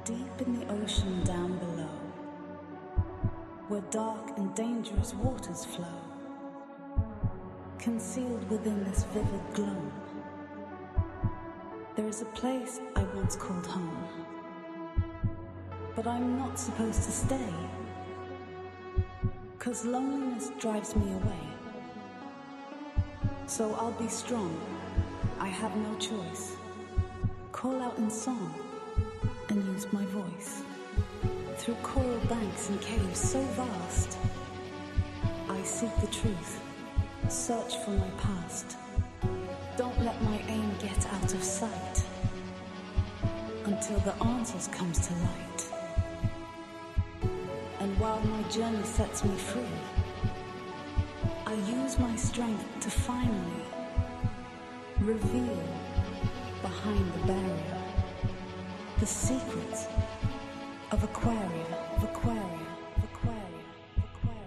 deep in the ocean down below, where dark and dangerous waters flow, concealed within this vivid glow, there is a place I once called home. But I'm not supposed to stay, 'cause loneliness drives me away. So I'll be strong, I have no choice. Call out in song and use my voice. Through coral banks and caves so vast, I seek the truth, search for my past. Don't let my aim get out of sight until the answers comes to light. And while my journey sets me free, I use my strength to finally reveal behind the barrier the secrets of Aquaria, of Aquaria, of Aquaria, of Aquaria, of Aquaria.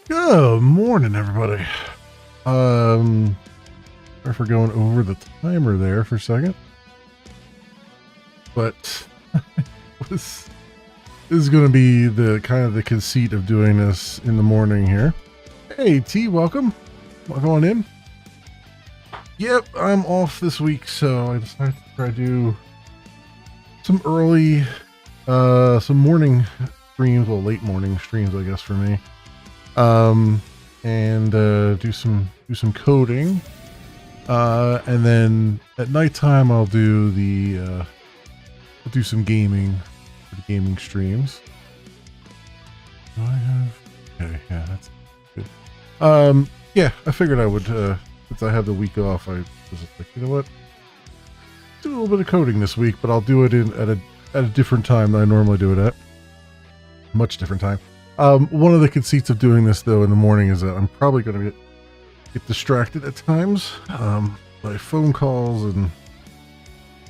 Good morning, everybody. Sorry for going over the timer there for a second, but this is going to be the kind of the conceit of doing this in the morning here. Hey, T, welcome. Welcome on in. Yep, I'm off this week, so I decided to try to do some early, some morning streams, well, late morning streams, I guess, for me. And do some coding, and then at nighttime I'll do some gaming for the gaming streams. Do I have? Okay, yeah, that's good. Yeah, I figured I would, since I have the week off, I was like, you know what, do a little bit of coding this week, but I'll do it at a different time than I normally do it at. Much different time. One of the conceits of doing this, though, in the morning is that I'm probably going to get distracted at times by phone calls,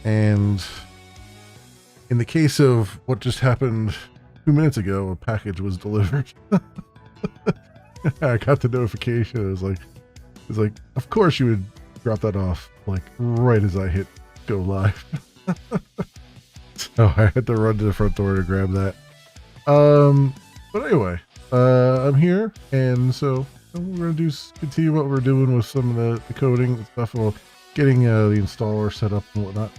and in the case of what just happened 2 minutes ago, a package was delivered. I got the notification. It was like, of course you would drop that off, like right as I hit go live. So I had to run to the front door to grab that. But anyway, I'm here, and so we're going to continue what we're doing with some of the coding and stuff, and getting the installer set up and whatnot.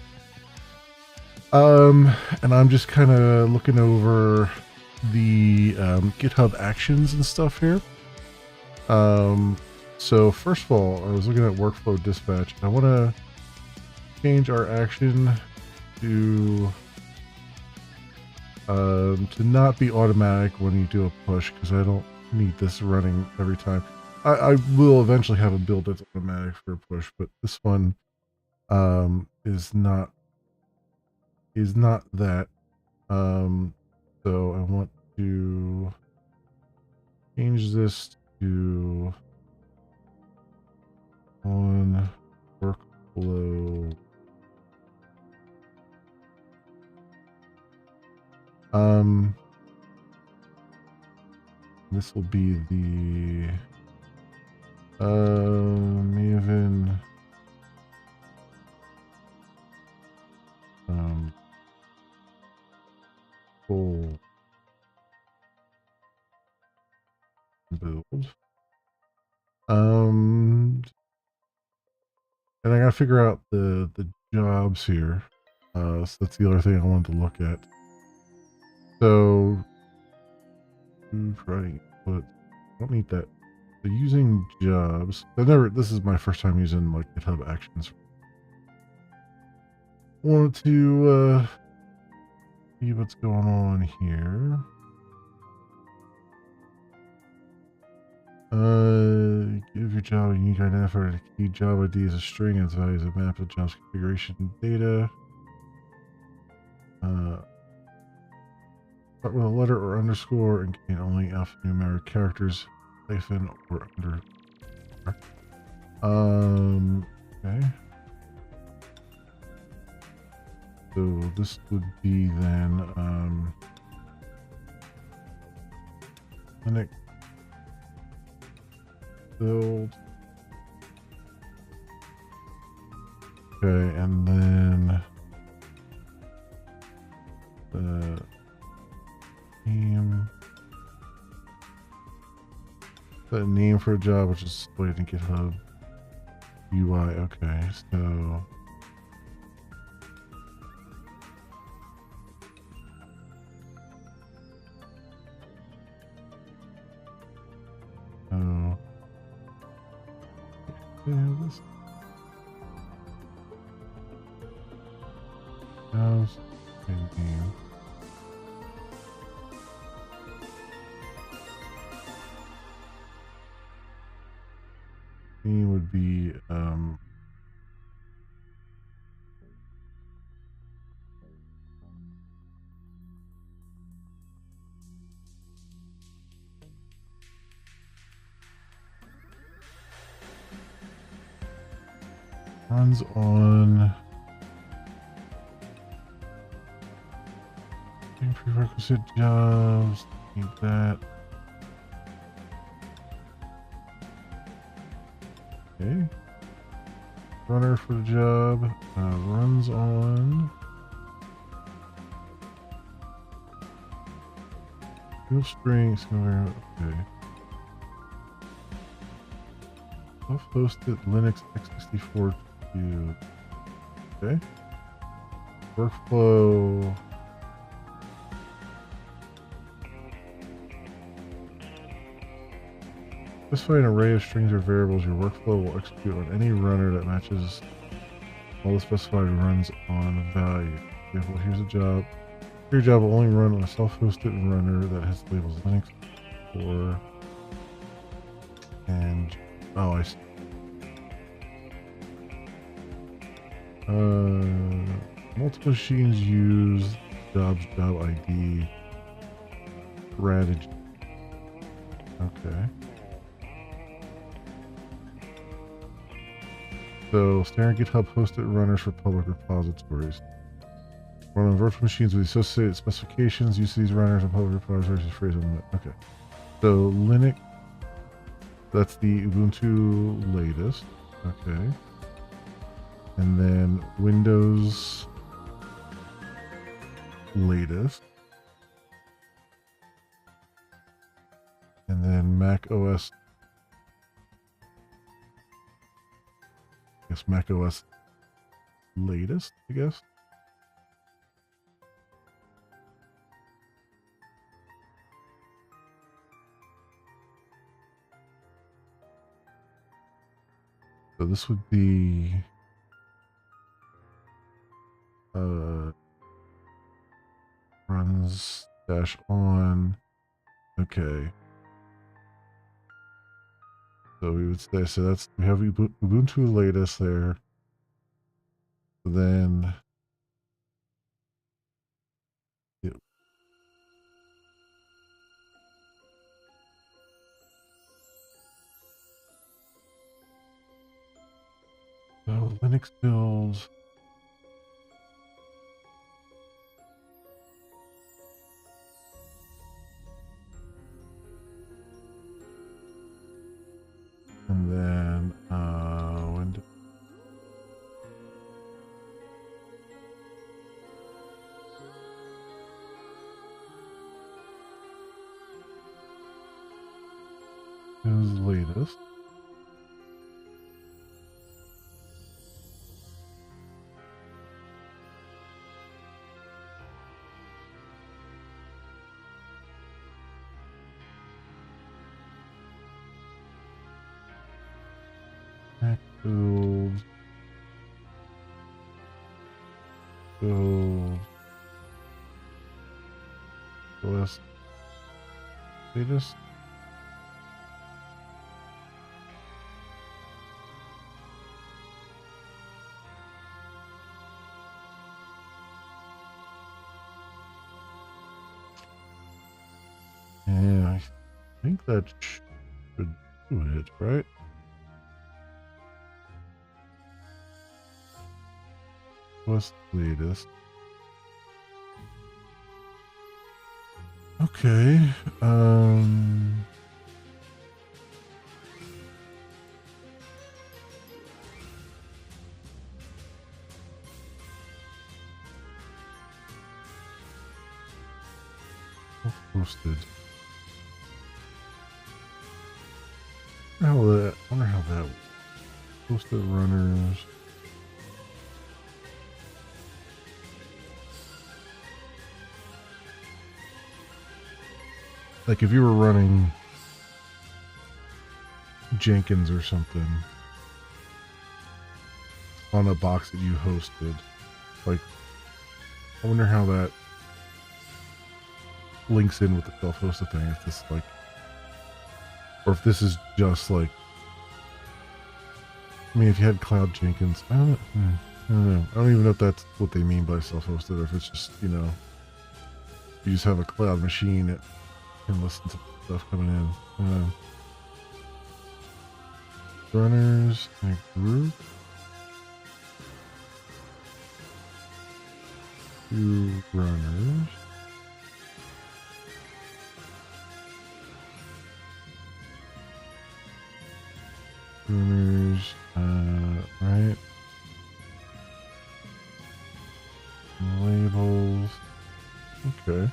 And I'm just kind of looking over the GitHub actions and stuff here. So first of all, I was looking at workflow dispatch. I want to change our action to not be automatic when you do a push, because I don't need this running every time. I will eventually have a build that's automatic for a push, but this one is not that. So I want to change this to on workflow. This will be the Maven full build. And I gotta figure out the jobs here. So that's the other thing I wanted to look at. So running, but I don't need that. So using jobs. This is my first time using like GitHub Actions. Wanted to see what's going on here. Give your job a unique identifier. The key job ID is a string and its value is a map of job's configuration data. Start with a letter or underscore and contain only alphanumeric characters, hyphen or under. Okay. So this would be then Linux build. Okay, and then the name for a job, which is displayed in GitHub UI. Okay, so this jobs name. Name would be runs on prerequisite jobs. Need that. Okay. Runner for the job runs on real strings. Okay. Self-hosted Linux x64. Okay. Workflow. Specify an array of strings or variables. Your workflow will execute on any runner that matches all the specified runs on value. For example, here's a job. Your job will only run on a self-hosted runner that has labels Linux or and I see. Multiple machines use job ID strategy. Okay. So standard GitHub hosted runners for public repositories. Run on virtual machines with associated specifications. Use these runners on public repositories is phrase on that. Okay. So Linux, that's the Ubuntu latest. Okay. And then Windows latest. And then Mac OS. I guess Mac OS latest, I guess. So this would be icons dash on. Okay. So we would say, so that's, we have Ubuntu latest there. Then so Linux builds. And then Windows. Latest. Mac build. Build. OS latest. Yeah, I think that should do it, right? What's the latest? Okay. Posted. I wonder how that posted runners. Like if you were running Jenkins or something on a box that you hosted, like I wonder how that links in with the self-hosted thing. If this like, or if this is just like, I mean, if you had Cloud Jenkins, I don't know. I don't even know if that's what they mean by self-hosted, or if it's just, you know, you just have a cloud machine that can listen to stuff coming in. Runners and group. Two runners. Runners, right. Labels. Okay.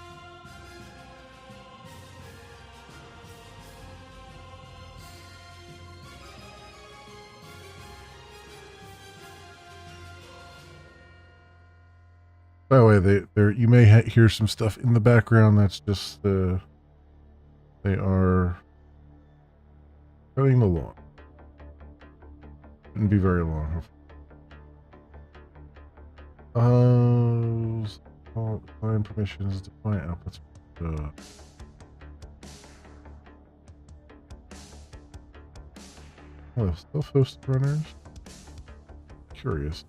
By the way, you may hear some stuff in the background. That's just they are cutting the lawn. Shouldn't be very long. Define permissions, define outputs. Self-hosted runners. Curious.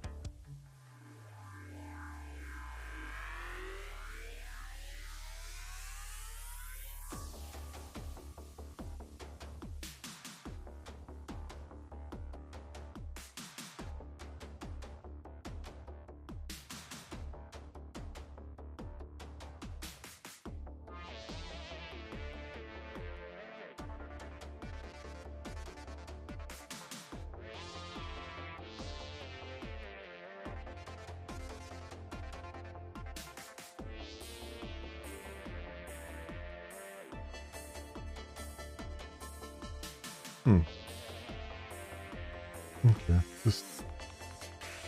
Okay, this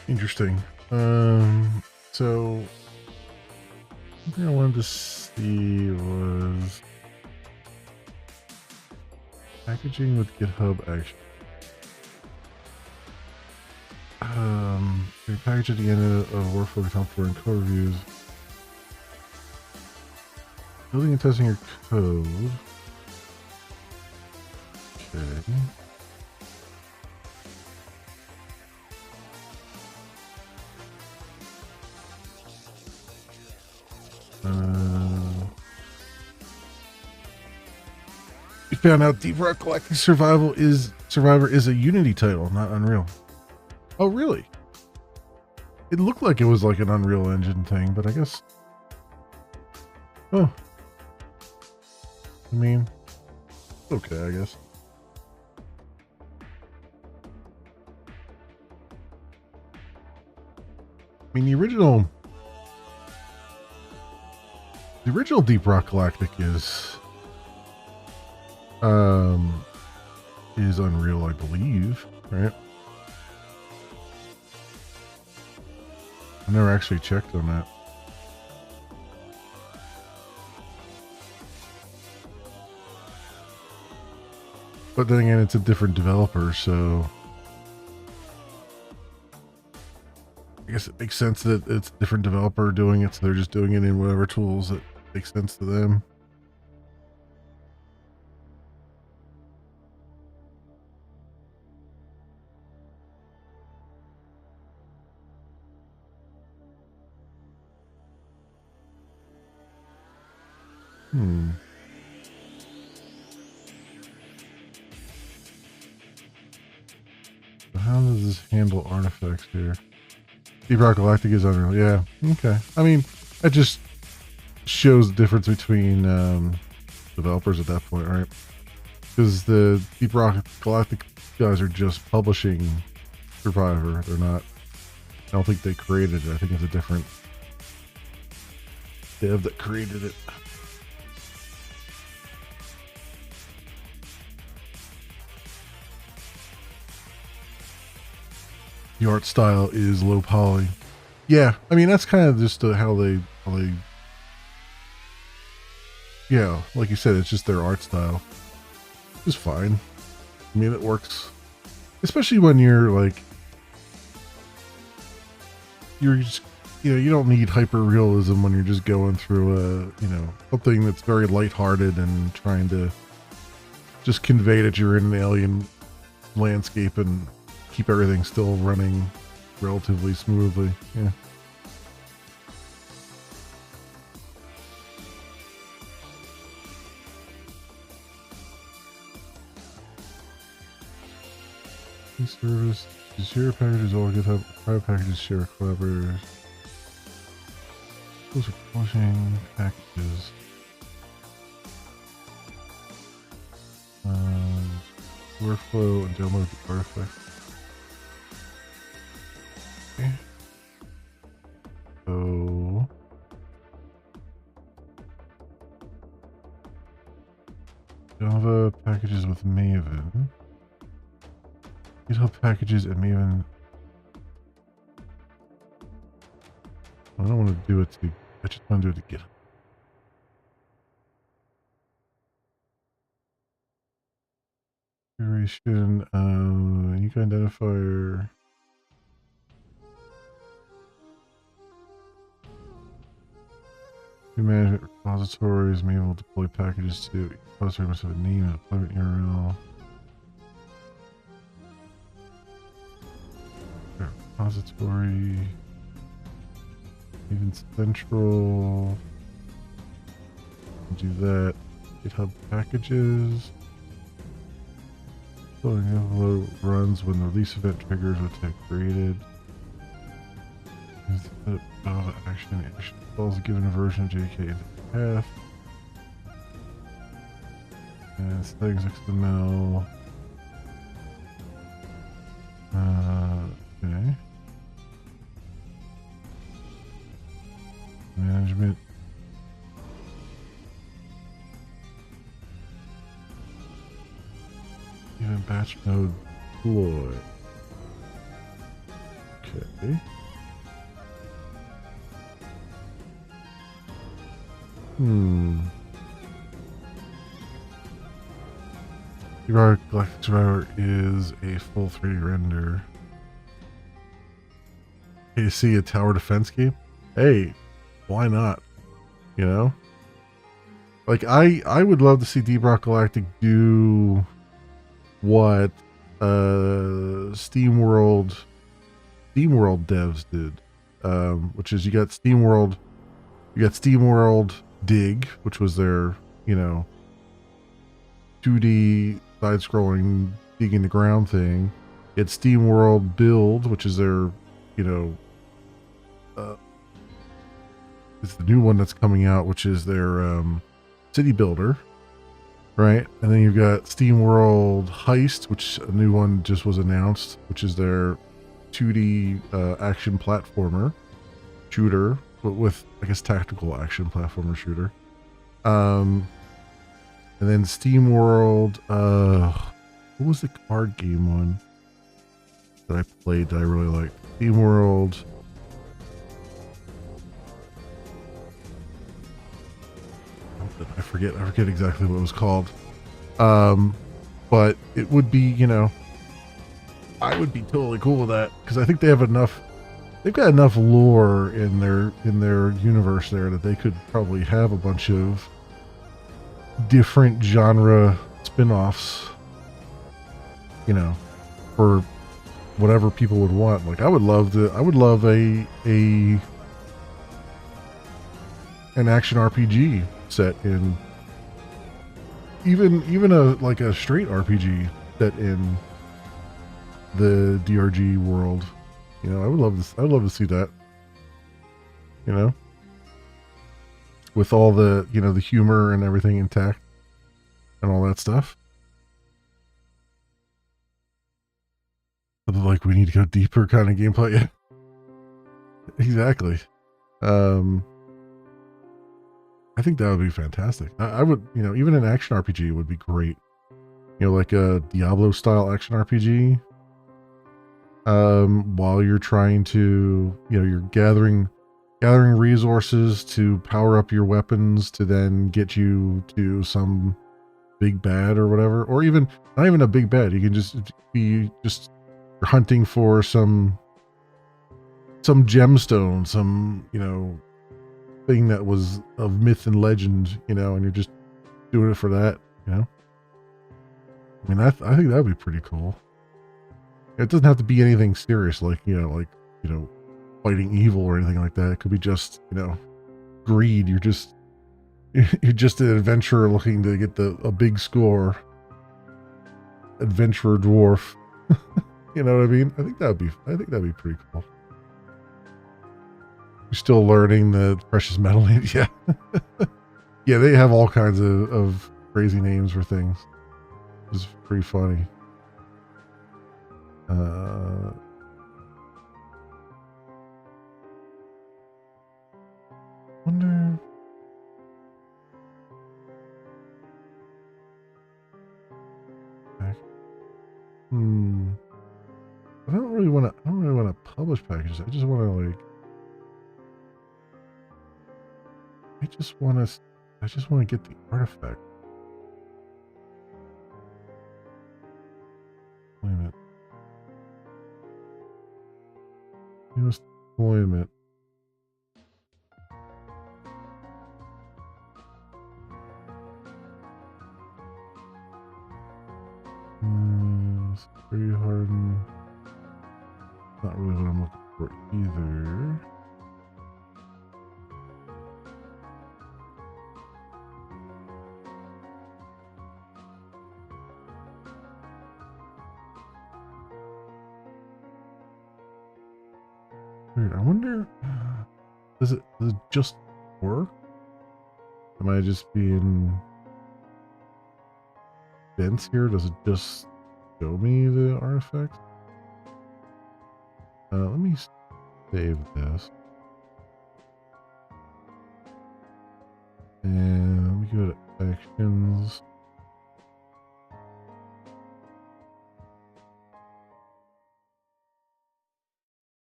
interesting. So something I wanted to see was packaging with GitHub Action. We package at the end of workflow example and code reviews. Building and testing your code. Okay. We found out Deep Rock Galactic Survivor is a Unity title, not Unreal. Oh, really? It looked like it was like an Unreal Engine thing, but I guess. Oh. I mean, okay, I guess. I mean, the original Deep Rock Galactic is Unreal, I believe, right? I never actually checked on that. But then again, it's a different developer, so I guess it makes sense that it's a different developer doing it, so they're just doing it in whatever tools that make sense to them. So how does this handle artifacts here? Deep Rock Galactic is Unreal. Yeah. Okay. I mean, that just shows the difference between developers at that point, right? Because the Deep Rock Galactic guys are just publishing Survivor. They're not. I don't think they created it. I think it's a different dev that created it. The art style is low poly. Yeah, I mean that's kind of just how they. Yeah, like you said, it's just their art style. It's fine. I mean, it works, especially when you're like, you're just, you don't need hyper realism when you're just going through something that's very lighthearted and trying to just convey that you're in an alien landscape and keep everything still running relatively smoothly. Yeah. Service. Share packages all GitHub. Private packages share collaborators. Those are publishing packages. Workflow and download the artifact. Okay. So Java packages with Maven. GitHub packages and Maven. I don't want to do it to. I just want to do it to GitHub. Curation, unique identifier. New management repositories. Maybe we'll deploy packages to repository must have a name and deployment URL. Repository. Even central. Do that. GitHub packages. Floating envelope runs when the release event triggers with tag created. Action calls a given version of JK into the path. And settings XML. Okay. Management. Even batch mode deploy. Okay. Your Galactic Survivor is a full 3D render. Hey, you see a tower defense game? Hey, why not? You know? Like I would love to see Deep Rock Galactic do what SteamWorld devs did, which is you got SteamWorld Dig, which was their 2D side-scrolling digging the ground thing. You had SteamWorld Build, which is their it's the new one that's coming out, which is their city builder, right? And then you've got SteamWorld Heist, which a new one just was announced, which is their 2D action platformer shooter, but with, I guess, tactical action platformer shooter. And then SteamWorld, what was the card game one that I played that I really liked? SteamWorld. I forget exactly what it was called. But it would be, I would be totally cool with that because I think they've got enough lore in their universe there that they could probably have a bunch of different genre spin-offs, for whatever people would want. Like I would love an action RPG set in even a straight RPG set in the DRG world. I would love to see that. With all the the humor and everything intact and all that stuff. But like we need to go deeper kind of gameplay. Yeah. Exactly. I think that would be fantastic. I would, even an action RPG would be great. Like a Diablo style action RPG. While you're trying to, you're gathering resources to power up your weapons to then get you to some big bad or whatever, or even not even a big bad. You can just be hunting for some gemstone, some thing that was of myth and legend, and you're just doing it for that, I mean, I think that'd be pretty cool. It doesn't have to be anything serious, like fighting evil or anything like that. It could be just greed. You're just an adventurer looking to get a big score. Adventurer dwarf. You know what I mean? I think that'd be pretty cool. You're still learning the precious metal names. Yeah. Yeah, they have all kinds of crazy names for things. It's pretty funny. Wonder. I don't really want to publish packages. I just want to I just want to get the artifact. Deployment. Newest deployment. Security hardened. Not really what I'm looking for either. Weird. I wonder, does it just work? Am I just being dense here? Does it just show me the artifact? Let me save this. And let me go to actions.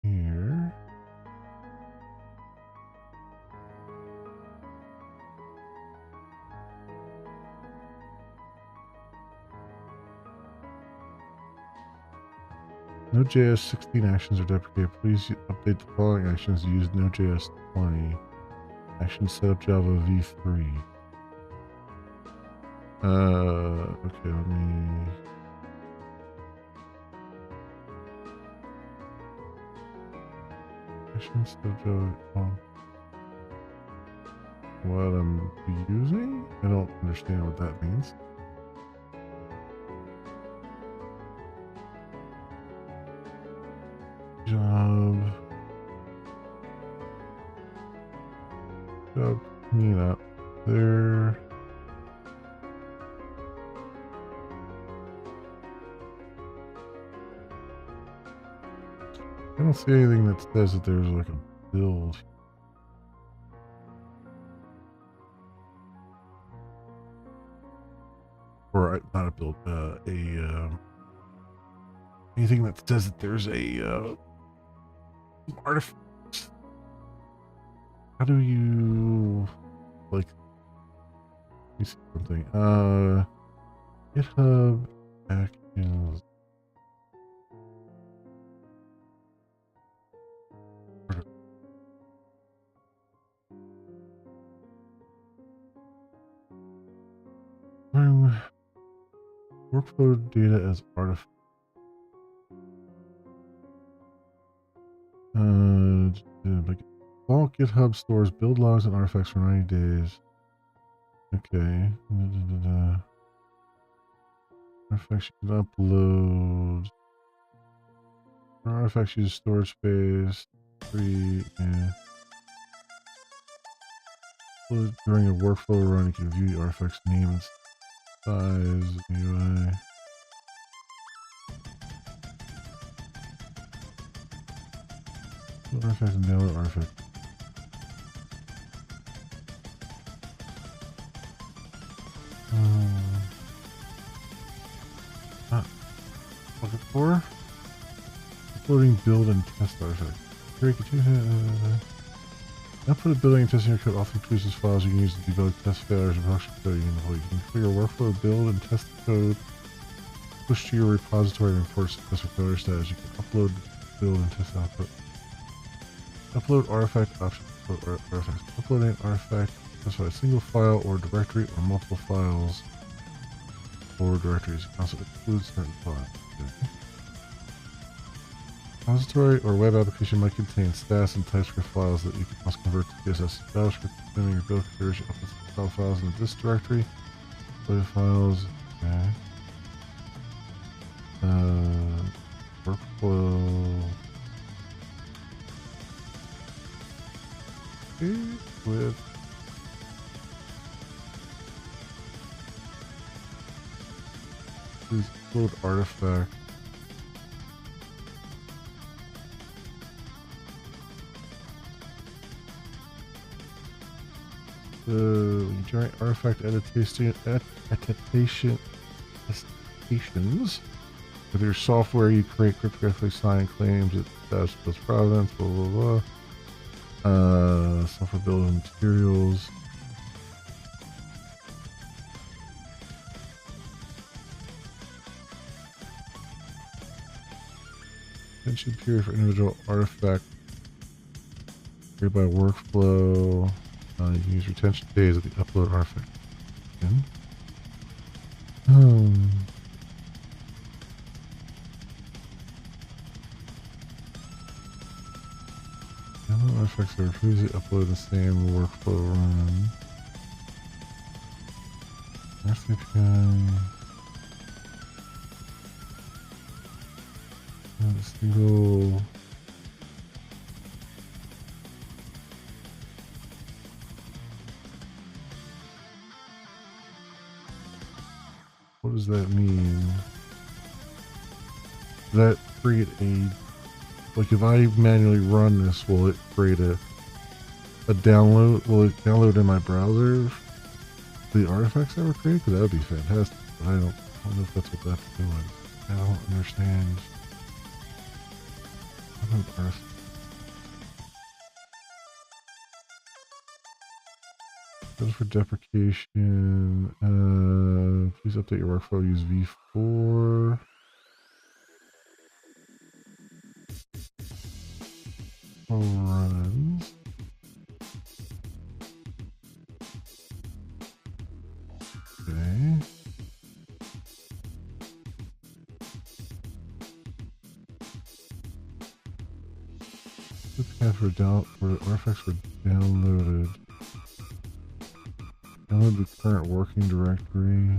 Here. Node.js 16 actions are deprecated. Please update the following actions to use Node.js 20. Action setup Java v3. Okay, let me. What I'm using? I don't understand what that means. Job cleanup. There. I don't see anything that says that there's like a build. Or not a build, anything that says that there's a artifact. How do you like? Let me see something. GitHub actions. Workflow data as artifact. All GitHub stores build logs and artifacts for 90 days. Okay. Artifacts you can upload. Artifacts use storage space. Free and during a workflow run, you can view the artifact's name and size, UI. Artifact and download artifact. Looking for uploading build and test artifact. Output of building and testing your code often produces files you can use to debug test failures and production code you can deploy. You can configure workflow, build, and test the code. Push to your repository and report success or failure status. You can upload, build, and test output. Upload artifact option. Upload artifacts. Uploading an artifact specify a single file or directory or multiple files or directories. It also includes certain files. Okay. Repository or web application might contain stats and TypeScript files that you must convert to CSS. JavaScript extending your build configuration uploads files in this directory. Upload files. Okay. Workflow. Okay. With please upload artifact. You generate artifact attestations with your software. You create cryptographically signed claims that establish provenance. Blah blah blah. Software building materials. Retention period for individual artifact. Created by workflow. You can use retention days of the upload artifact. Download artifacts are previously uploaded the same workflow run. Single. What does that mean? Does that create a, like if I manually run this, will it create a download? Will it download in my browser the artifacts that were created? Because that would be fantastic. But I don't know if that's what that's doing. I don't understand. Those for deprecation. Please update your workflow. Use v4. Runs. Okay. The path for artifacts were downloaded. Download the current working directory.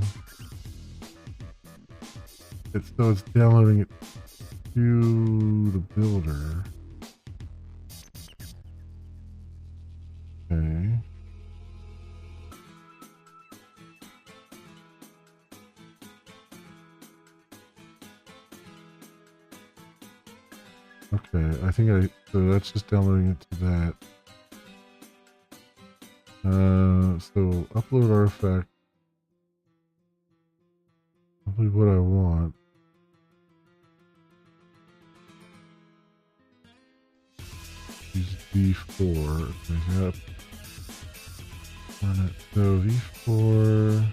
It's downloading it to the builder. Okay. Okay, I think so that's just downloading it to that. So upload artifact. Probably what I want. Use V4. Okay, yep. Run it. So V4.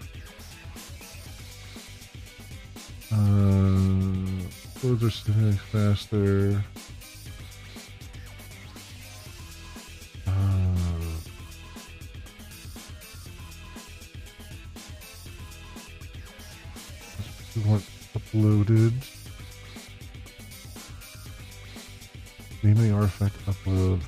Loads are significantly faster. We want uploaded. Name the artifact upload.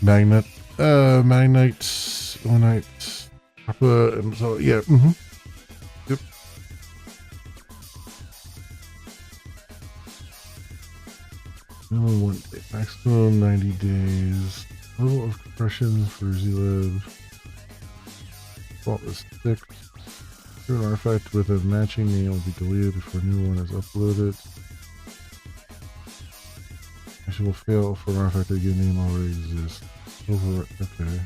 Magnet. Magnite. Monite. And so, yeah. Yep. Minimum 1 day. Maximum 90 days. Level of compression for Z-Lib. Default is 6. An artifact with a matching name will be deleted before a new one is uploaded. Action will fail for an artifact that given name already exists. Over. Okay.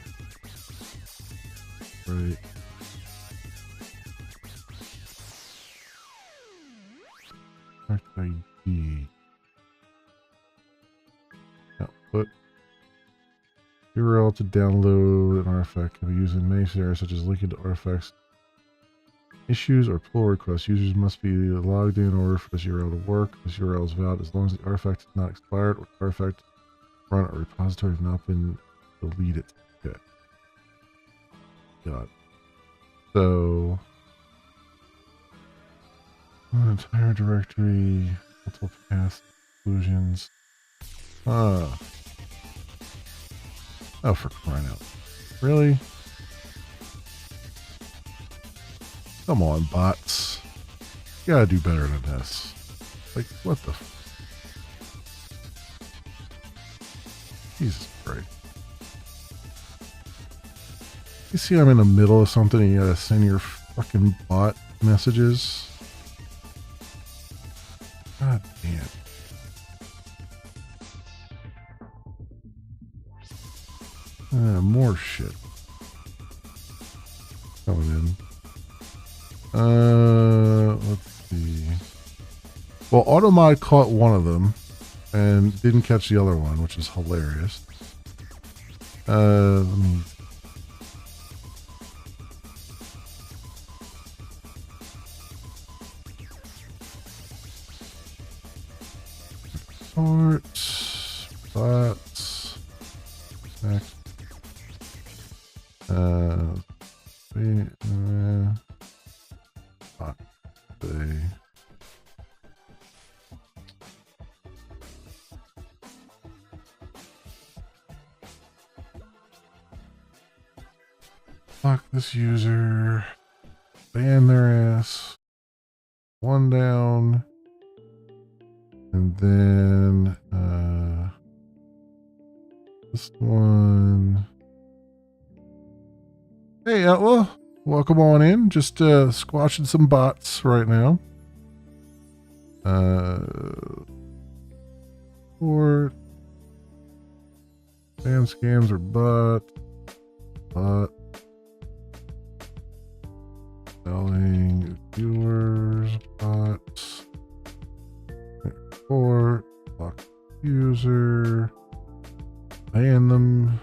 Right. Artifact ID. Output. URL to download an artifact can be used in many scenarios, such as linking to artifacts issues or pull requests. Users must be logged in order for this URL to work. This URL is valid as long as the artifact is not expired or the artifact run or repository has not been deleted. Okay. Got it. So, entire directory, multiple paths, exclusions. Oh, for crying out. Really? Come on, bots. You gotta do better than this. Like, what the Jesus Christ. You see I'm in the middle of something and you gotta send your fucking bot messages? God damn. More shit coming in. Let's see. Well, Automod caught one of them and didn't catch the other one, which is hilarious. Let me. Sorts, bots, next. Fuck this user. Ban their ass. One down. And then this one. Hey Outlaw, welcome on in. Just squashing some bots right now. Or spam scams or bot. Selling viewers, bots. Or block user. Ban them.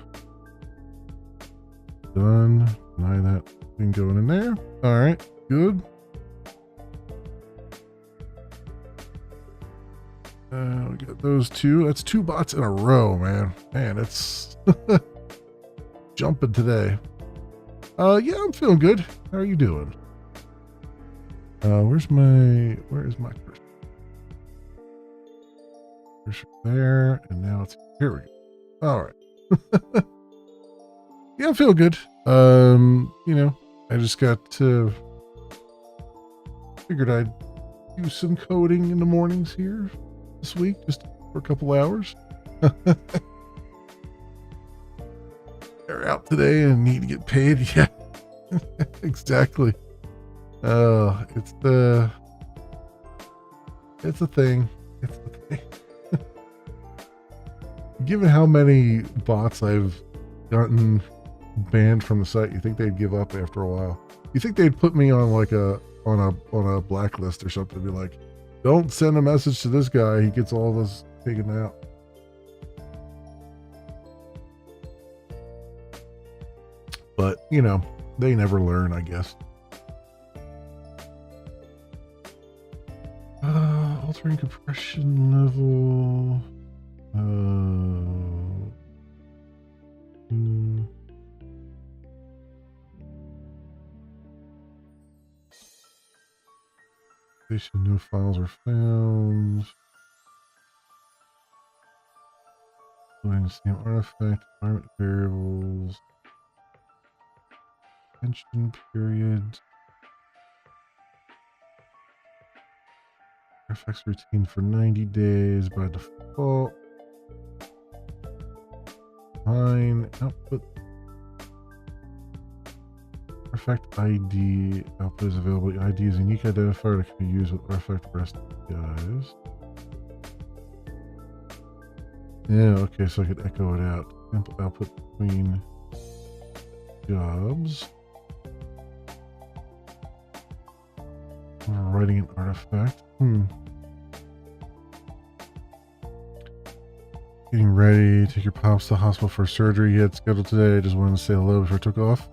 Done. Deny that thing going in there. Alright, good. We got those two. That's 2 bots in a row, man. Man, it's jumping today. Yeah, I'm feeling good. How are you doing? Where is my cursor? Cursor there, and now it's here we go. All right. Yeah, I feel good. I just got figured I'd do some coding in the mornings here this week, just for a couple hours. They're out today and need to get paid. Yeah, exactly. It's a thing. It's a thing. Given how many bots I've gotten banned from the site, you think they'd give up after a while? You think they'd put me on like on a blacklist or something? Be like, don't send a message to this guy. He gets all of us taken out. But they never learn, I guess. Altering compression level. No files are found. Including the same artifact, environment variables, tension period. Artifacts retained for 90 days by default. Fine. Output. Artifact ID. Output is available. The ID is a unique identifier that can be used with artifact rest guys. Yeah, okay, so I could echo it out. Sample output between jobs. Writing an artifact. Getting ready. Take your pops to the hospital for surgery. You had scheduled today. I just wanted to say hello before I took off.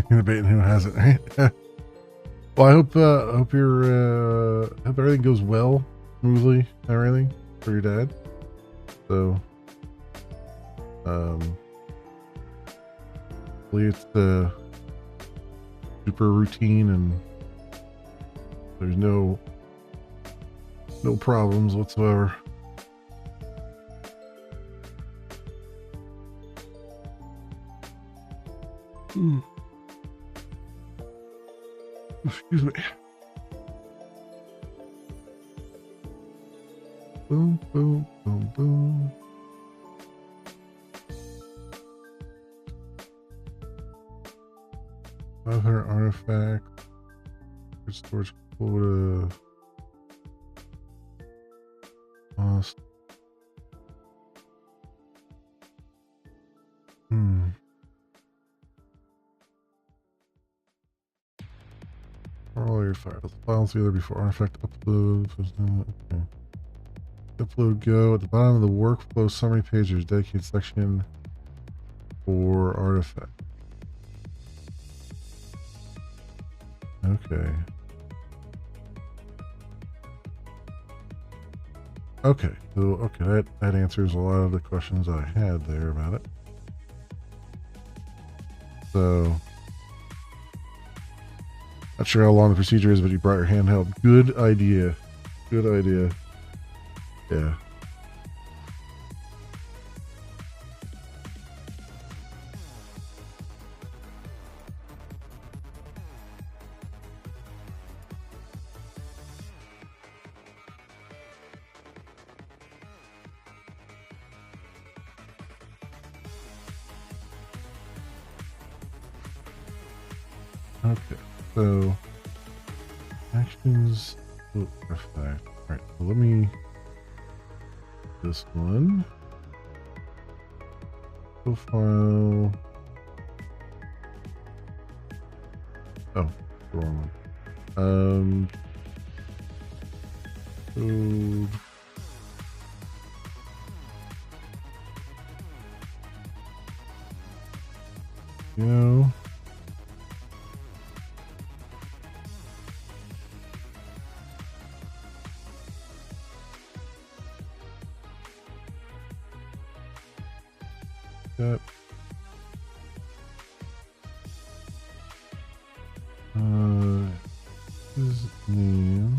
Debating who has it, right? Well, I hope hope everything goes well, smoothly, everything for your dad. So, hopefully it's super routine and there's no problems whatsoever. Excuse me. Boom, boom, boom, boom. Other artifact. Storage quota. Lost. All your files. Files together before artifact upload. Okay. Upload go. At the bottom of the workflow summary page, there's a dedicated section for artifact. Okay. Okay. So okay, that answers a lot of the questions I had there about it. So not sure how long the procedure is, but you brought your handheld. Good idea. Good idea. Yeah. Okay, so actions artifact. All right, so let me this one profile. Oh, the wrong one. Code. Go. that. His name.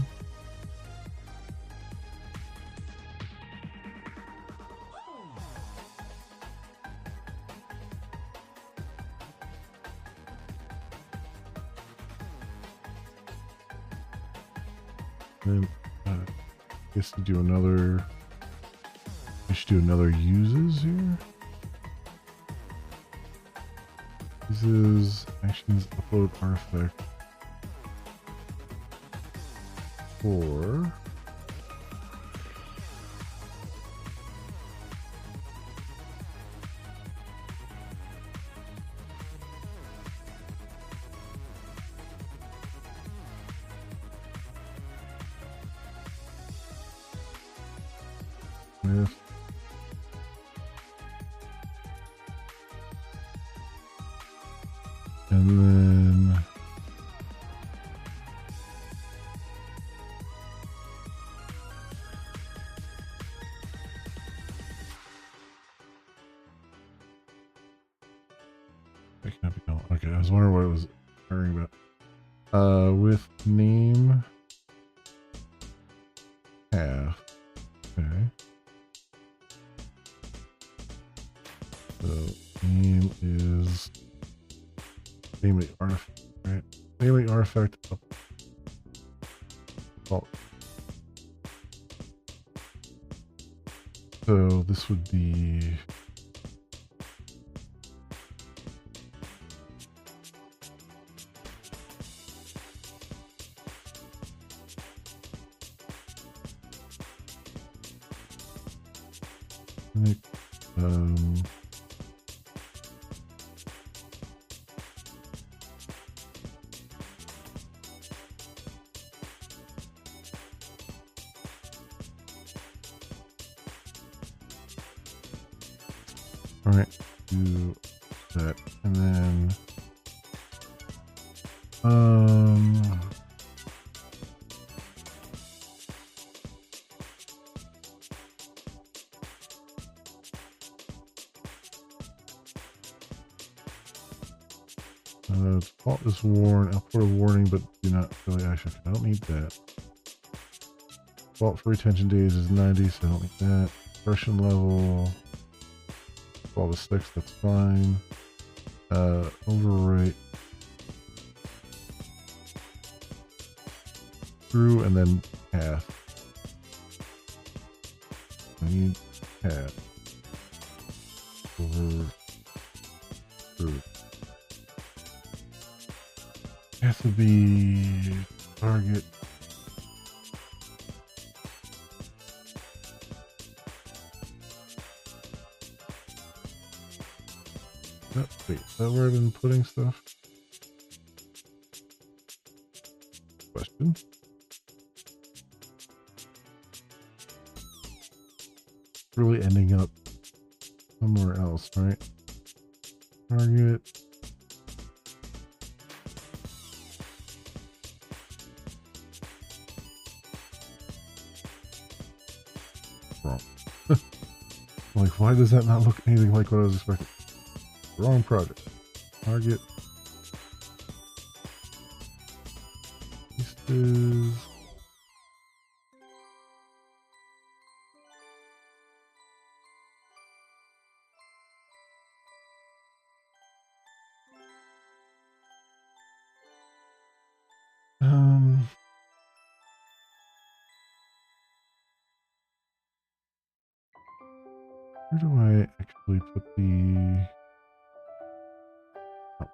Then I guess to do another. I should do another uses here. Uses actions upload artifact for with and then I can't be done. Okay, I was wondering what it was hearing about. With name half. Okay. So name is namely artifact, right? Namely artifact up. Oh. So this would be all right, do that, and then default is warned. I'll put a warning, but do not really action. I don't need that. Default for retention days is 90, so I don't need that. Impression level. All the sticks, that's fine. Overwrite through and then half. I need half over through. Has to be target. Oh, wait, is that where I've been putting stuff? Question. Really ending up somewhere else, right? Target. Wrong. Like, why does that not look anything like what I was expecting? Wrong project. Target. Pieces. Where do I actually put the... Oh,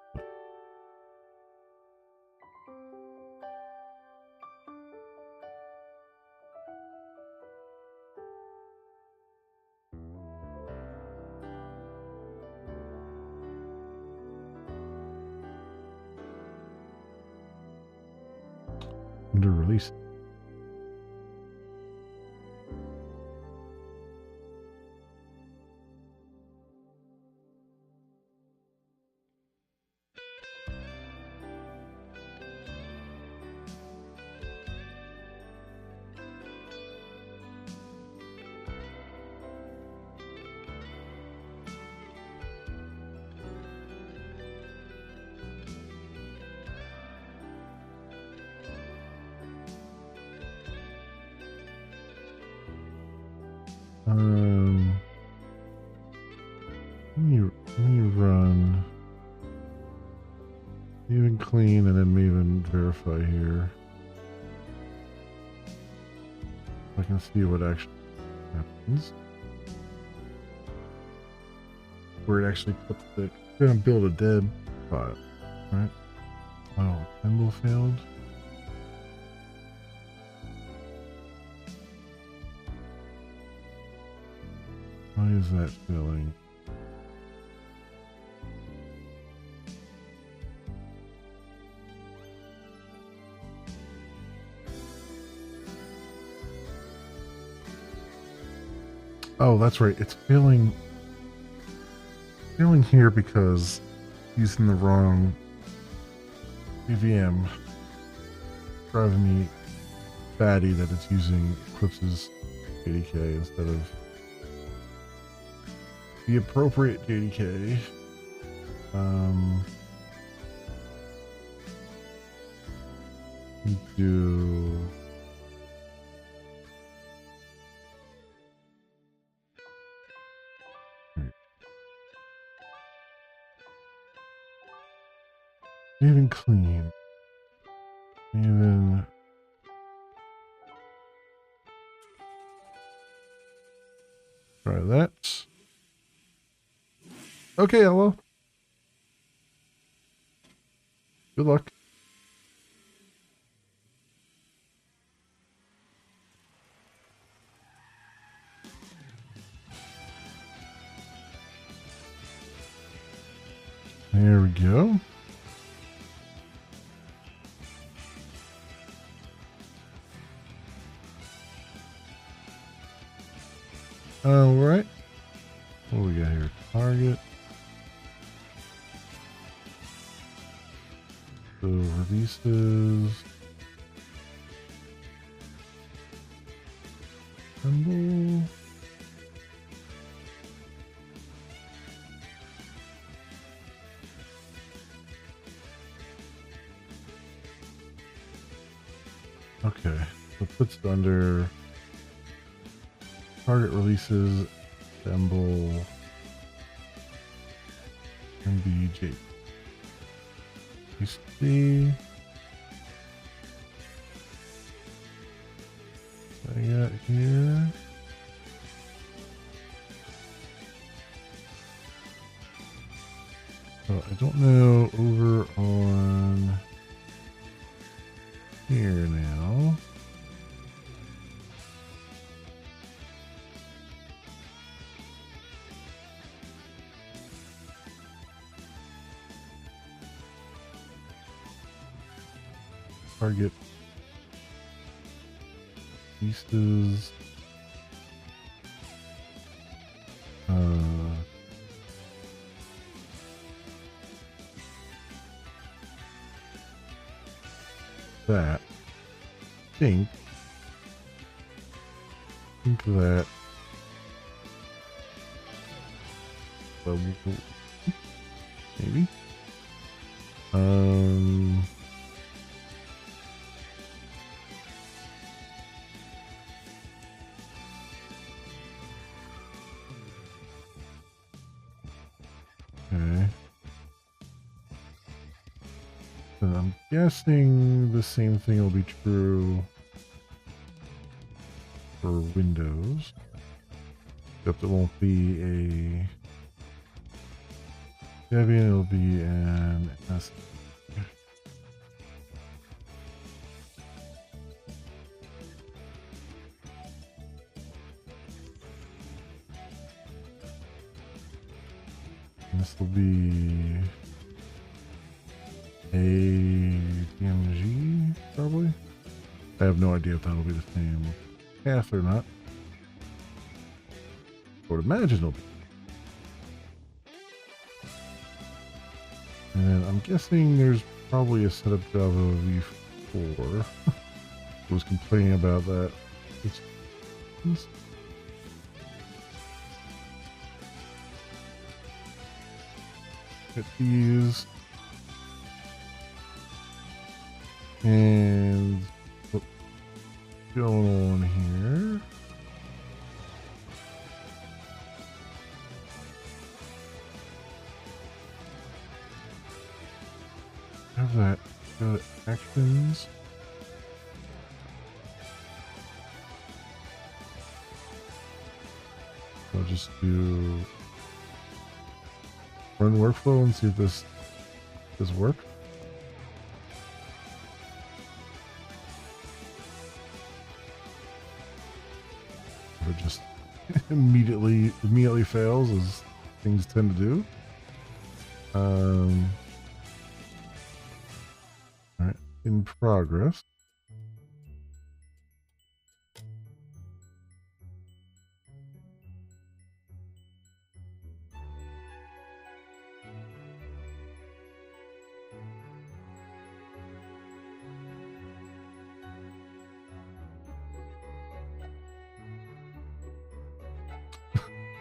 under release. Um, let me run even clean and then Maven verify here. I can see what actually happens. Where it actually puts the, gonna build a dead file, right? Oh, symbol failed. Why is that failing? Oh, that's right. It's failing here because using the wrong EVM, driving me batty that it's using Eclipse's JDK instead of the appropriate JDK. We do even clean. Even try that. Okay, hello. Good luck. There we go. All right. What do we got here? Target. So releases. Symbol. Okay, so it puts it under target releases, symbol, MBJ. You see, what I got here. So I don't know over on here now. Target pieces. That. Think that. Maybe. Okay. So I'm guessing the same thing will be true for Windows, except it won't be a Debian, it'll be an S. This will be a DMG, probably. I have no idea if that'll be the same path or not. I would imagine it'll be. And I'm guessing there's probably a setup Java v4. I was complaining about that. Get these. And what's going on here? have that. Go to actions. I'll just do run workflow and see if this works. It just immediately fails, as things tend to do. All right, in progress.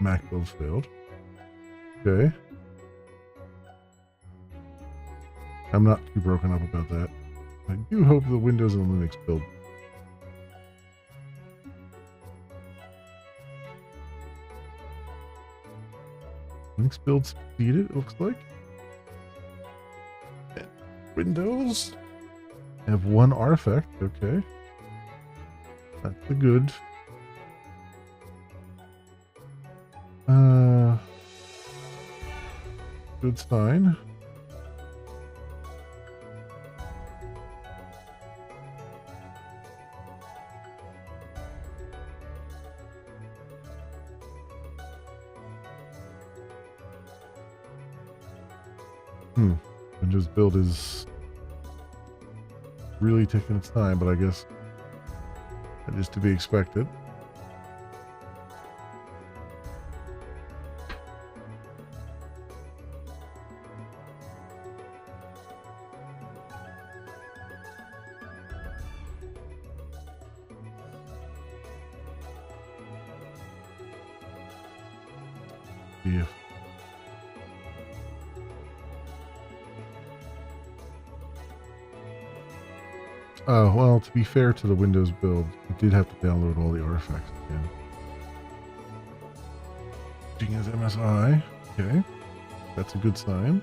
Mac build failed. Okay. I'm not too broken up about that. I do hope the Windows and Linux build. Linux build succeeded, it looks like. And Windows have one artifact. Okay. That's a good. Good sign. Windows build is really taking its time, but I guess that is to be expected. Yeah. Well, to be fair to the Windows build, it did have to download all the artifacts again. Using as MSI. Okay. That's a good sign.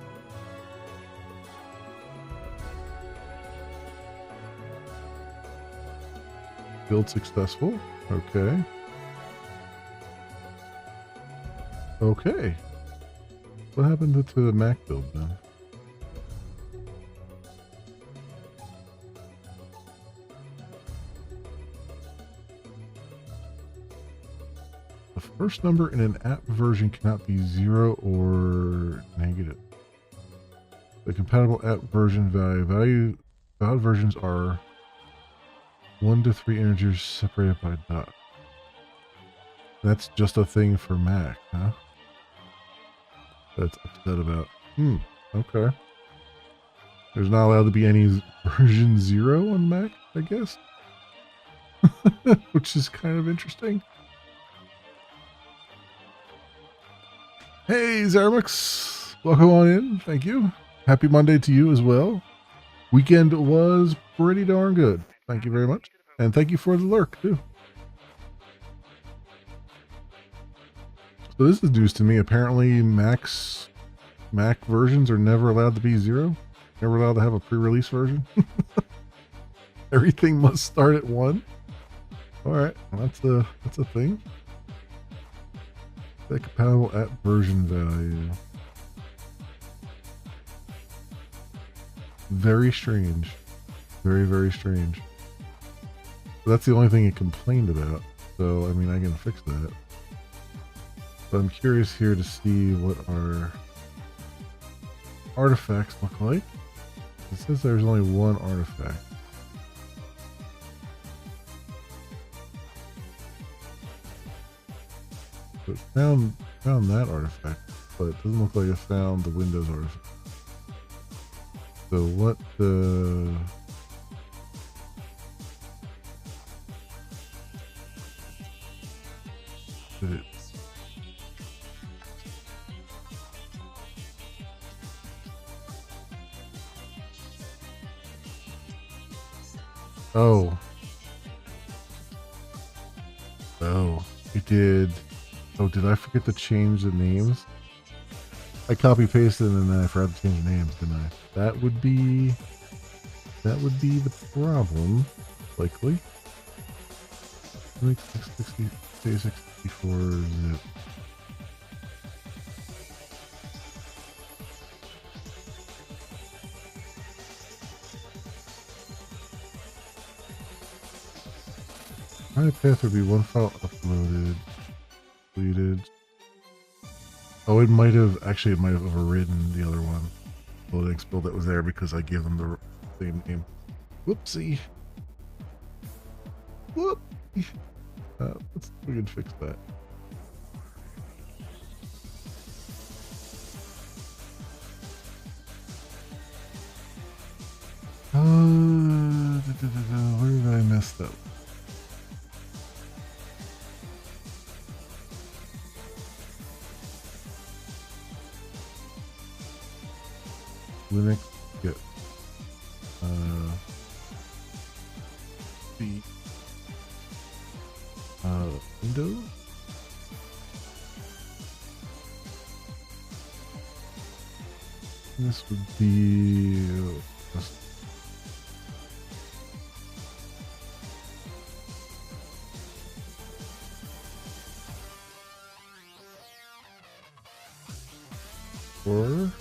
Build successful. Okay. Okay. What happened to the Mac build then? The first number in an app version cannot be 0 or negative. The compatible app version valid versions are 1 to 3 integers separated by dot. That's just a thing for Mac, huh? That's upset about. Okay. There's not allowed to be any version 0 on Mac, I guess. Which is kind of interesting. Hey, Zarmux. Welcome on in. Thank you. Happy Monday to you as well. Weekend was pretty darn good. Thank you very much. And thank you for the lurk, too. So this is news to me. Apparently Mac versions are never allowed to be 0. Never allowed to have a pre-release version. Everything must start at 1. All right, well, that's a thing. That compatible app version value. Very strange. Very, very strange. But that's the only thing it complained about. So, I mean, I can fix that. But I'm curious here to see what our artifacts look like. It says there's only one artifact. So it found that artifact, but it doesn't look like it found the Windows artifact. So what did it? Oh, it did. Oh, did I forget to change the names? I copy pasted and then I forgot to change the names, didn't I? That would be That would be the problem, likely. Make 660, say 64 zip. My path would be one file uploaded, deleted. Oh, it might have overridden the other one. The Linux build that was there because I gave them the same name. Whoopsie. Whoop. Let's see if we can fix that. Where did I mess up? Linux get the Windows. This would be or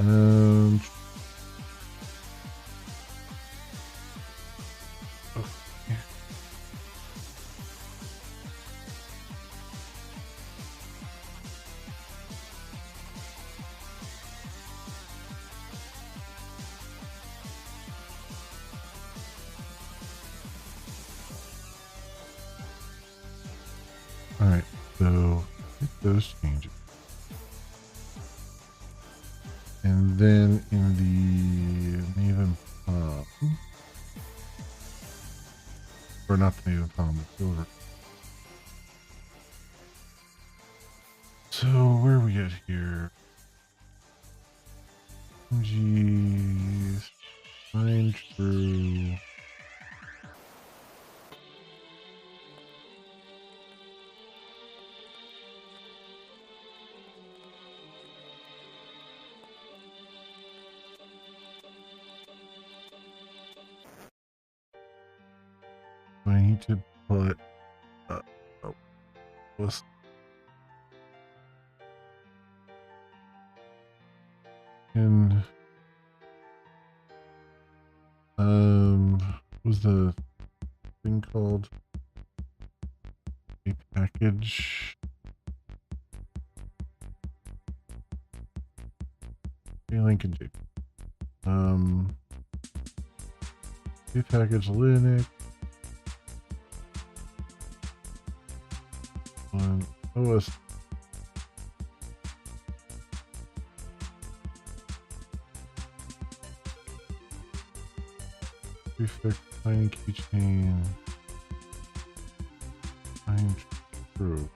okay. All right, so make those changes. And then in the Maven Palm, or not the Maven Palm, the Silver. So where are we at here? Geez, find through. I need to put what's in what was the thing called? A package. A link and a package Linux. On OS prefix tiny keychain find true.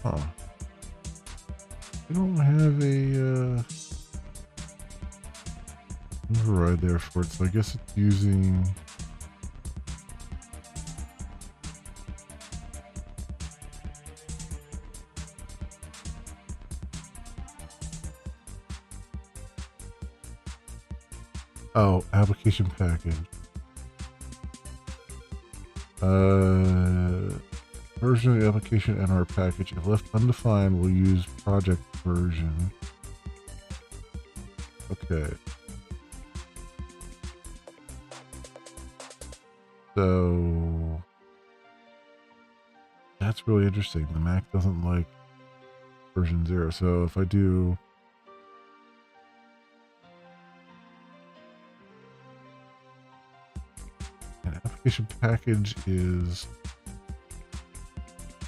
Huh. I don't have a override there for it, so I guess it's using application package. Version of the application and our package, if left undefined, will use project version. Okay. So that's really interesting. The Mac doesn't like version 0. So if I do an application package is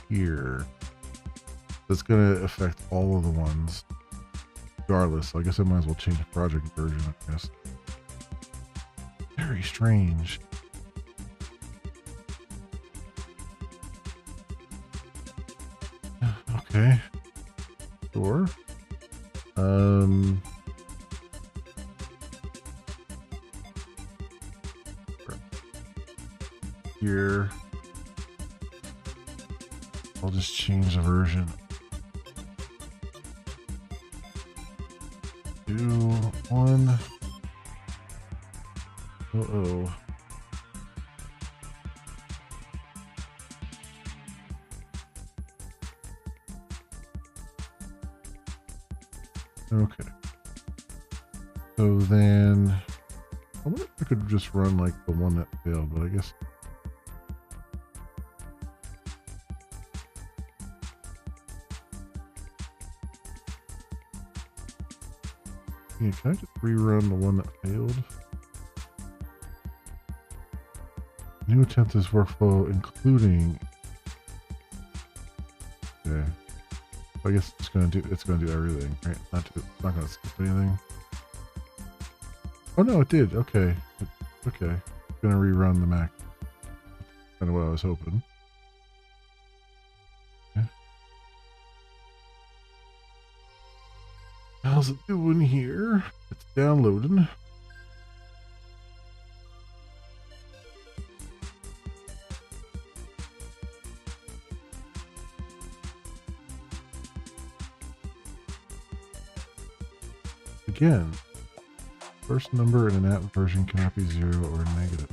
here, that's going to affect all of the ones regardless. So I guess I might as well change the project version, I guess. Very strange. Okay. Sure. Here. I'll just change the version. 2, 1. Uh-oh. Okay. So then, I wonder if I could just run like the one that failed, but I guess. Yeah, can I just rerun the one that failed? New attempt this workflow, including. Okay. I guess it's gonna do everything, right? Not gonna skip anything. Oh no, it did. Okay. Okay. Gonna rerun the Mac. Kind of what I was hoping. Okay. How's it doing here? It's downloading. Again, first number in an app version cannot be 0 or negative.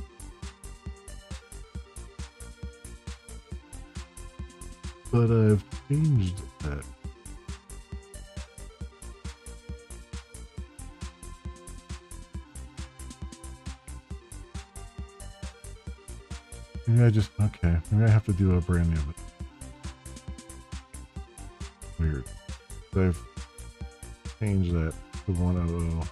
But I've changed that. Maybe I just, okay, maybe I have to do a brand new one. Weird. So I've changed that to 100.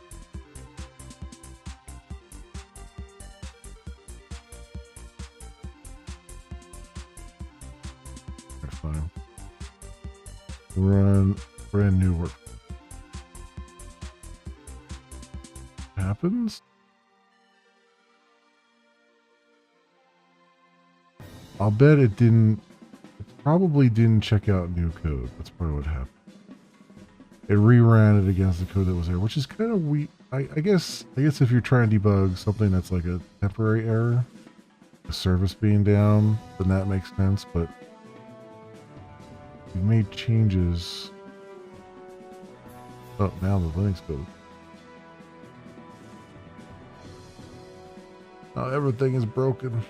Okay, fine. Run brand new work. Happens? I'll bet it didn't. It probably didn't check out new code. That's probably what happened. It reran it against the code that was there, which is kind of weak. I guess if you're trying to debug something that's like a temporary error, the service being down, then that makes sense. But we made changes. Oh, now the Linux code. Now everything is broken.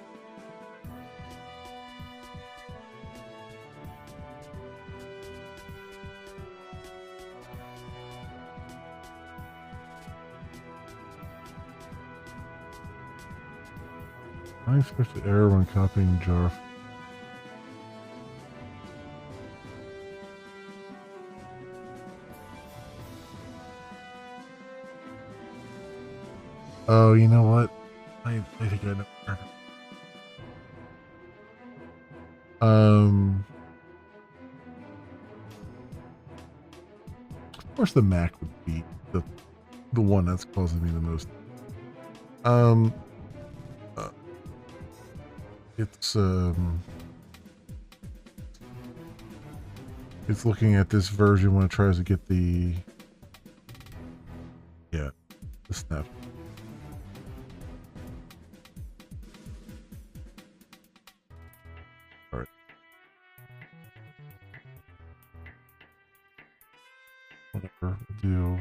Unexpected error when copying jar. Oh, you know what? I think I know. Of course the Mac would be the one that's causing me the most. It's looking at this version when it tries to get the snap. All right. Whatever. We'll do.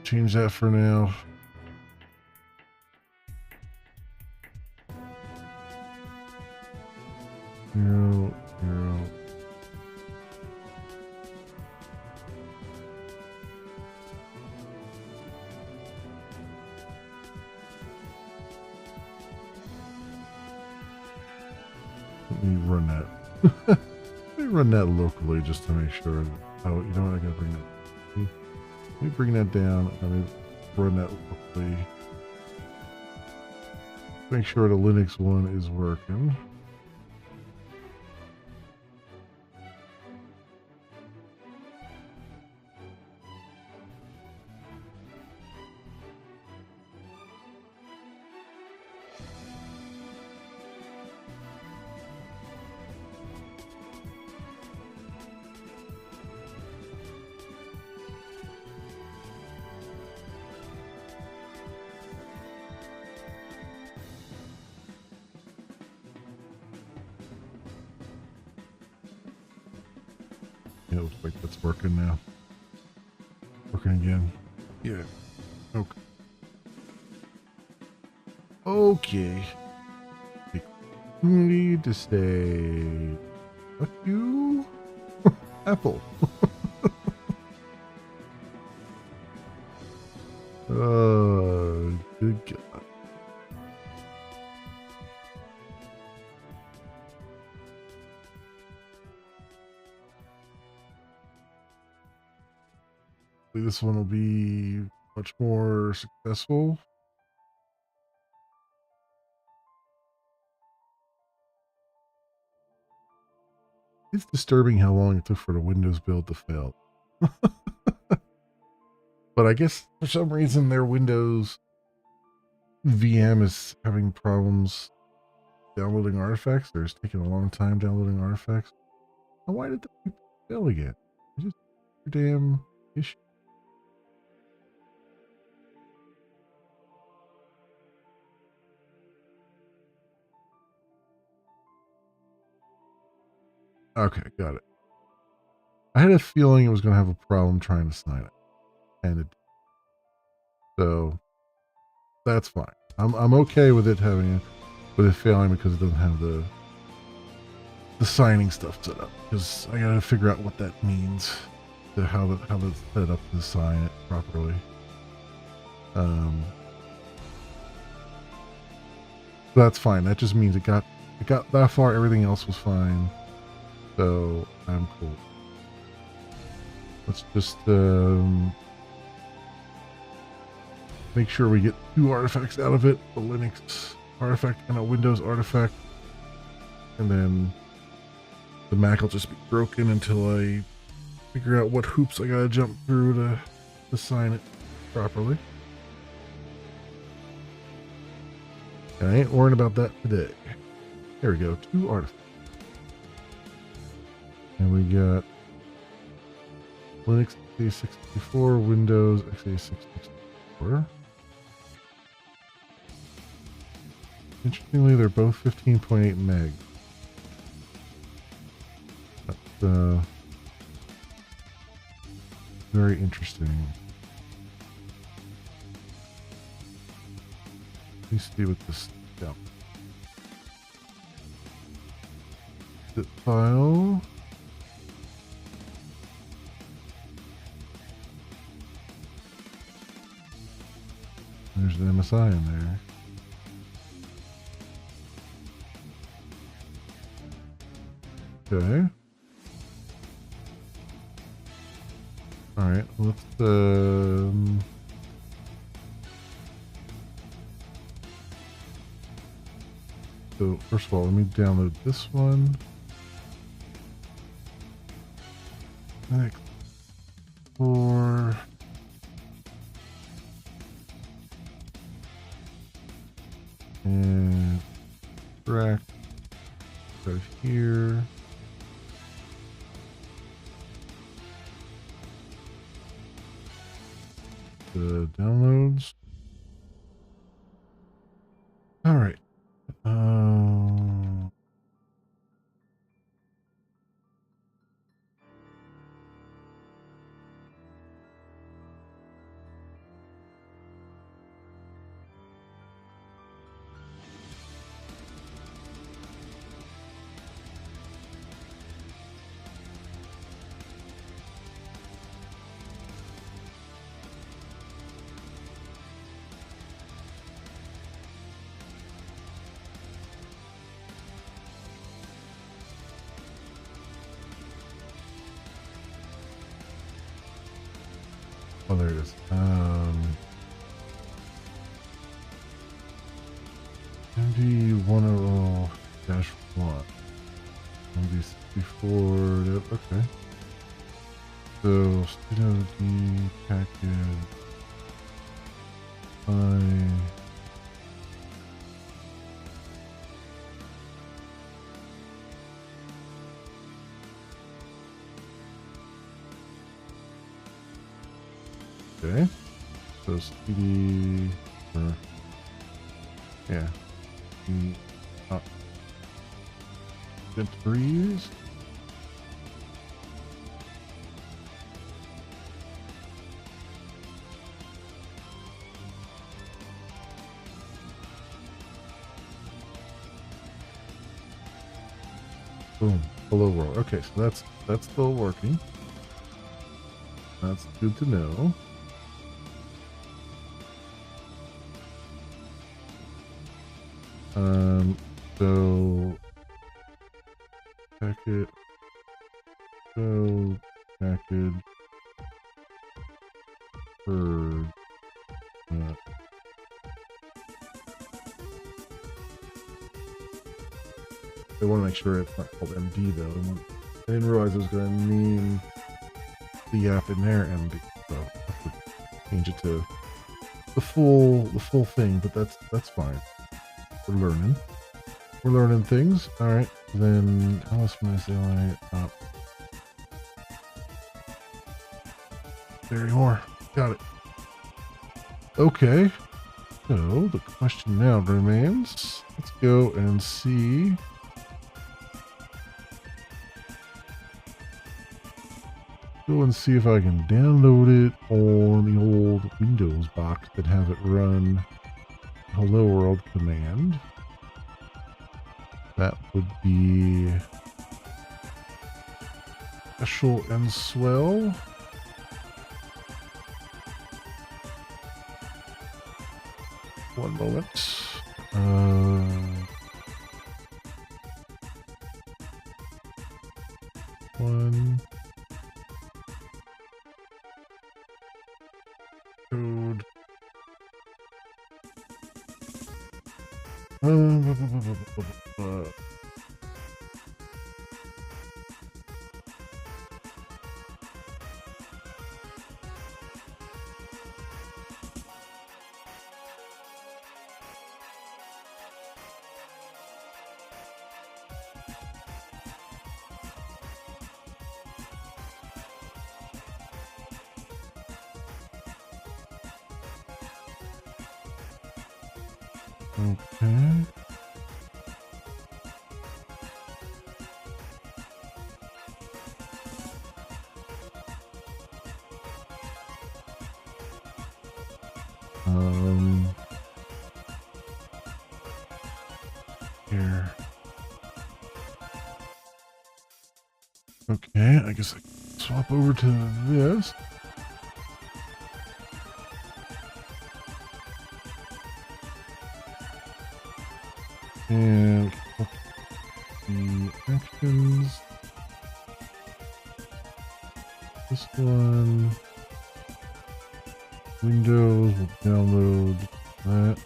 Change that for now. Zero. Let me run that. Let me run that locally just to make sure. Oh, you know what? I gotta bring that. Let me bring that down. Let me run that locally. Make sure the Linux one is working. It looks like that's working now. Working again. Yeah. Okay. Okay. Need to stay. Fuck you, Apple. Oh, good God. This one will be much more successful. It's disturbing how long it took for the Windows build to fail. But I guess for some reason their Windows VM is having problems downloading artifacts. Or it's taking a long time downloading artifacts. And why did the fail again? It's just a damn issue. Okay, got it. I had a feeling it was going to have a problem trying to sign it, and it. So that's fine. I'm okay with it failing because it doesn't have the signing stuff set up. Because I got to figure out what that means, to how to set it up to sign it properly. That's fine. That just means it got that far. Everything else was fine. So I'm cool. Let's just make sure we get 2 artifacts out of it. The Linux artifact and a Windows artifact. And then the Mac will just be broken until I figure out what hoops I gotta jump through to sign it properly. And I ain't worrying about that today. There we go. 2 artifacts. And we got Linux x86-64, Windows x86-64. Interestingly, they're both 15.8 meg. That's very interesting. Let me see what this zip file. There's the MSI in there. Okay. All right. Let's So first of all, let me download this one. Next, 4. And track right here. The downloads. All right. Oh, there it is. MD10-1. MD64. Okay. So, D package. Okay. So CD or yeah. Good breeze. Boom. Hello world. Okay, so that's still working. That's good to know. So packet, go package for I want to make sure it's not called MD though. I didn't realize it was going to name the app in there MD, so I have to change it to the full thing. But that's fine. We're learning things. All right. Then how else can I say up? There you are. Got it. Okay. So the question now remains. Let's go and see. Go and see if I can download it on the old Windows box that have it run Hello World command. That would be special and swell. One moment. One code. Okay. Here. Okay, I guess I can swap over to this. And the actions. This one. Windows will download that.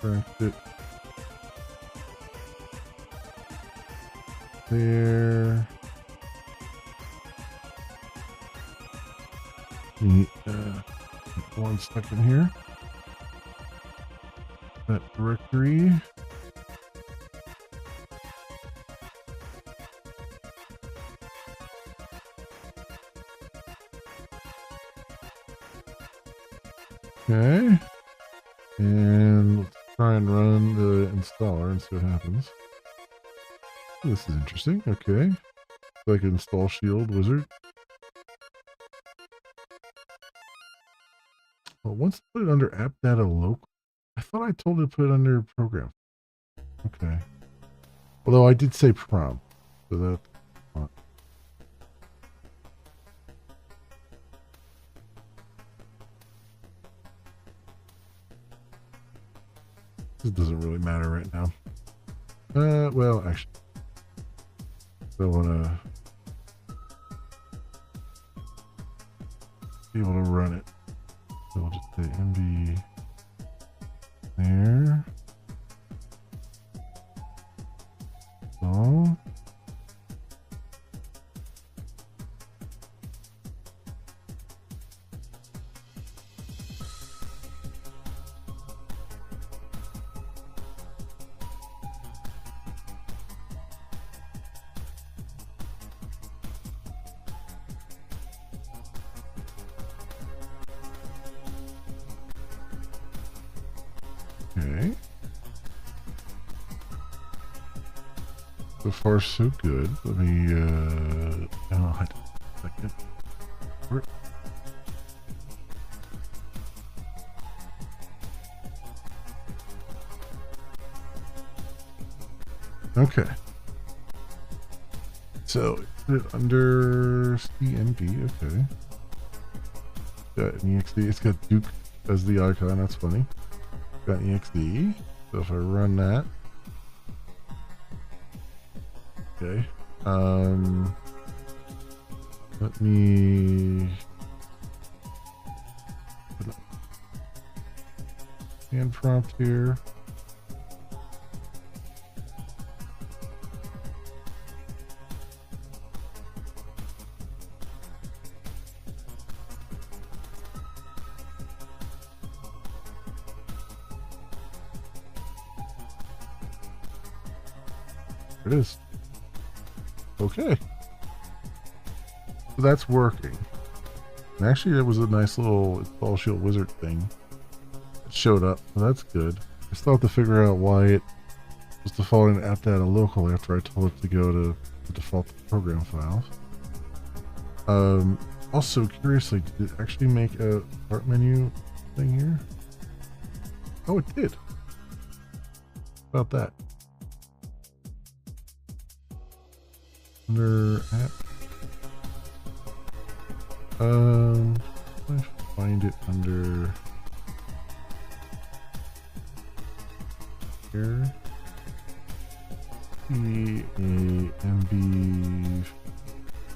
Cracked it. There. One stuck in here. That directory. Okay. And let's try and run the installer and see what happens. This is interesting. Okay. So I can install Shield Wizard. Well, once I put it under app data local, I thought I told it to put it under program. Okay. Although I did say prompt, so that's fine. This doesn't really matter right now. Well, actually, I want to be able to run it. So we'll just say MD there. So. Okay. So far, so good. Let me, oh, I second. Okay. So, put it under CMD, okay. Got an EXD. It's got Duke as the icon, that's funny. Got an EXD. So if I run that. Okay. Let me put a hand prompt here. There it is. Okay. So that's working. And actually, it was a nice little install shield wizard thing that showed up. So that's good. I still have to figure out why it was defaulting app data local after I told it to go to the default program files. Also, curiously, did it actually make a start menu thing here? Oh, it did. How about that? Under app. I find it under here. EAMB,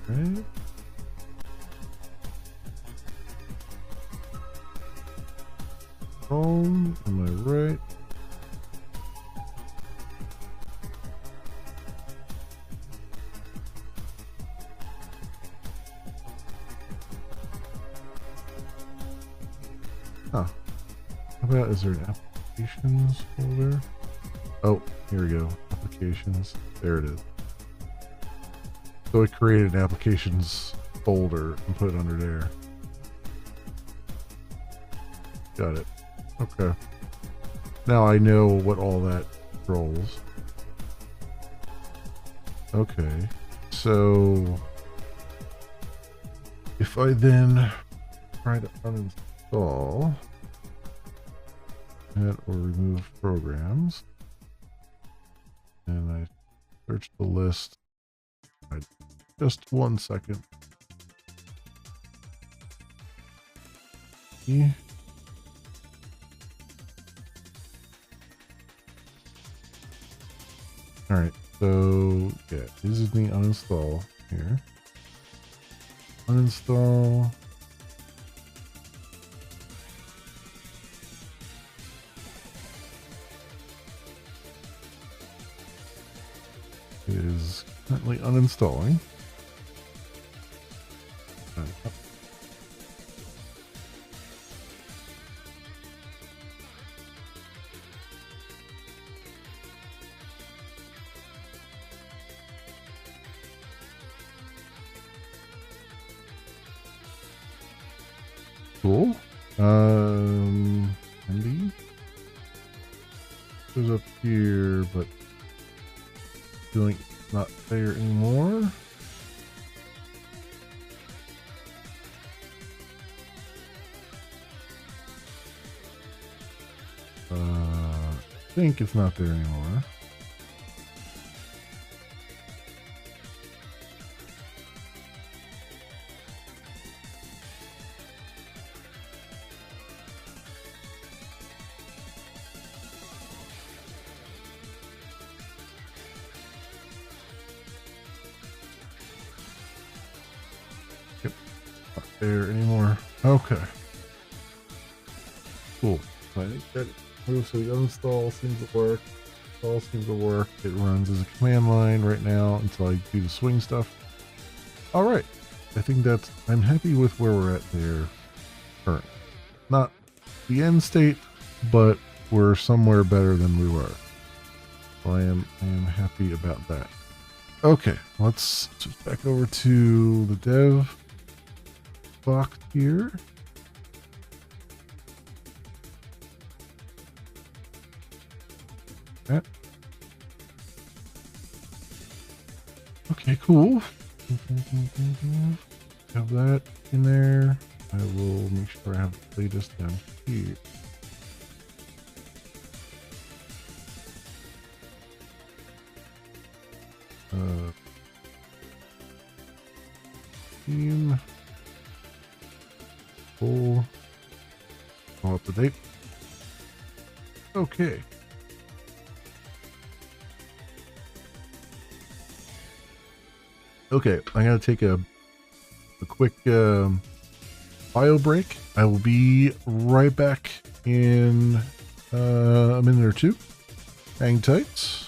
right? Home, am I right? Huh. How about, is there an applications folder? Oh, here we go. Applications. There it is. So it created an applications folder and put it under there. Got it. Okay. Now I know what all that controls. Okay. So if I then try to uninstall add or remove programs, and I search the list. Just 1 second. Yeah. All right, so yeah, this is the uninstall here. Uninstall. It is currently uninstalling. Cool. Andy goes up here, but feeling not there anymore. I think it's not there anymore. Yep, not there anymore. Okay. Cool. So I think that moves. So the uninstall seems to work. Install seems to work. It runs as a command line right now until I do the swing stuff. All right. I think that's, I'm happy with where we're at there currently. Not the end state, but we're somewhere better than we were. So I am happy about that. Okay, let's switch back over to the dev box here. that. Okay, cool. Have that in there. I will make sure I have the latest down here. Team. Full. All up to date. Okay. Okay, I gotta take a quick bio break. I will be right back in a minute or two. Hang tight.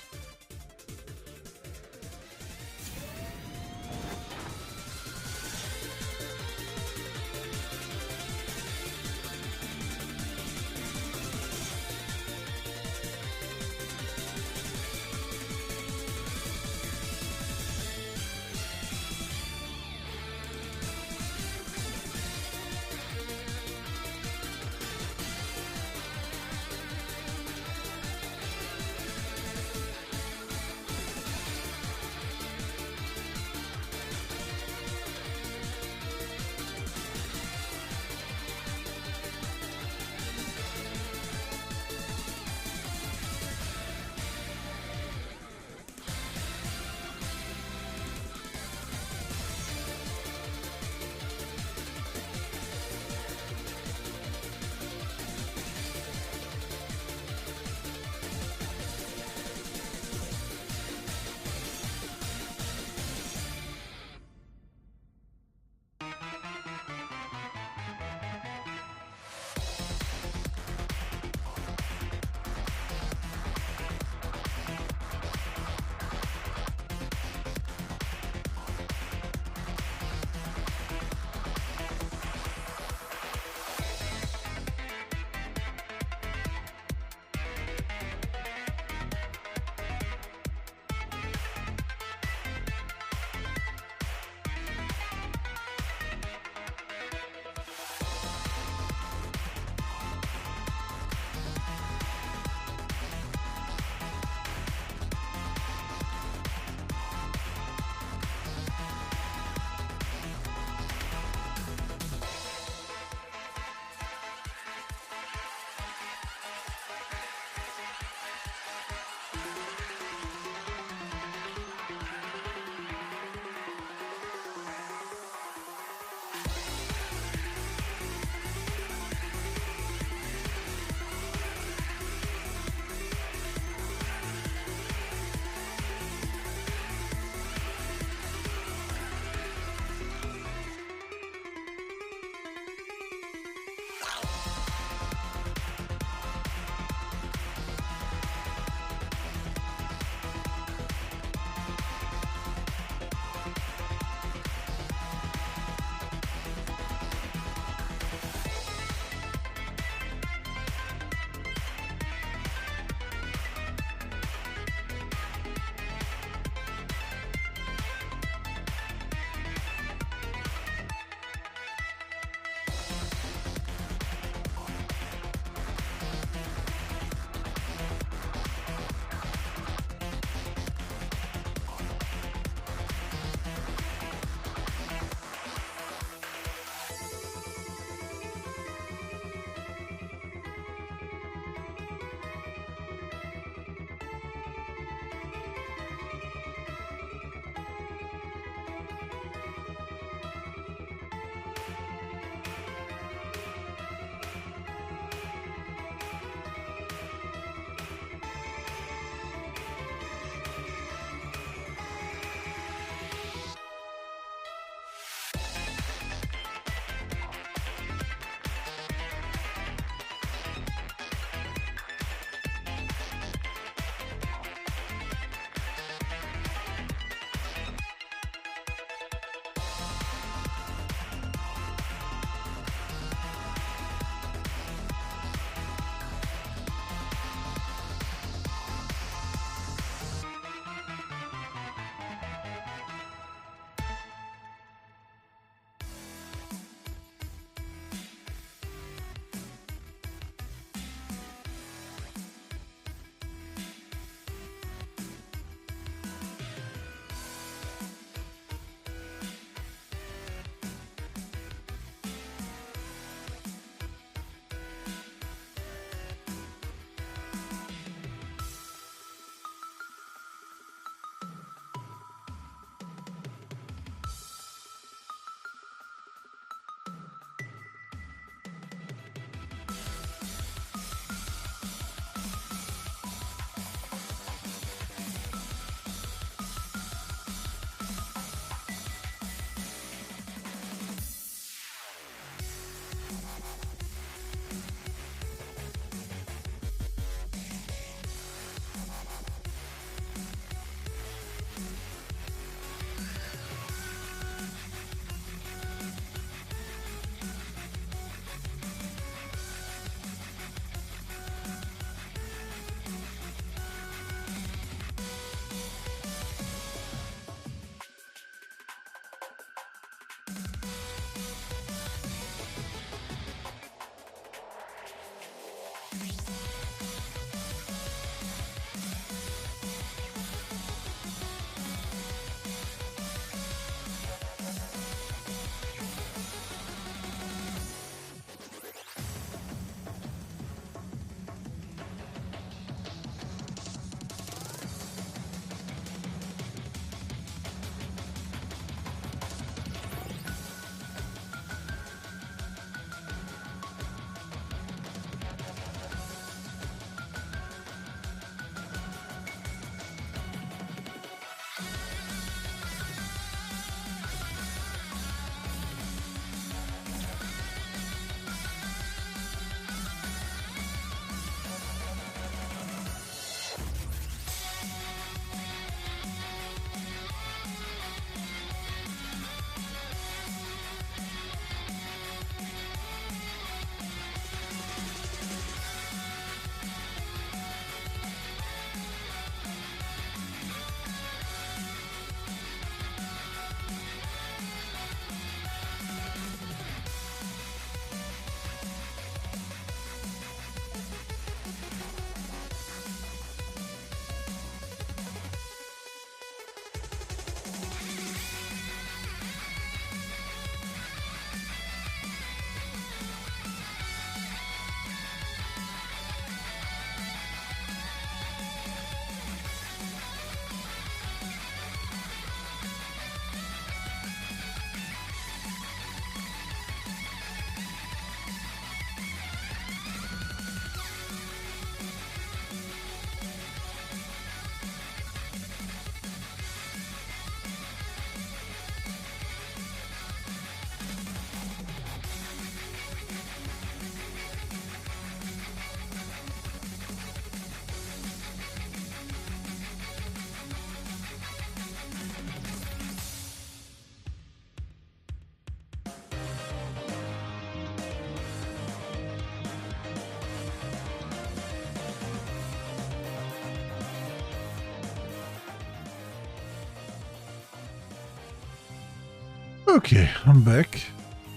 Okay, I'm back.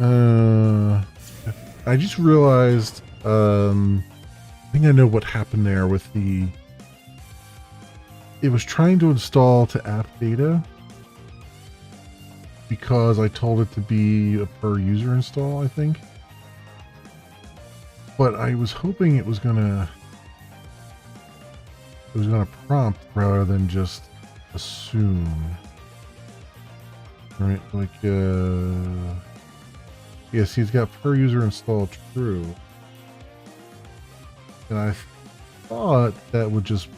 I just realized, I think I know what happened there with the, it was trying to install to app data because I told it to be a per user install, I think. But I was hoping it was gonna prompt rather than just assume. Right, like, yeah, see, it's got per user install true. And I thought that would just,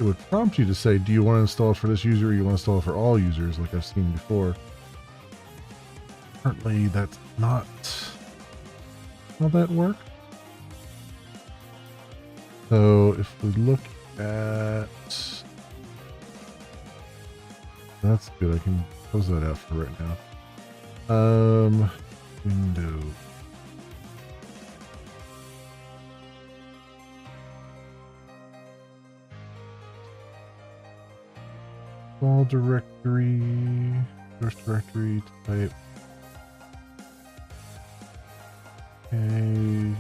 it would prompt you to say, do you want to install it for this user or you want to install it for all users, like I've seen before. Apparently that's not how that works. So if we look at, that's good, I can close that out for right now. Window. All directory, source directory type. Okay.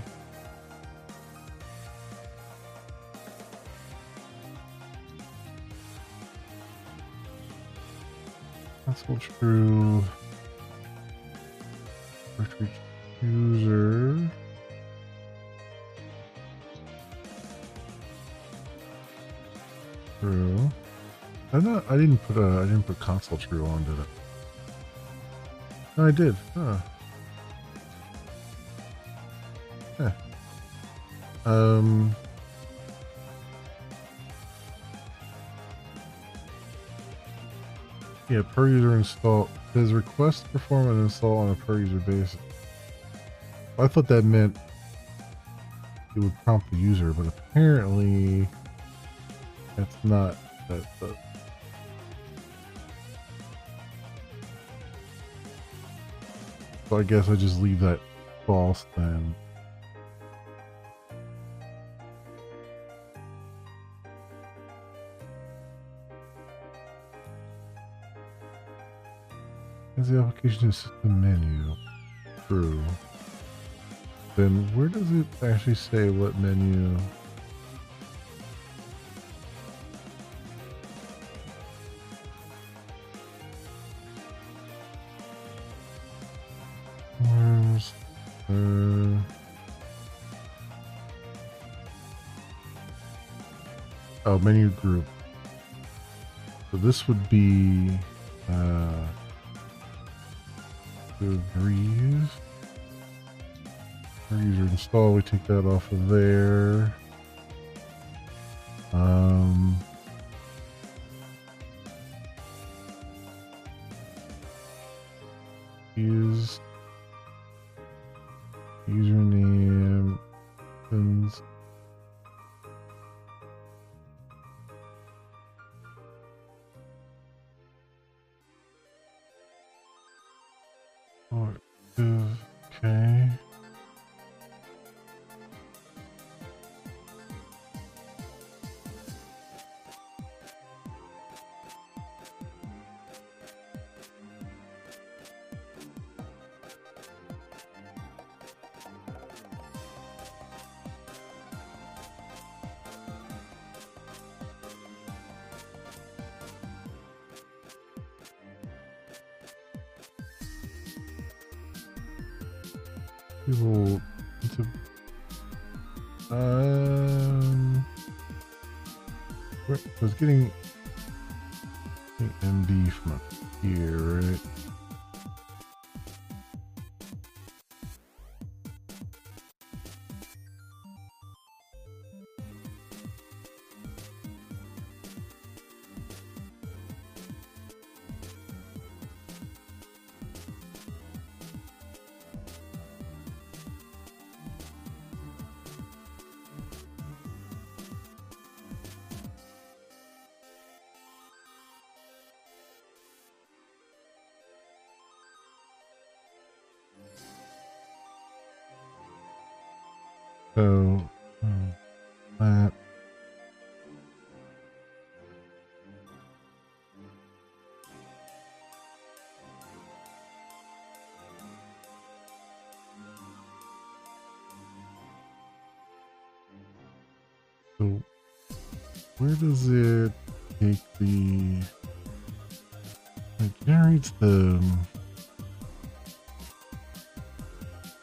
Console true. Directory user. True. I didn't put console true on, did it? No, I did. Huh. Yeah. Yeah, per user install. Says request to perform an install on a per user basis. I thought that meant it would prompt the user, but apparently that's not that. So I guess I just leave that false then. Is the application system menu? True. Then where does it actually say what menu? Where's oh, menu group. So this would be Breeze. User install, we take that off of there. Use username and okay. People into I was getting MD from up here, right? So that so where does it take the it generates the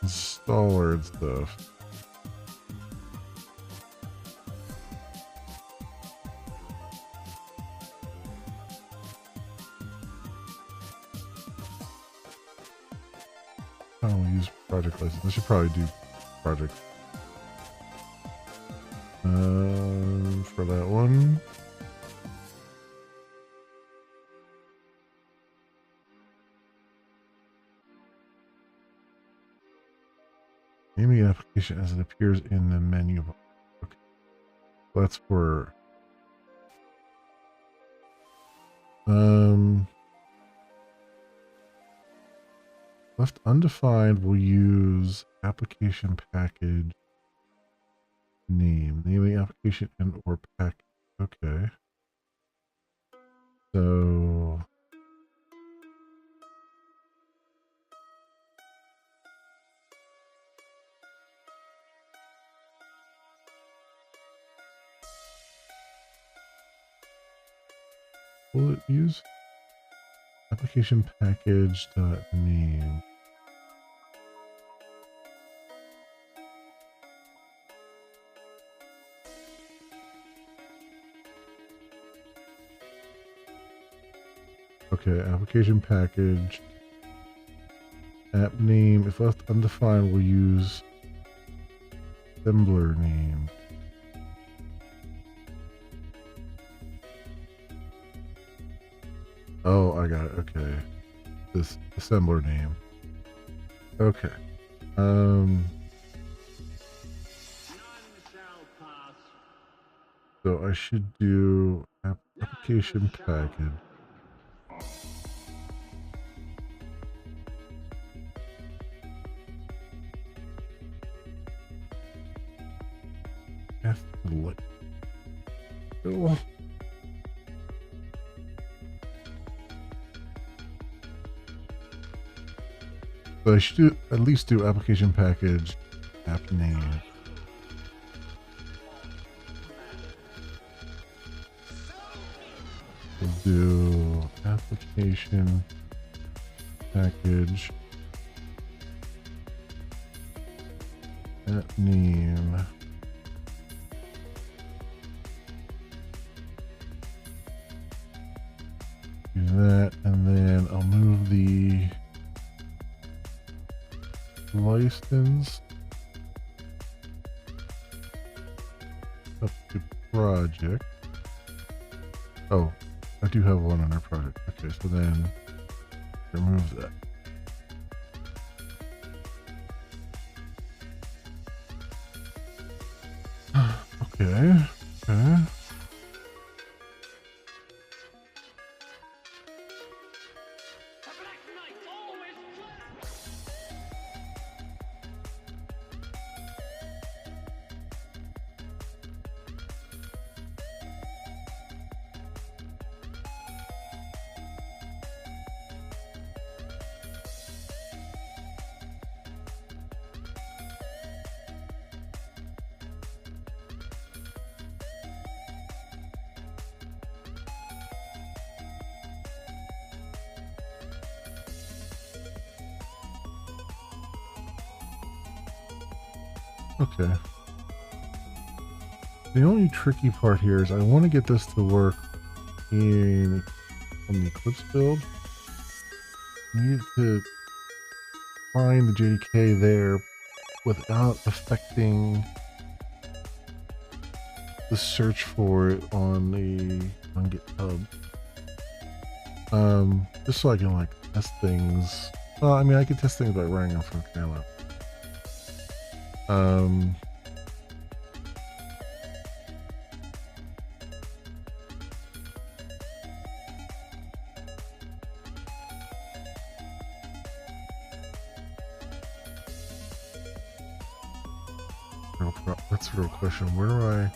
installer and stuff. I don't use project license. I should probably do project for that one. Name the application as it appears in the menu bar. Okay, well, that's for left undefined. We'll use application package name. Name the application and or pack. Okay. So will it use application package dot name? Okay, application package app name. If left undefined, we'll use assembler name. Oh, I got it. Okay, this assembler name. Okay. So I should do application package. Oh. So, So I should at least do application package app name. We'll do application package app name. Do that, and then I'll move the license up to project. Oh, I do have one on our project. Okay, so then remove that. Okay, okay. Okay. The only tricky part here is I want to get this to work on the Eclipse build. I need to find the JDK there without affecting the search for it on GitHub. Just so I can like test things. Well, I mean, I could test things by running them from Canelo. That's a real question. Where do I...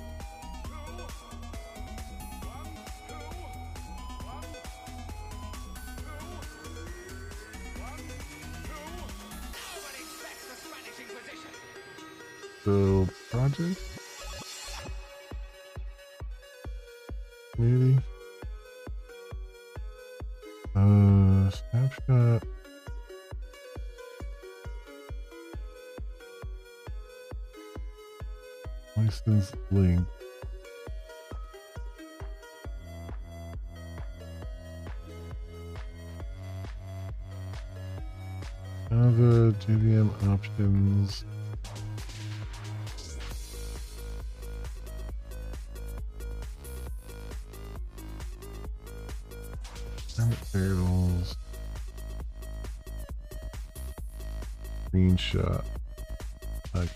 So, project? Maybe? Snapshot. License link. Java, JVM options. Variables. Screenshot. Like.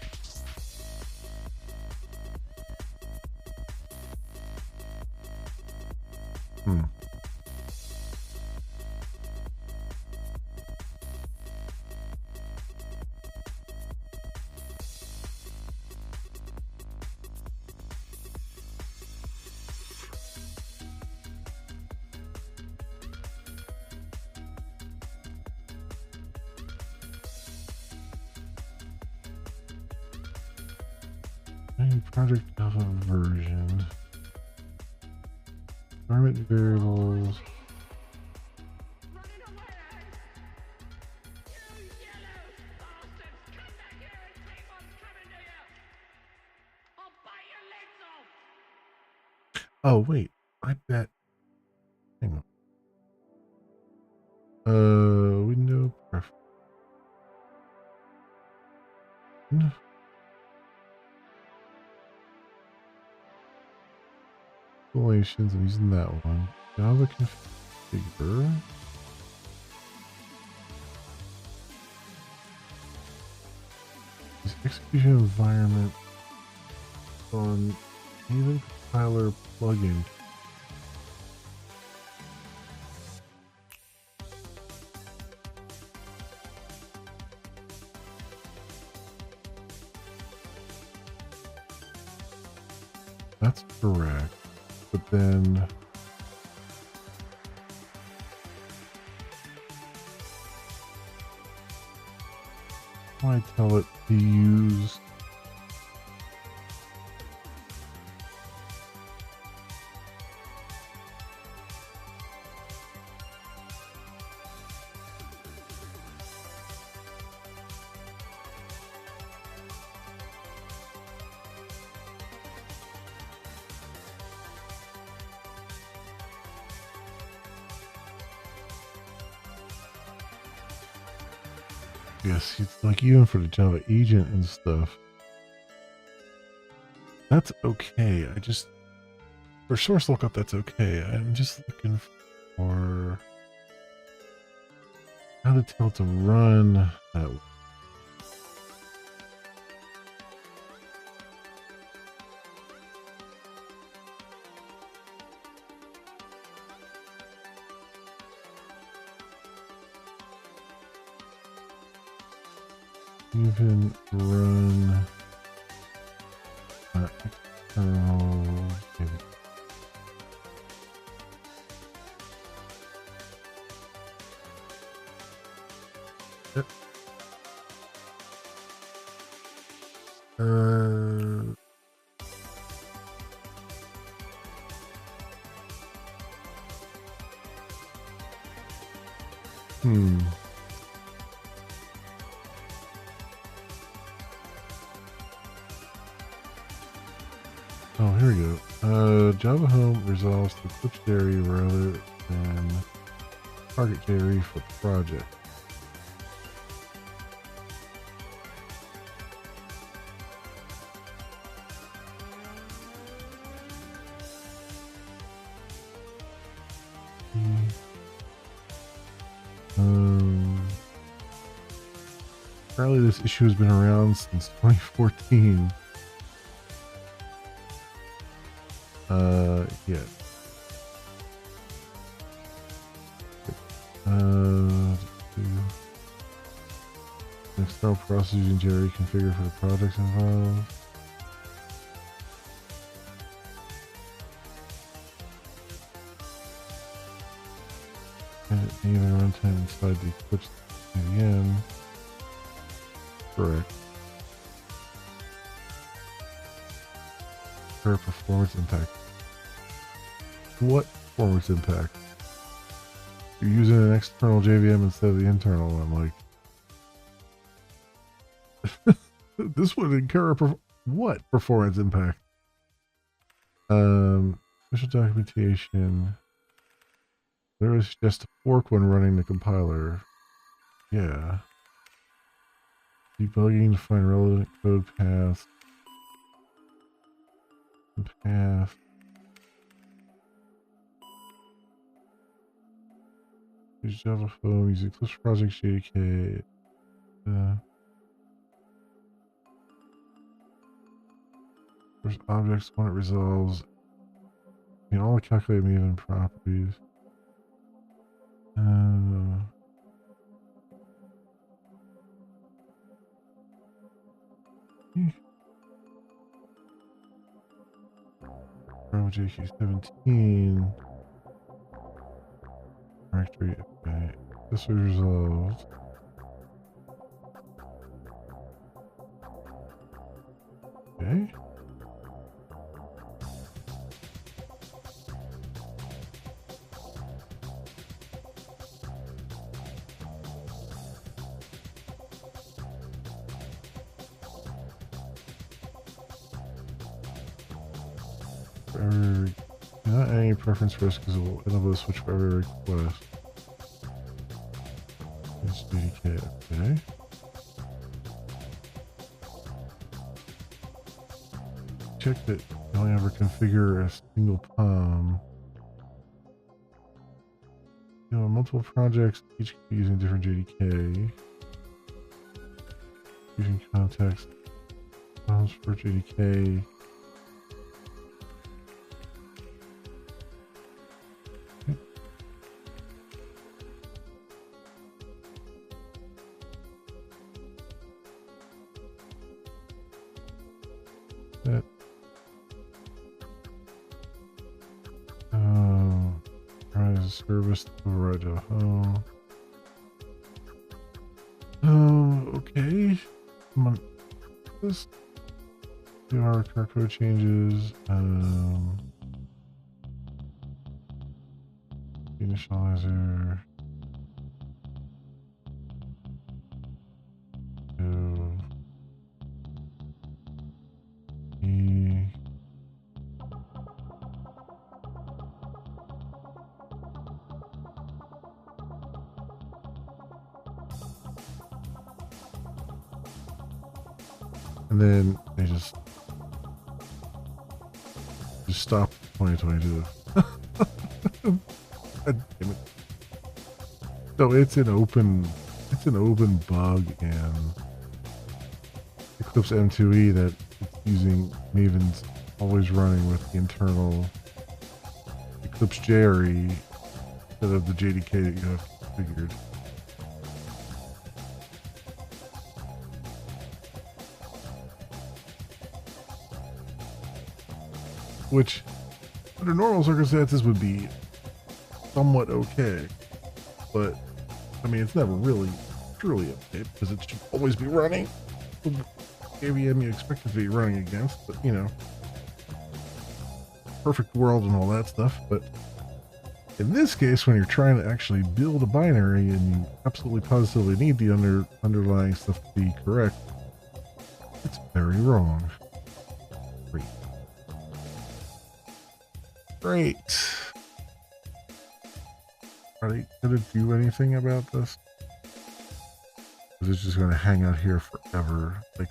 Project Java version. Environment variables. Oh wait, I bet. Hang on. Window preference. Installations. I'm using that one. Java configure. This execution environment on Haven compiler plugin. That's correct. But then I tell it to use. Yes, it's like even for the Java agent and stuff. That's okay. I just for source lookup, that's okay. I'm just looking for how to tell it to run that. Even run external. Yep. Oh, here we go. Java Home resolves the Eclipse area rather than target area for project. Apparently this issue has been around since 2014. Yeah. External process using Jerry configure for the projects involved. And even runtime inside the Eclipse JVM. Correct. For performance impact. What performance impact? You're using an external JVM instead of the internal. I'm like, this would incur what performance impact? Official documentation. There was just a fork when running the compiler. Yeah. Debugging to find relevant code paths. Use Java Home, use Eclipse Project JDK. There's objects when it resolves. You can only calculate even properties. From JQ17. Directory, okay. This was resolved. Okay. Not any preference risk because it will enable the switch for every request. It's JDK, okay. Check that you only ever configure a single POM. You know, multiple projects, each using different JDK. Using context POMs for JDK. That as a service to override Java Home. Oh, okay. Come on. This. Do our car code changes. Initializer. To E. And then they just stop 2022. God damn it. So it's an open bug in Eclipse M2E that it's using Maven's always running with the internal Eclipse JRE instead of the JDK that you have configured. Which, under normal circumstances, would be somewhat okay. But, I mean, it's never really truly okay because it should always be running. KVM you expect it to be running against, but, you know, perfect world and all that stuff. But in this case, when you're trying to actually build a binary and you absolutely positively need the underlying stuff to be correct, it's very wrong. Great. Are they going to do anything about this? Is it just going to hang out here forever? Like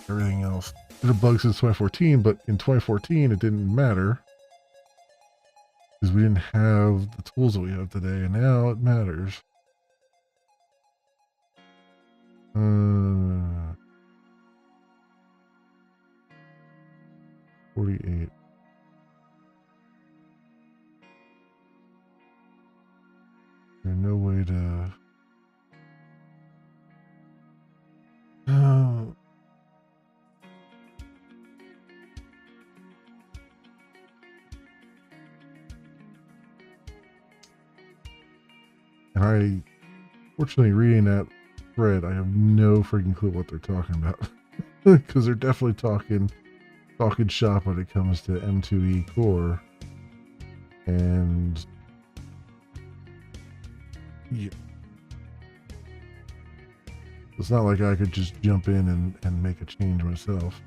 everything else. It's been a bug since 2014, but in 2014 it didn't matter. Because we didn't have the tools that we have today, and now it matters. 48. There's no way to... And I, fortunately, reading that thread, I have no freaking clue what they're talking about. Because they're definitely talking shop when it comes to M2E core. And yeah. It's not like I could just jump in and make a change myself.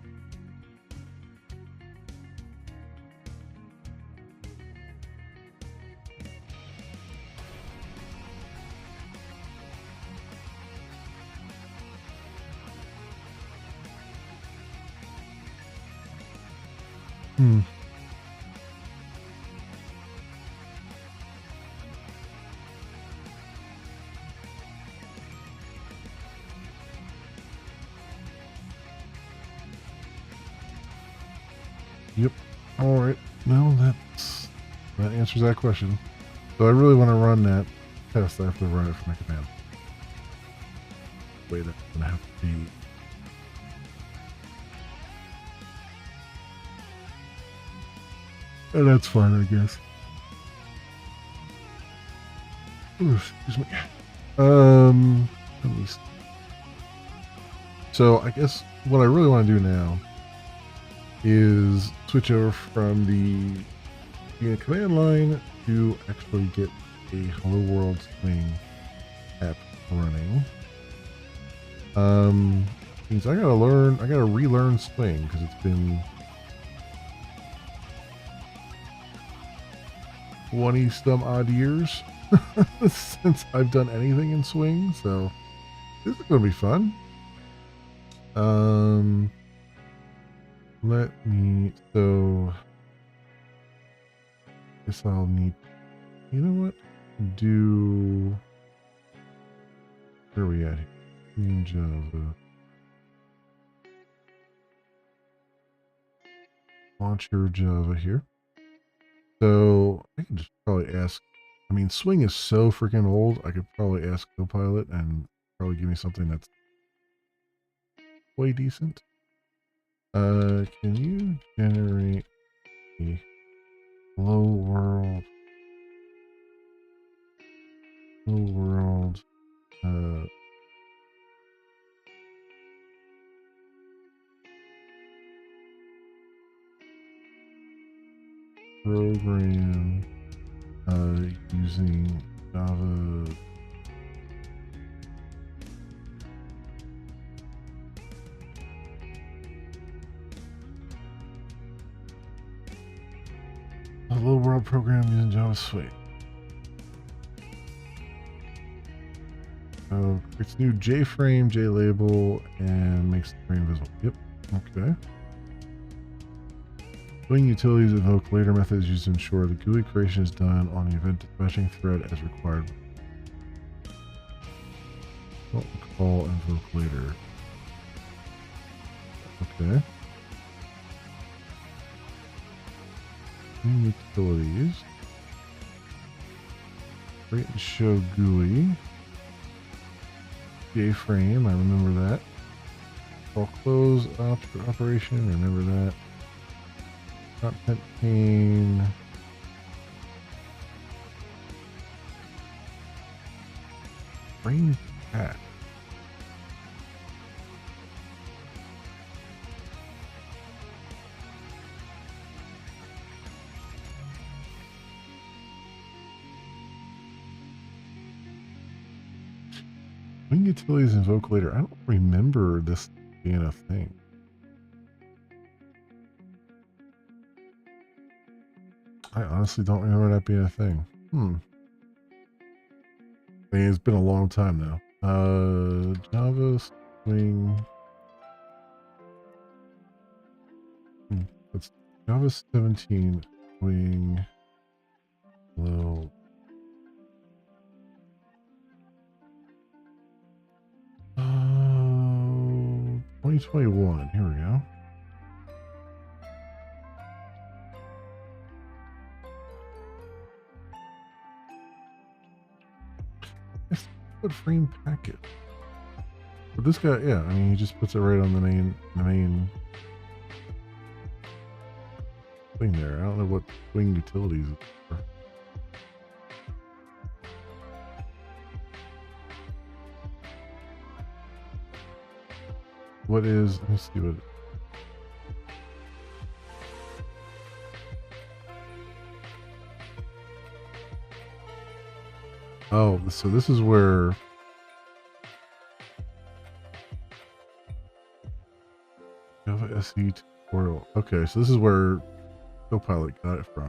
Yep. All right. Well, that answers that question. So I really want to run that test. I have to run it from my command. Wait, that's gonna have to be. And that's fine, I guess. Ooh, excuse me. At least. So I guess what I really want to do now is switch over from the unit command line to actually get a Hello World Swing app running. Means I gotta relearn Swing because it's been 20 some odd years since I've done anything in Swing, so this is gonna be fun. So I guess I'll need, you know what? Where are we at here? In Java. Launch your Java here. So I can just probably ask, I mean, Swing is so freaking old, I could probably ask Copilot and probably give me something that's way decent. Can you generate a Hello World program using Java. A Hello World program using Java Suite. So creates new JFrame, JLabel, and makes the frame visible. Yep. Okay. Swing utilities invoke later methods used to ensure the GUI creation is done on the event dispatching thread as required. Don't call invoke later. Okay. Swing utilities. Create and show GUI. JFrame, I remember that. Call close operation, remember that. Content pane. Frame path. When utilities invoke later, I don't remember this being a thing. I honestly don't remember that being a thing. I mean, it's been a long time now. Java Swing. That's Java 17 Swing. Hello. Oh, 2021. Here we go. What frame packet? But this guy, yeah, I mean, he just puts it right on the main thing there. I don't know what Swing utilities are. What is? Let me see what. Oh, so this is where Java SE tutorial. Okay, so this is where Copilot got it from.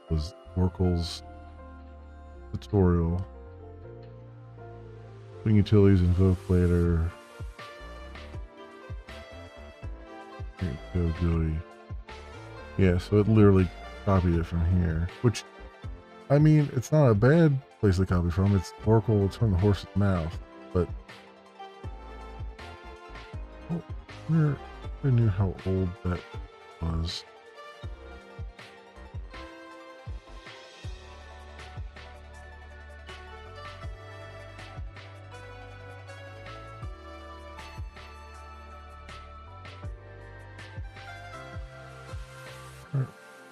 It was Oracle's tutorial. Swing utilities invoke later. Go GUI. Yeah, so it literally copied it from here. Which, I mean, it's not a bad place to copy from. It's Oracle. It's from the horse's mouth. But I knew how old that was.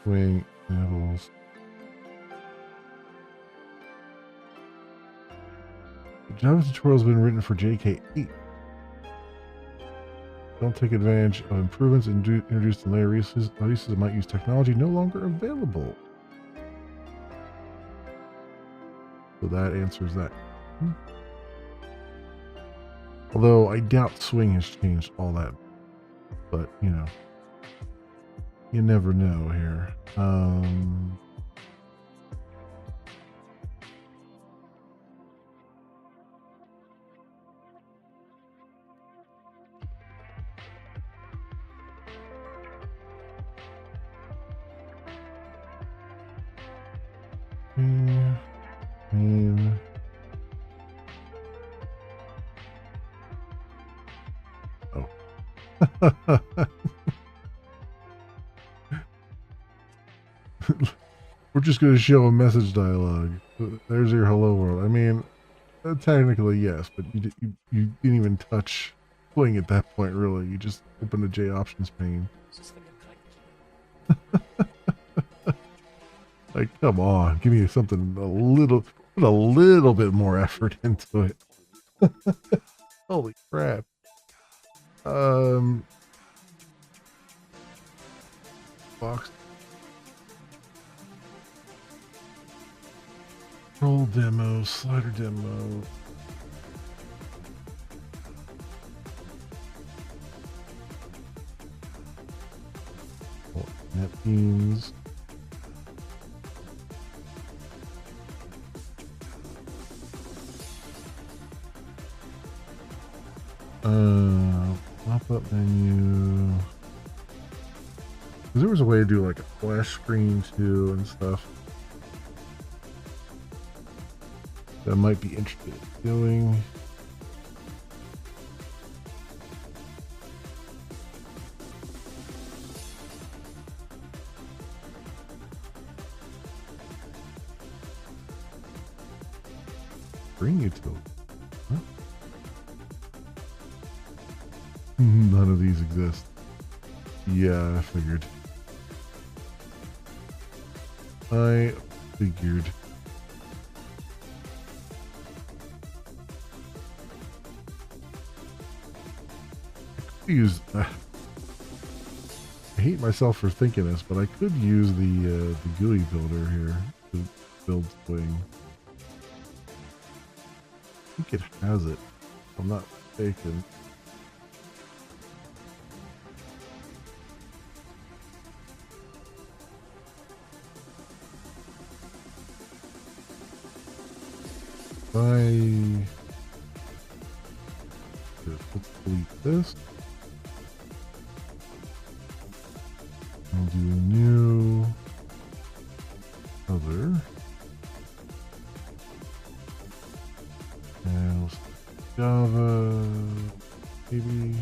Swing enables. The Java tutorial has been written for JK8. Don't take advantage of improvements introduced in later releases that might use technology no longer available. So that answers that. Although I doubt Swing has changed all that. But, you know, you never know here. Oh. We're just going to show a message dialogue. There's your hello world. I mean, technically yes, but you didn't even touch Swing at that point, really. You just opened the J options pane. Like, come on, give me something put a little bit more effort into it. Holy crap. Box. Control demo, slider demo. Oh, NetBeans. Pop-up menu. Because there was a way to do like a flash screen too and stuff. That I might be interested in doing. Screen utility. Huh? None of these exist. Yeah, I figured. I figured. I hate myself for thinking this, but I could use the GUI builder here to build Swing. I think it has it, if I'm not mistaken. Let's delete this. I'll do a new other. And we'll Java, maybe.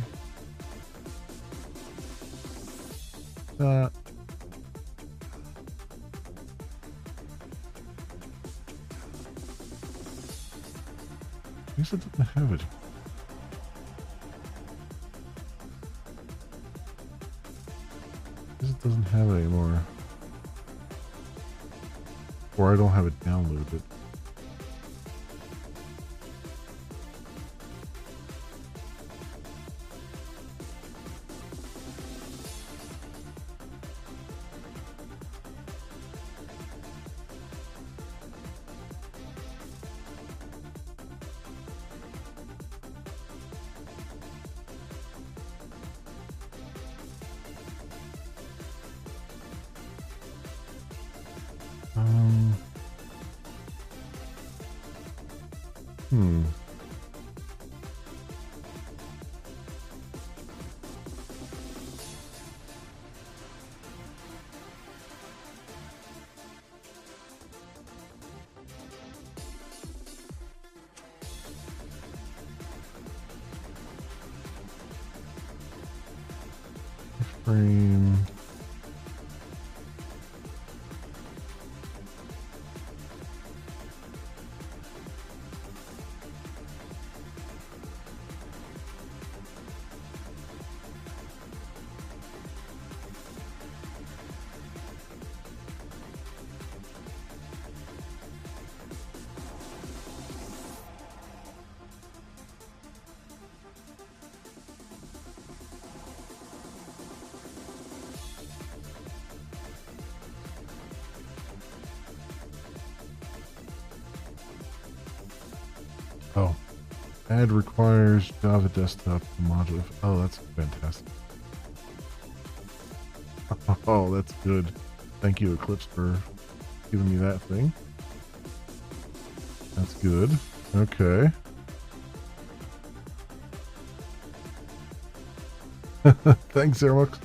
That. I guess it doesn't have it. I guess it doesn't have it anymore. Or I don't have it downloaded. Hmm. Frame. Oh, add requires Java desktop module. Oh, that's fantastic. Oh, that's good. Thank you, Eclipse, for giving me that thing. That's good. Okay. Thanks, Airmux.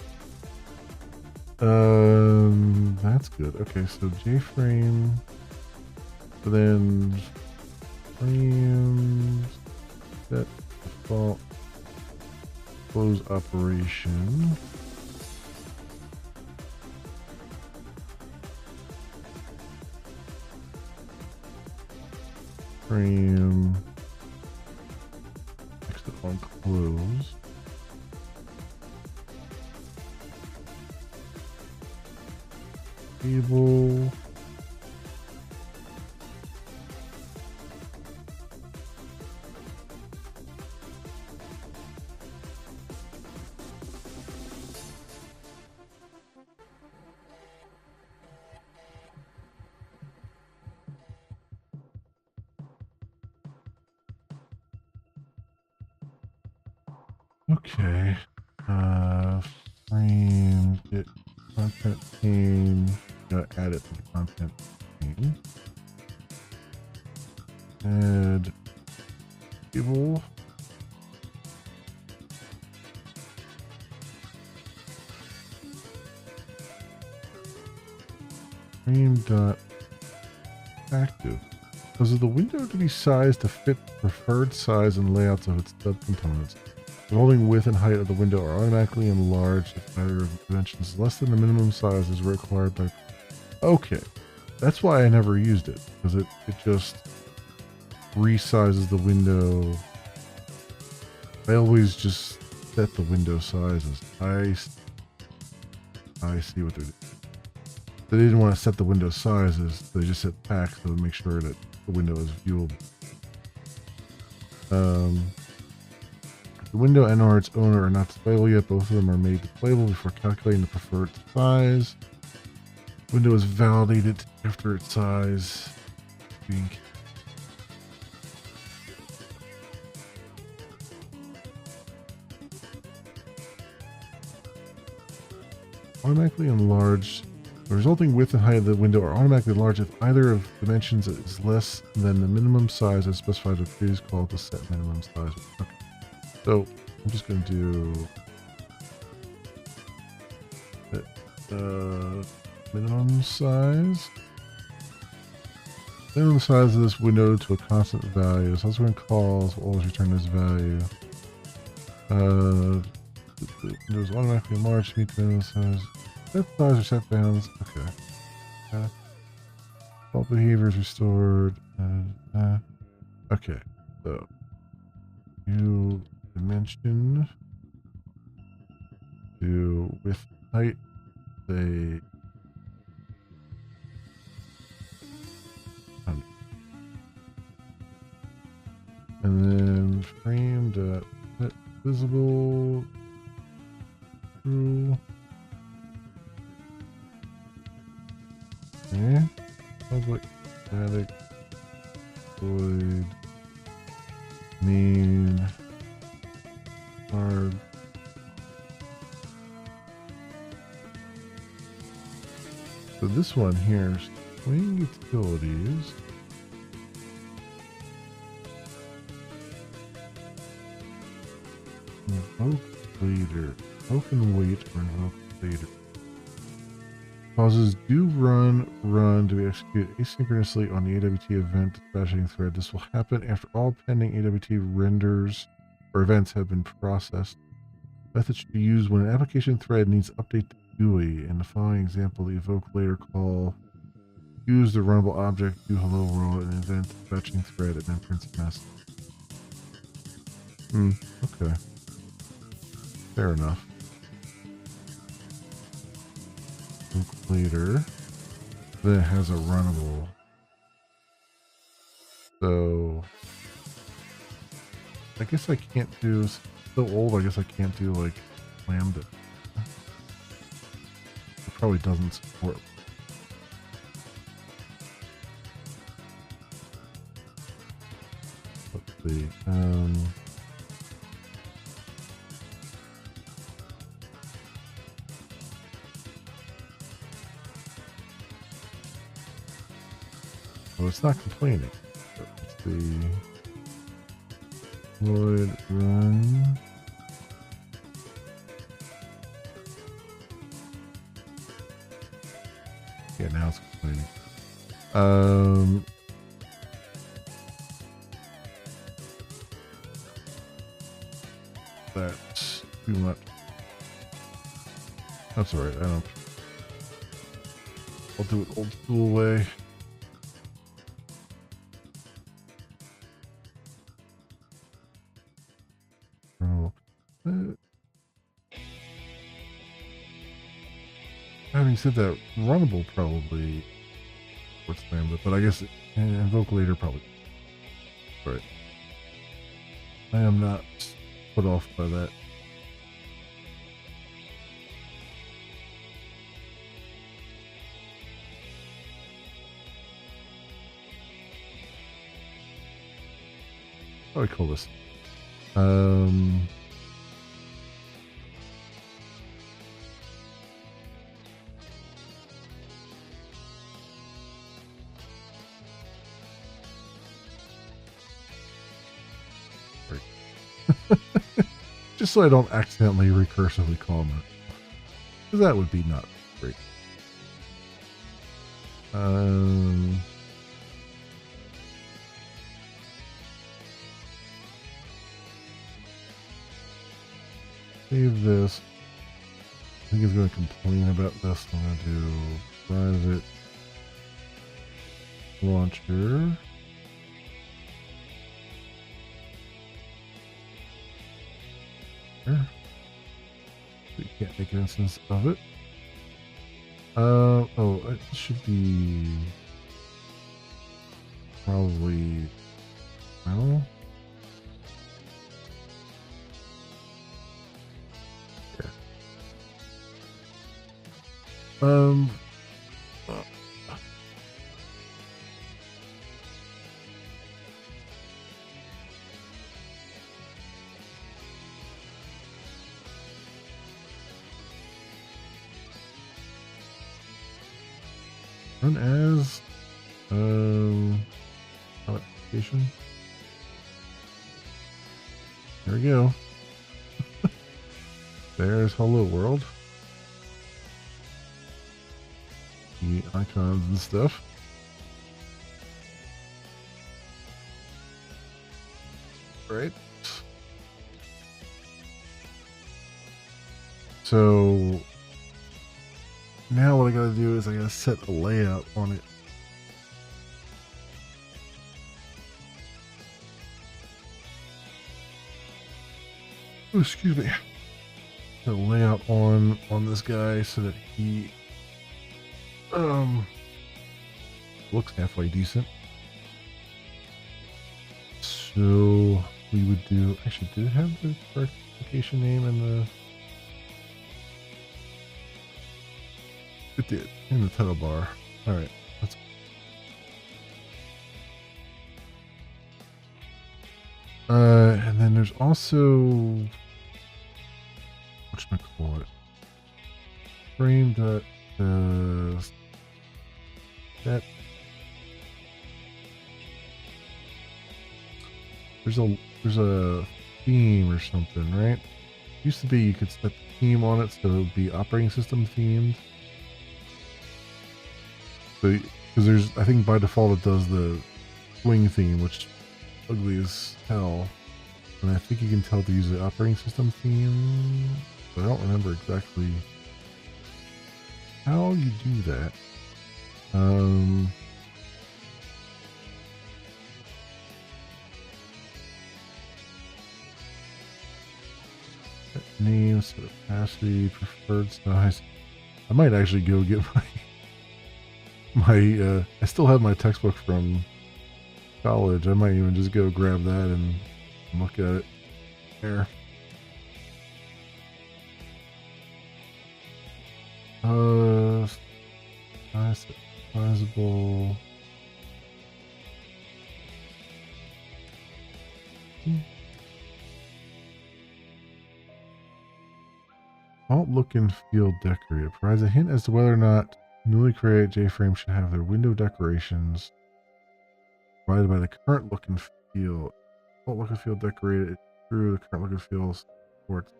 That's good. Okay, so JFrame. So then frames, set default, close operation. Frame, exit on close. Table. Okay. Frame get content pane. Gotta add it to the content pane. Add table. Frame dot active. Causes the window to be sized to fit the preferred size and layouts of its subcomponents. The holding width and height of the window are automatically enlarged if either of the dimensions less than the minimum size is required by. Okay, that's why I never used it, because it just resizes the window. I always just set the window sizes. I see what they're doing. They didn't want to set the window sizes. They just set packs to make sure that the window is viewable. The window and or its owner are not displayable yet. Both of them are made displayable before calculating the preferred size. Window is validated after its size being automatically enlarged. The resulting width and height of the window are automatically enlarged if either of the dimensions is less than the minimum size as specified in the previous call to set minimum size. Okay. So I'm just going to do minimum size. Minimum size of this window to a constant value. Subsequent calls will always return this value. The window is automatically enlarged to meet the minimum size. Set size or set bounds. Okay. All behavior is restored. Okay. So new dimension to width height. Say 100. And then frame dot set visible true. Okay. Public static void main hard. So this one here is swing utilities. Invoke later. Invoke and wait or invoke later. Causes do run to be executed asynchronously on the AWT event dispatching thread. This will happen after all pending AWT renders or events have been processed. Method should be used when an application thread needs to update the GUI. In the following example, the evoke later call use the runnable object do hello world an event dispatching thread and then prints a message. Okay. Fair enough. Later, then it has a runnable. So I guess I can't do. It's so old. I guess I can't do like Lambda. It probably doesn't support. Let's see. Well, it's not complaining. Let's see. Void run. Yeah, now it's complaining. That's too much. That's alright. I'll do it old school way. Having said that, runnable probably works Lambda, but I guess invoke later probably. Right. I am not put off by that. How do I call this? Just so I don't accidentally recursively call them. Because that would be not great. Save this. I think it's going to complain about this. I'm going to do private launcher. There. You can't make an instance of it. Oh, it should be probably, well, yeah. Run as application. There we go. There's Hello World. The icons and stuff. Right. So now what I gotta do is I gotta set a layout on it. Oh, excuse me. The layout on this guy so that he looks halfway decent. So we would do, actually, did it have the correct application name in the, it did, in the title bar. All right, let's, and then there's also, whatchamacallit, frame that that there's a theme or something, right? Used to be you could set the theme on it so it would be operating system themed. So because there's, I think by default it does the swing theme, which is ugly as hell, and I think you can tell to use the operating system theme, but I don't remember exactly how you do that. Names, opacity, preferred size. I might actually go get my I still have my textbook from college. I might even just go grab that and look at it there. Sizable. Alt look and feel decorated. Provides a hint as to whether or not newly created J-frames should have their window decorations provided by the current look and feel. Alt look and feel decorated through the current look and feel supports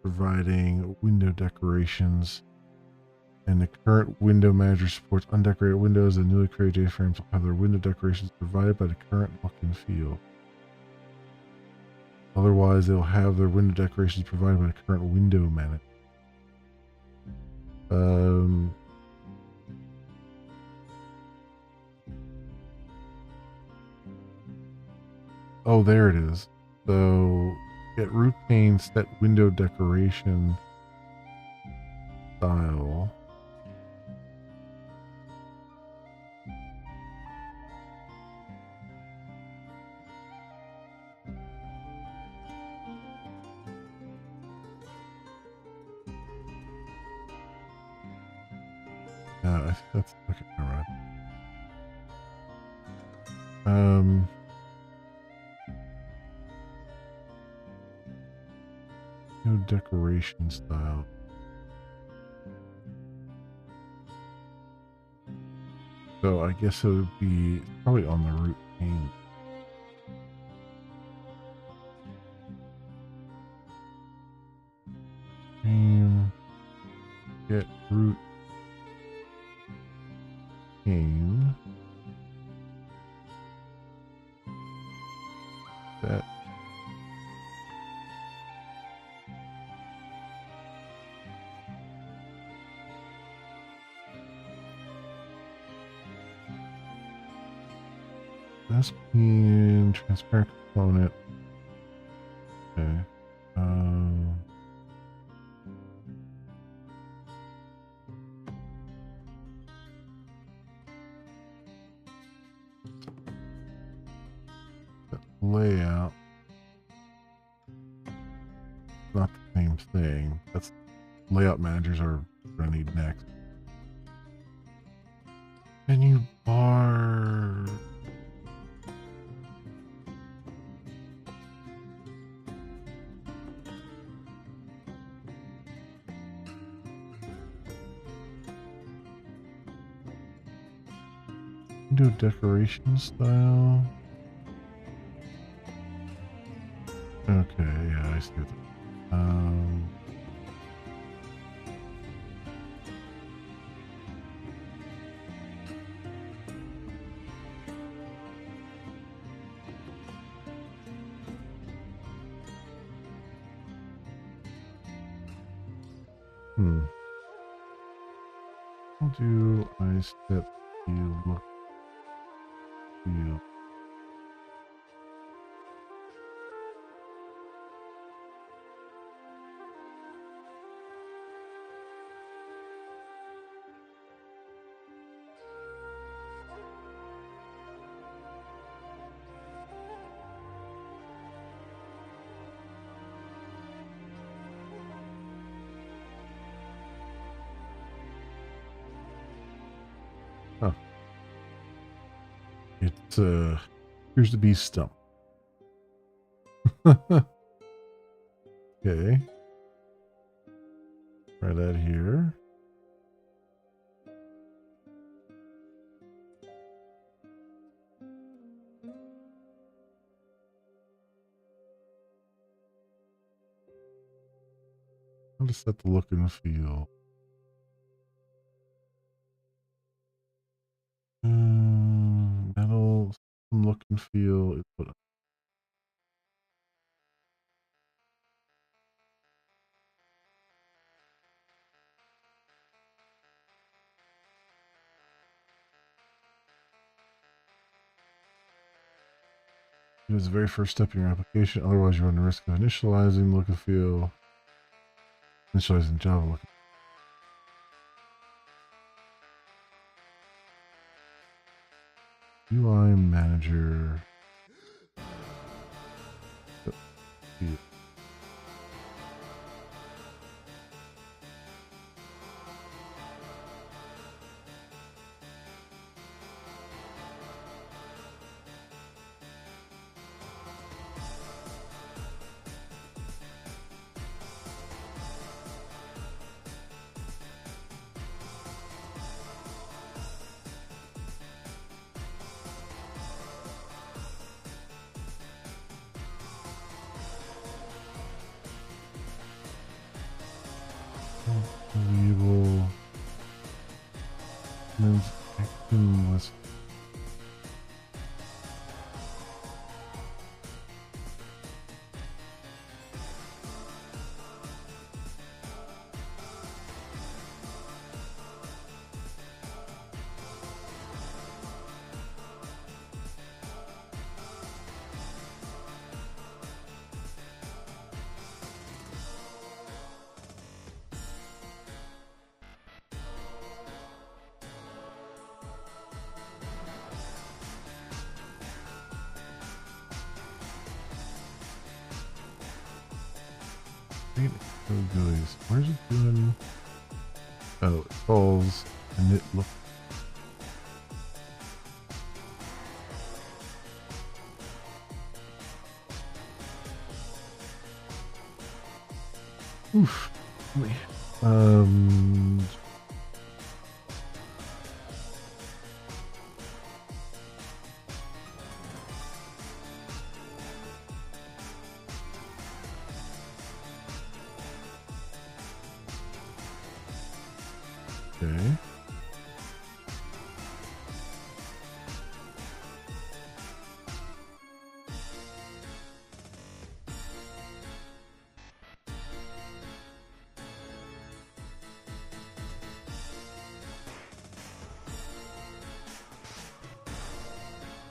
providing window decorations, and the current window manager supports undecorated windows, and newly created J-frames will have their window decorations provided by the current look and feel. Otherwise, they'll have their window decorations provided by the current window manager. Oh, there it is. So, get root pane set window decoration style. I think that's okay. All right. No decoration style. So I guess it would be probably on the root pane. name, get root name, that this being transparent component. Okay. Layout, not the same thing. That's layout managers are gonna need next. Menu bar. Do a decoration style. Okay, yeah, I see what How do I step view look view? Huh. It appears to be stump. Okay. Try that here. I'll just set the look and feel. Metal look and feel is what it is the very first step in your application. Otherwise, you run the risk of initializing look and feel. Initializing Java look. UI manager. Yeah. Label. Men's action list. Where's it doing? Oh, it falls and it looks. Oof. Okay.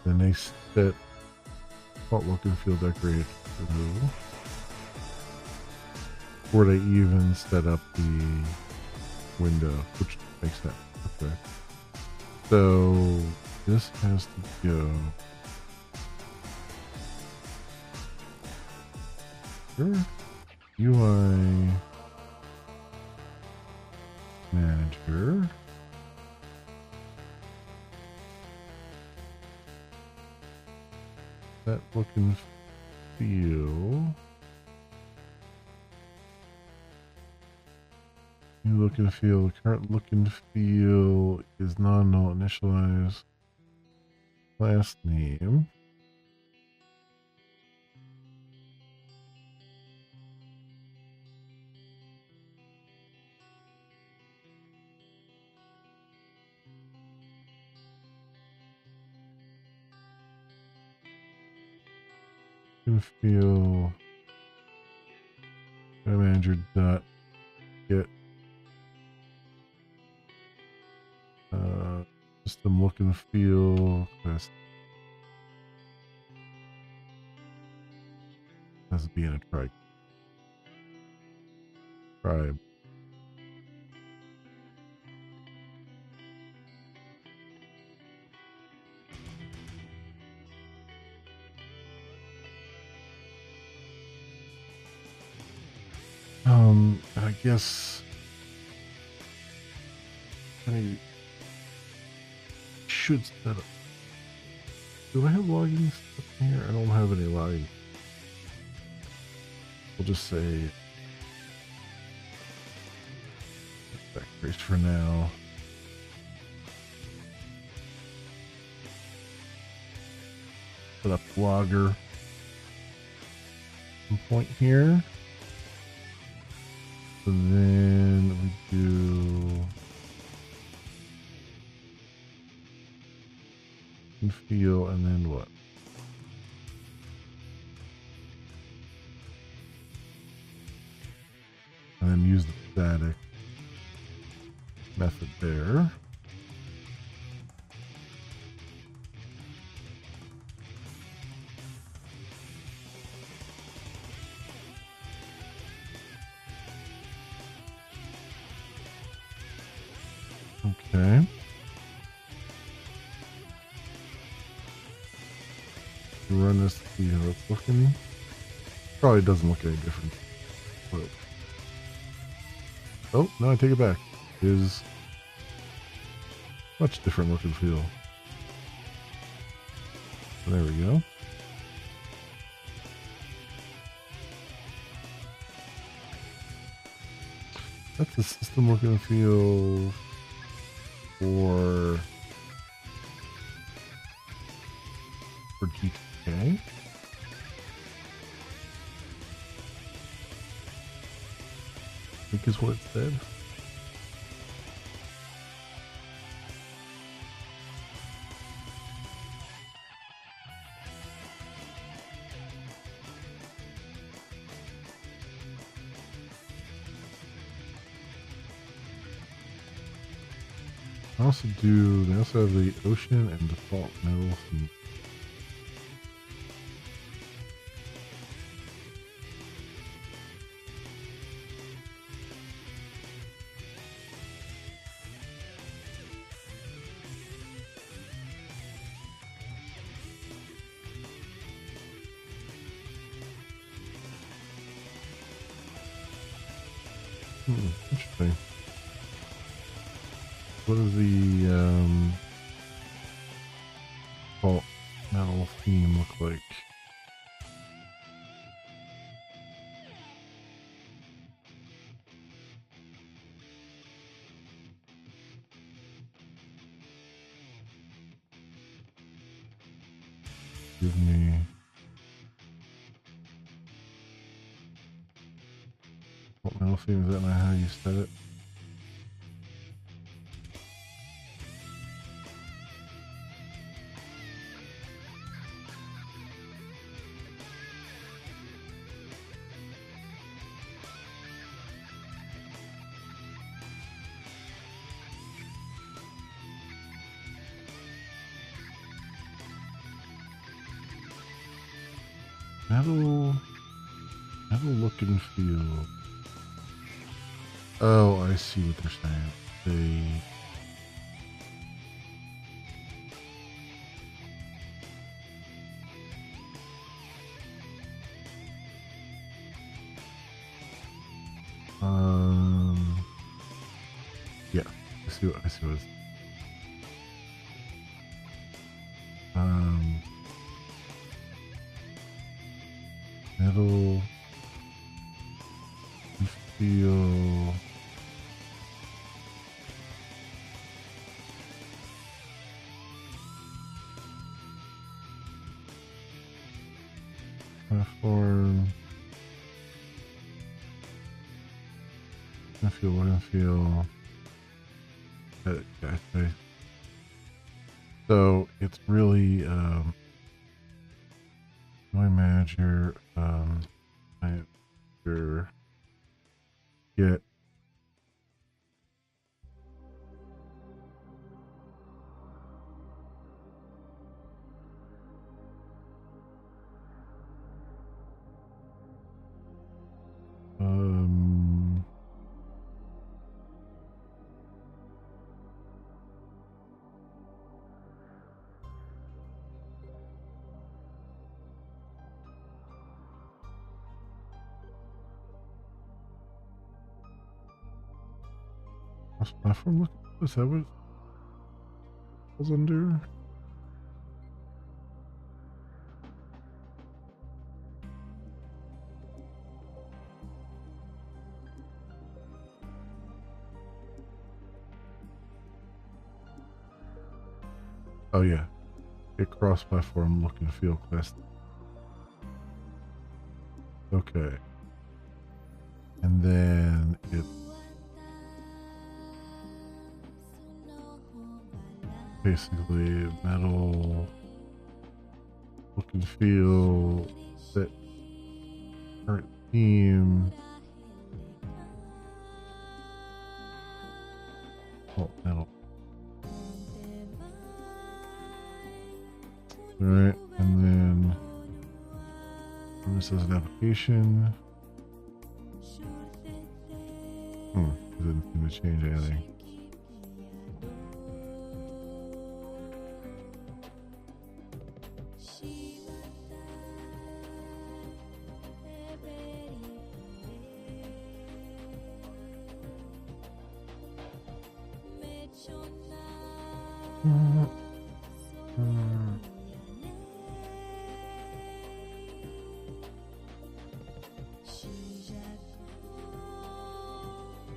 Then they set default look and feel decorated blue. Or they even set up the window, which makes sense. Okay. So this has to go. Sure. UI manager. That look and feel. New look and feel. The current look and feel is non-null. Initialize class name. And feel manager dot get system look and feel class has to be in a tribe. I guess I should set up. Do I have logging stuff here? I don't have any logging. We'll just say backtrace for now. Put up logger. Some point here. And then we do and feel, and then what? And then use the static method there. Okay. Run this to see how it's looking. Probably doesn't look any different. But oh, no, I take it back. It is much different look and feel. There we go. That's the system look and feel for GTK. I think is what it said. They also have the ocean and default metal theme. Interesting. What does the default metal theme look like? Give me what metal theme, is that not how you set it? Metal look and feel. Oh, I see what they're saying. They yeah, I see what it's metal feel. Platform. I feel. Okay. So it's really my manager get what's platform look? Is that what it was under? Oh yeah, get cross-platform look and feel quest. Okay, and then it basically metal look and feel that current theme. Oh, metal. All right, and then this is an application. Doesn't seem to change anything.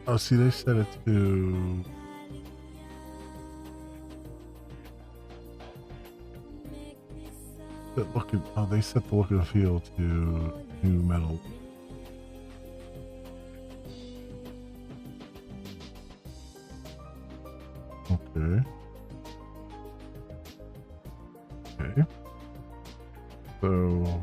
Oh, see, they set it to that look. Oh, they set the look and feel to new metal. Okay. Okay. So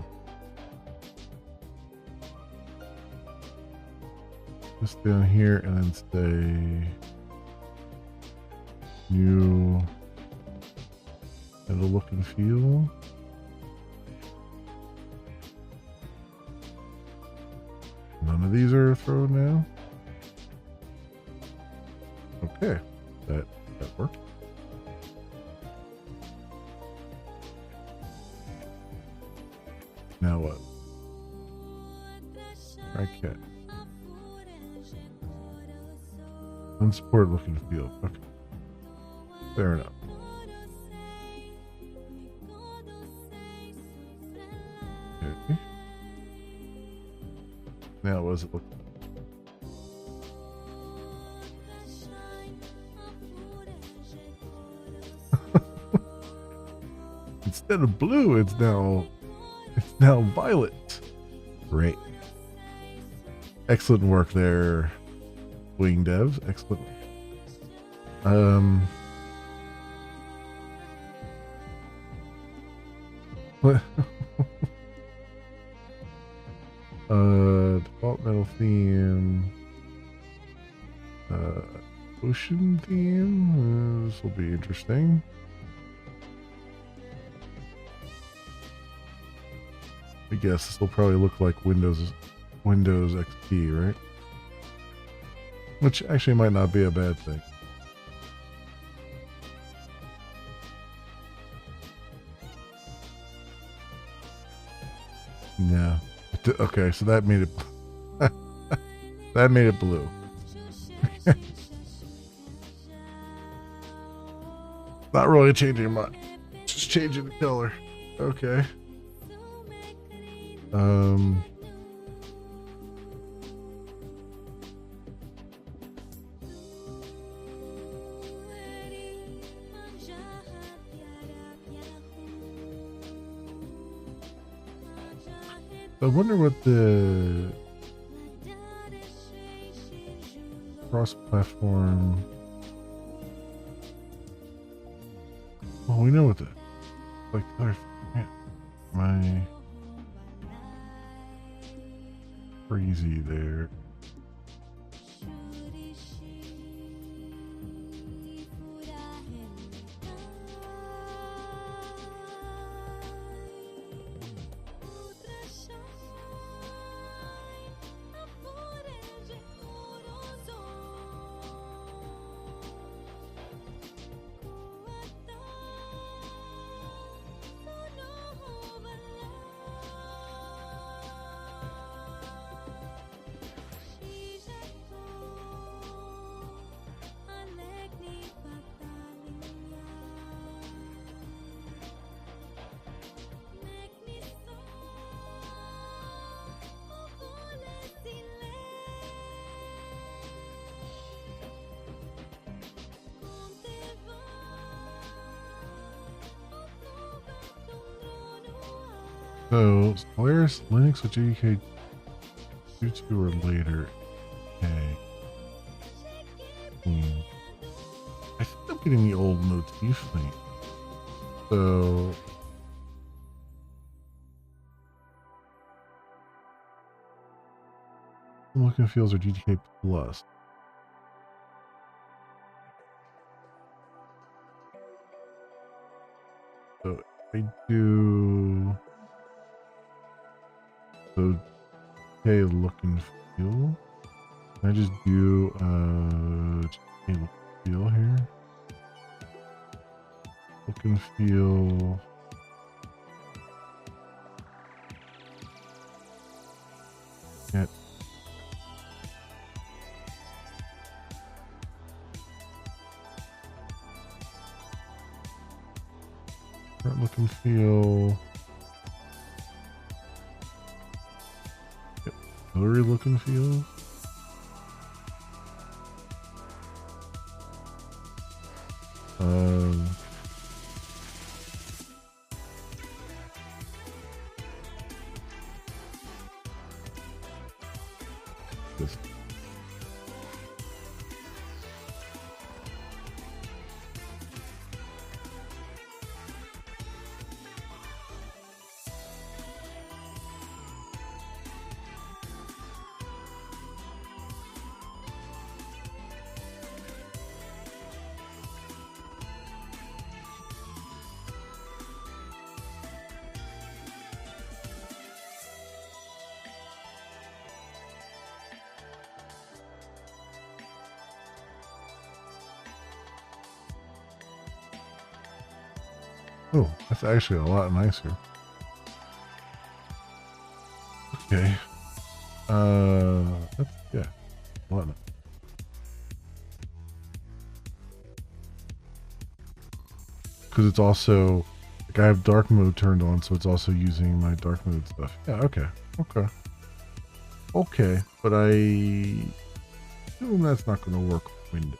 just down here and then stay new metal look and feel. None of these are thrown now. Okay, that worked. Now what? Okay. Unsupported look and feel. Okay. Fair enough. Okay. Now what does it look like? Instead of blue, it's now violet. Great. Excellent work there, Wing devs. Excellent. What? Default metal theme. Ocean theme. This will be interesting. I guess this will probably look like Windows XP, right? Which actually might not be a bad thing. No. Okay, so that made it that made it blue. Not really changing much. Just changing the color. Okay. I wonder what the cross-platform. Well, we know what the like. My crazy there. So, Solaris, Linux, or JDK 2.2 or later? Okay. I think I'm getting the old motif thing. So, look and feels are GTK plus. So I do. So, okay, look and feel. Can I just do okay, look and feel here? Look and feel. Yeah. Look and feel. Yep. Blurry look and feel. This. Oh, that's actually a lot nicer. Okay. That's, yeah, a lot nicer. Because it's also, like, I have dark mode turned on, so it's also using my dark mode stuff. Yeah, okay. Okay, but I assume that's not going to work with Windows.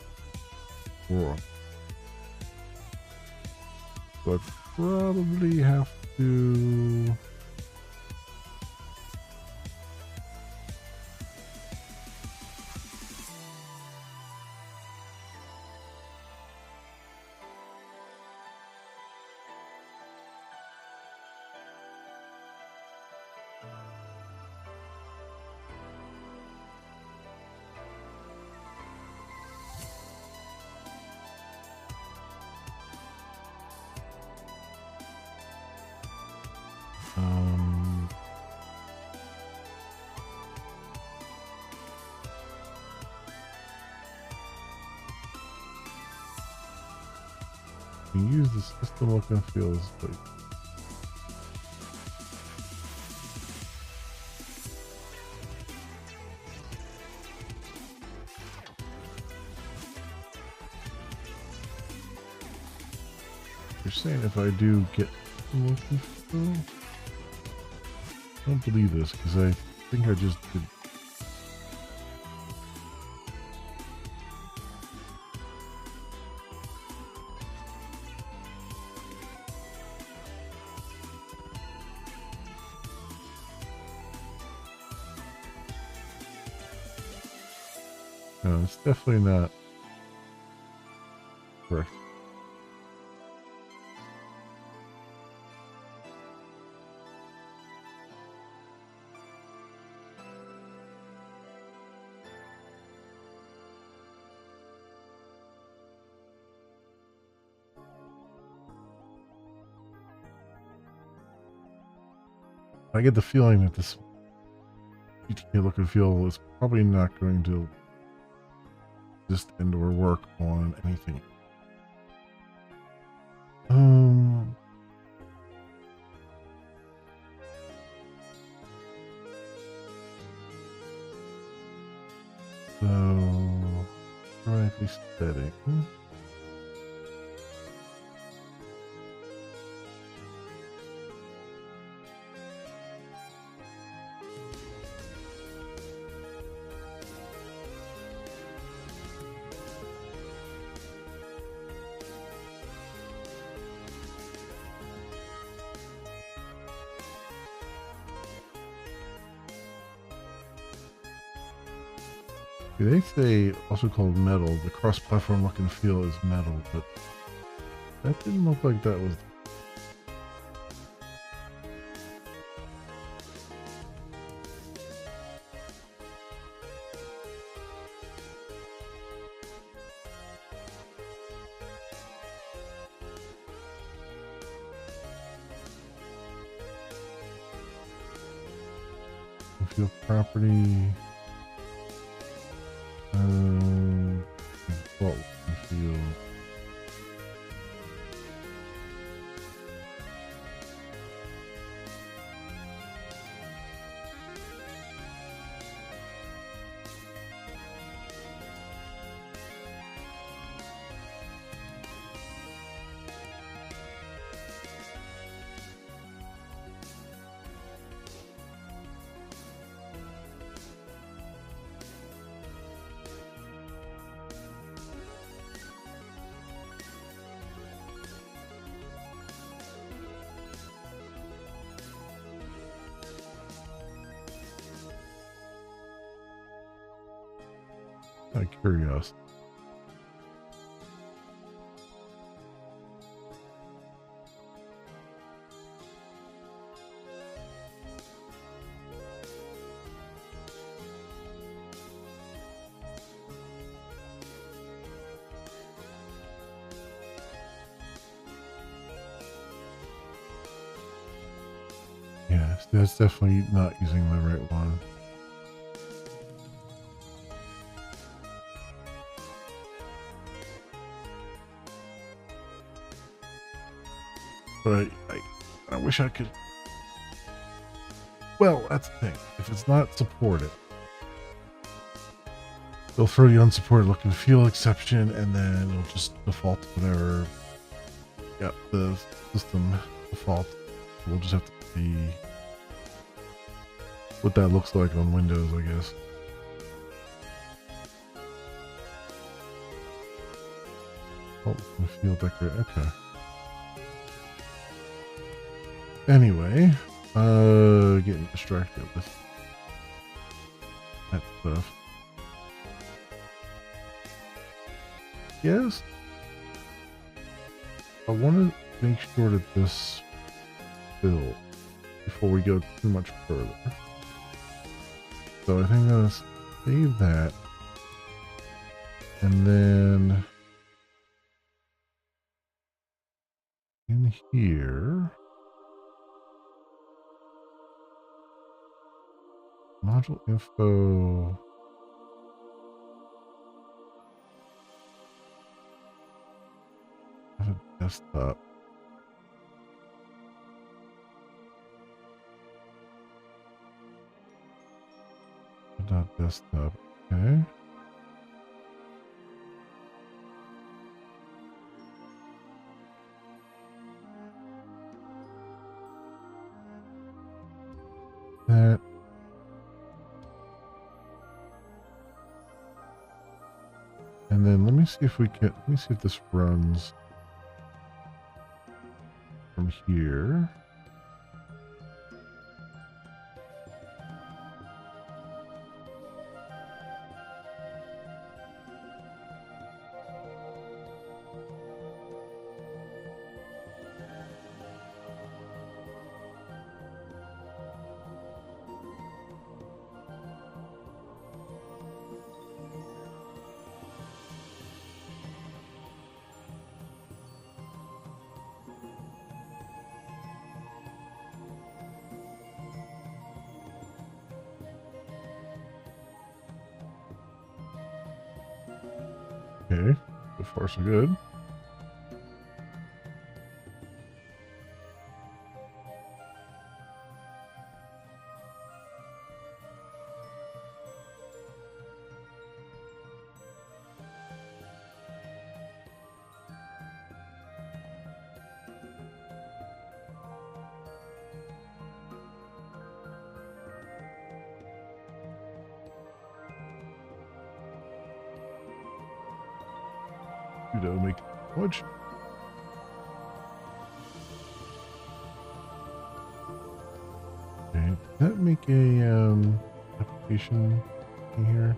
So I probably have to. You use the system look and feel as like you're saying if I do get some look and feel. I don't believe this because I think I just did. No, it's definitely not correct. I get the feeling that this GTK look and feel is probably not going to exist and or work on anything. So chronically static. They say also called metal. The cross-platform look and feel is metal, but that didn't look like that was. Feel property. What feel? Out of curiosity. Yeah, that's definitely not using the right one. But I wish I could. Well, that's the thing. If it's not supported, they'll throw the unsupported look and feel exception, and then it'll just default to whatever. Yeah, the system default. We'll just have to see what that looks like on Windows, I guess. Oh, and feel decorate. Okay. Anyway, getting distracted with that stuff. Yes, I want to make sure that this fills before we go too much further. So I think I'm gonna save that, and then in here. Module info. I have a desktop. Desktop. Okay. That. And then let me see if we can, let me see if this runs from here. Okay, so far so good. Sudo make much. Okay, did that make a application in here?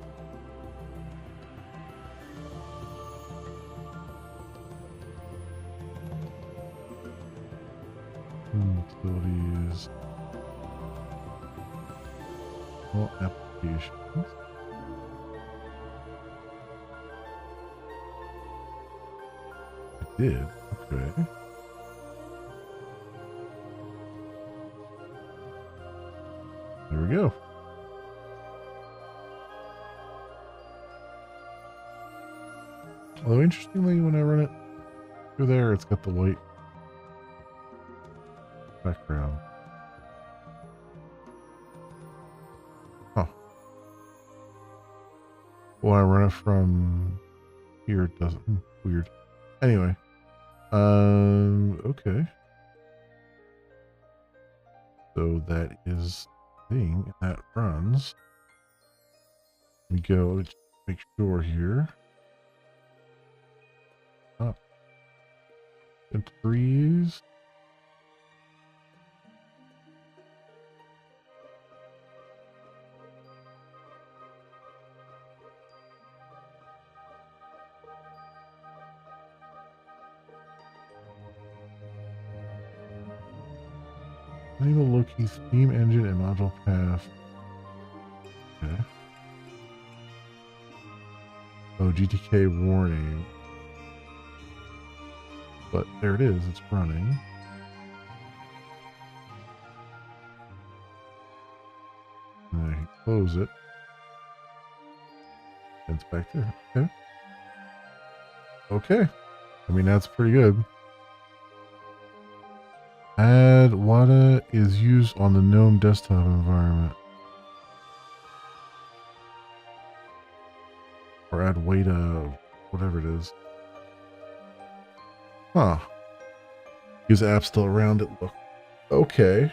Utilities. All applications. It did. Okay. There we go. Although interestingly, when I run it through there, it's got the white background. Huh. When I run it from here, it doesn't. Weird. Anyway. Okay. So that is the thing that runs. We go, let's make sure here. Oh. And freeze. Enable low-key theme engine and module path. Okay. Oh, GTK warning. But there it is, it's running. And I can close it. And it's back there. Okay. Okay. I mean, that's pretty good. Add WADA is used on the GNOME desktop environment. Or add WADA, whatever it is. Huh. Is the app still around it? Look. Okay.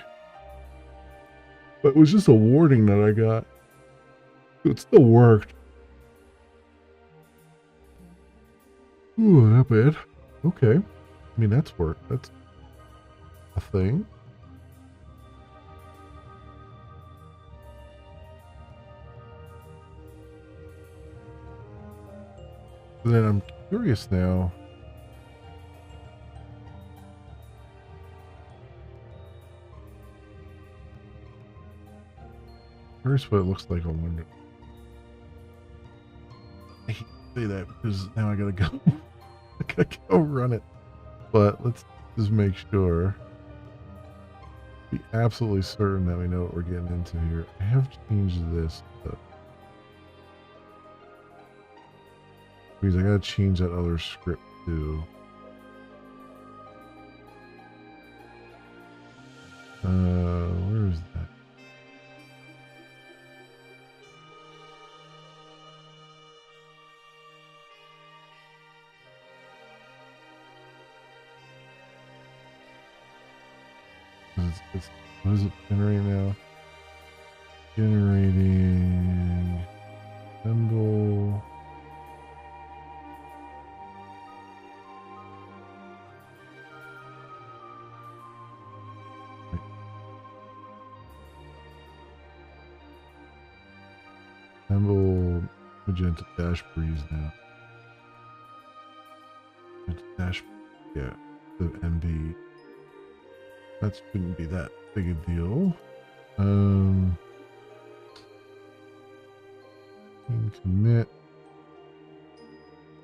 But it was just a warning that I got. It still worked. Ooh, not bad. Okay. I mean, that's work. That's a thing. Then I'm curious now. Here's what it looks like on Windows. I hate to say that because now I gotta go. I gotta go run it. But let's just make sure. Be absolutely certain that we know what we're getting into here. I have changed this. Because I gotta change that other script too. Where is that? What is it generating now? Generating symbol. Symbol magenta dash breeze now. Magenta dash, yeah, the MB. That shouldn't be that big a deal. Commit.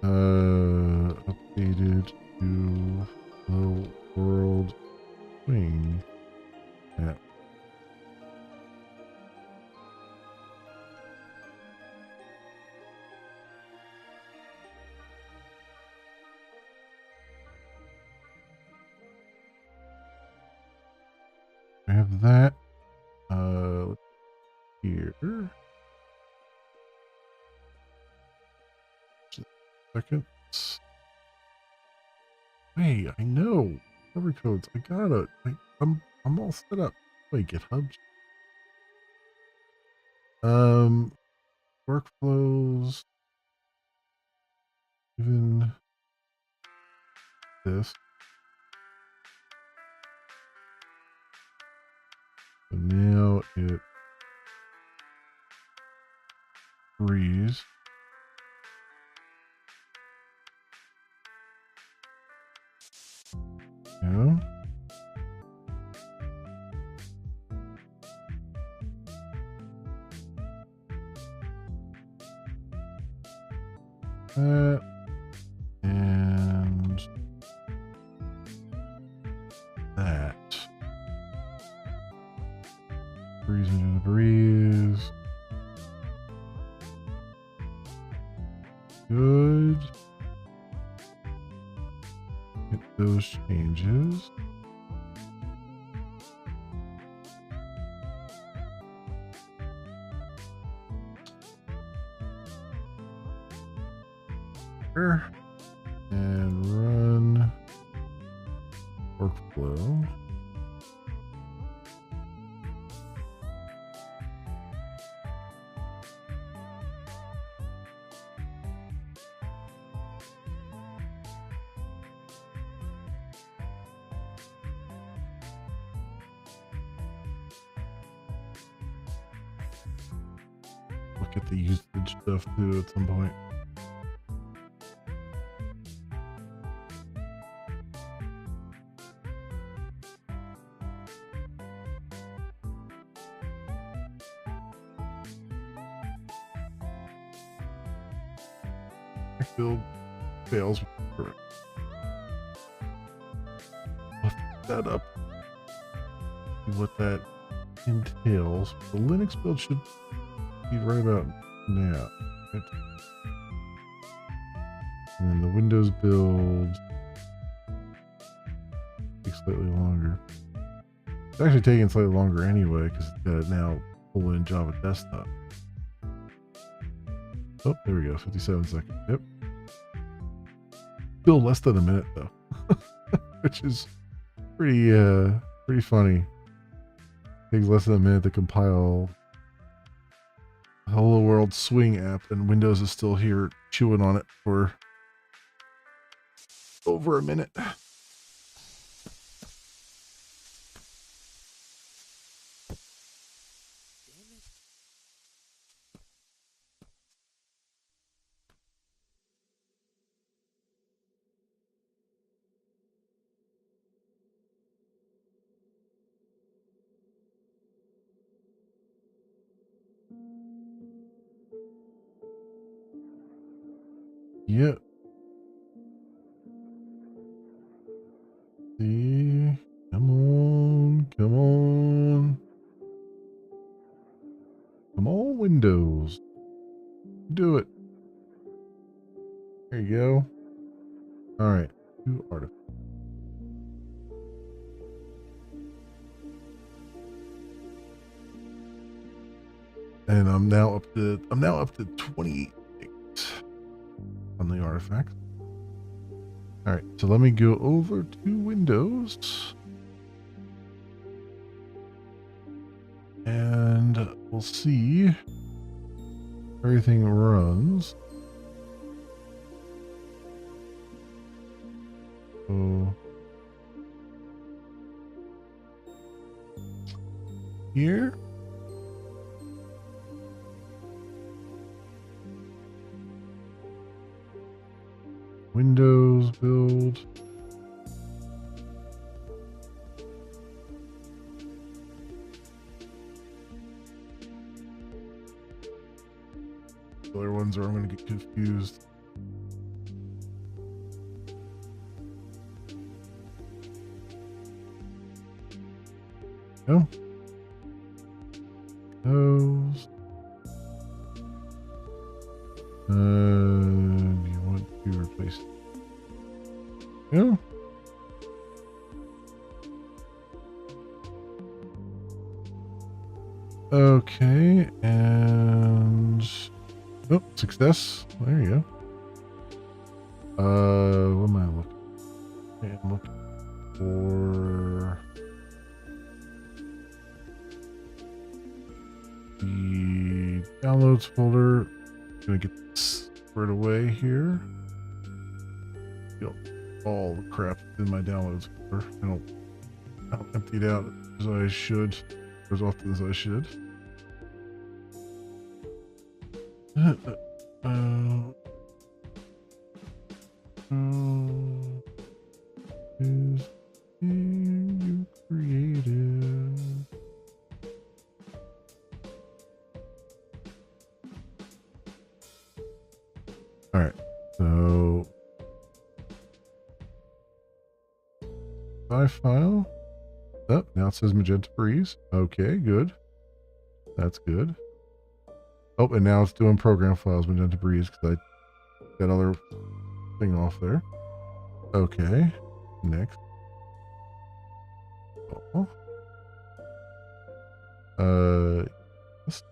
Updated to the world swing app. I have that. Here. Just a second. Hey, I know. Cover codes. I got it. I'm all set up. Wait, GitHub. Workflows. Even this. So now it freeze. Yeah. That and that. Breeze into the breeze. Good. Get those changes. And run workflow. Look at the usage stuff too at some point. Build fails. Correct. I'll pick that up. See what that entails. The Linux build should be right about now. Right? And then the Windows build takes slightly longer. It's actually taking slightly longer anyway because it's got it now pull in Java Desktop. Oh, there we go. 57 seconds. Yep. Still less than a minute though, which is pretty funny. Takes less than a minute to compile Hello World Swing app, and Windows is still here chewing on it for over a minute. Yep. See, come on, come on. Come on, Windows. Do it. There you go. All right. Two artifacts. And I'm now up to 28 on the artifact. All right, so let me go over to Windows. And we'll see everything runs. So here. Windows build. The other ones are I'm going to get confused. No. Those. You want to replace? No. Okay, and oh, success. There you go. What am I looking? Okay, I'm looking for the downloads folder. I'm gonna get this squared away here. All the crap in my downloads folder. I don't empty it out as I should, or as often as I should. Is you creative? All right, so file. Oh, now it says Magenta Breeze. Okay, good. That's good. Oh, and now it's doing program files Magenta Breeze because I got other thing off there. Okay, next. Oh. Yes.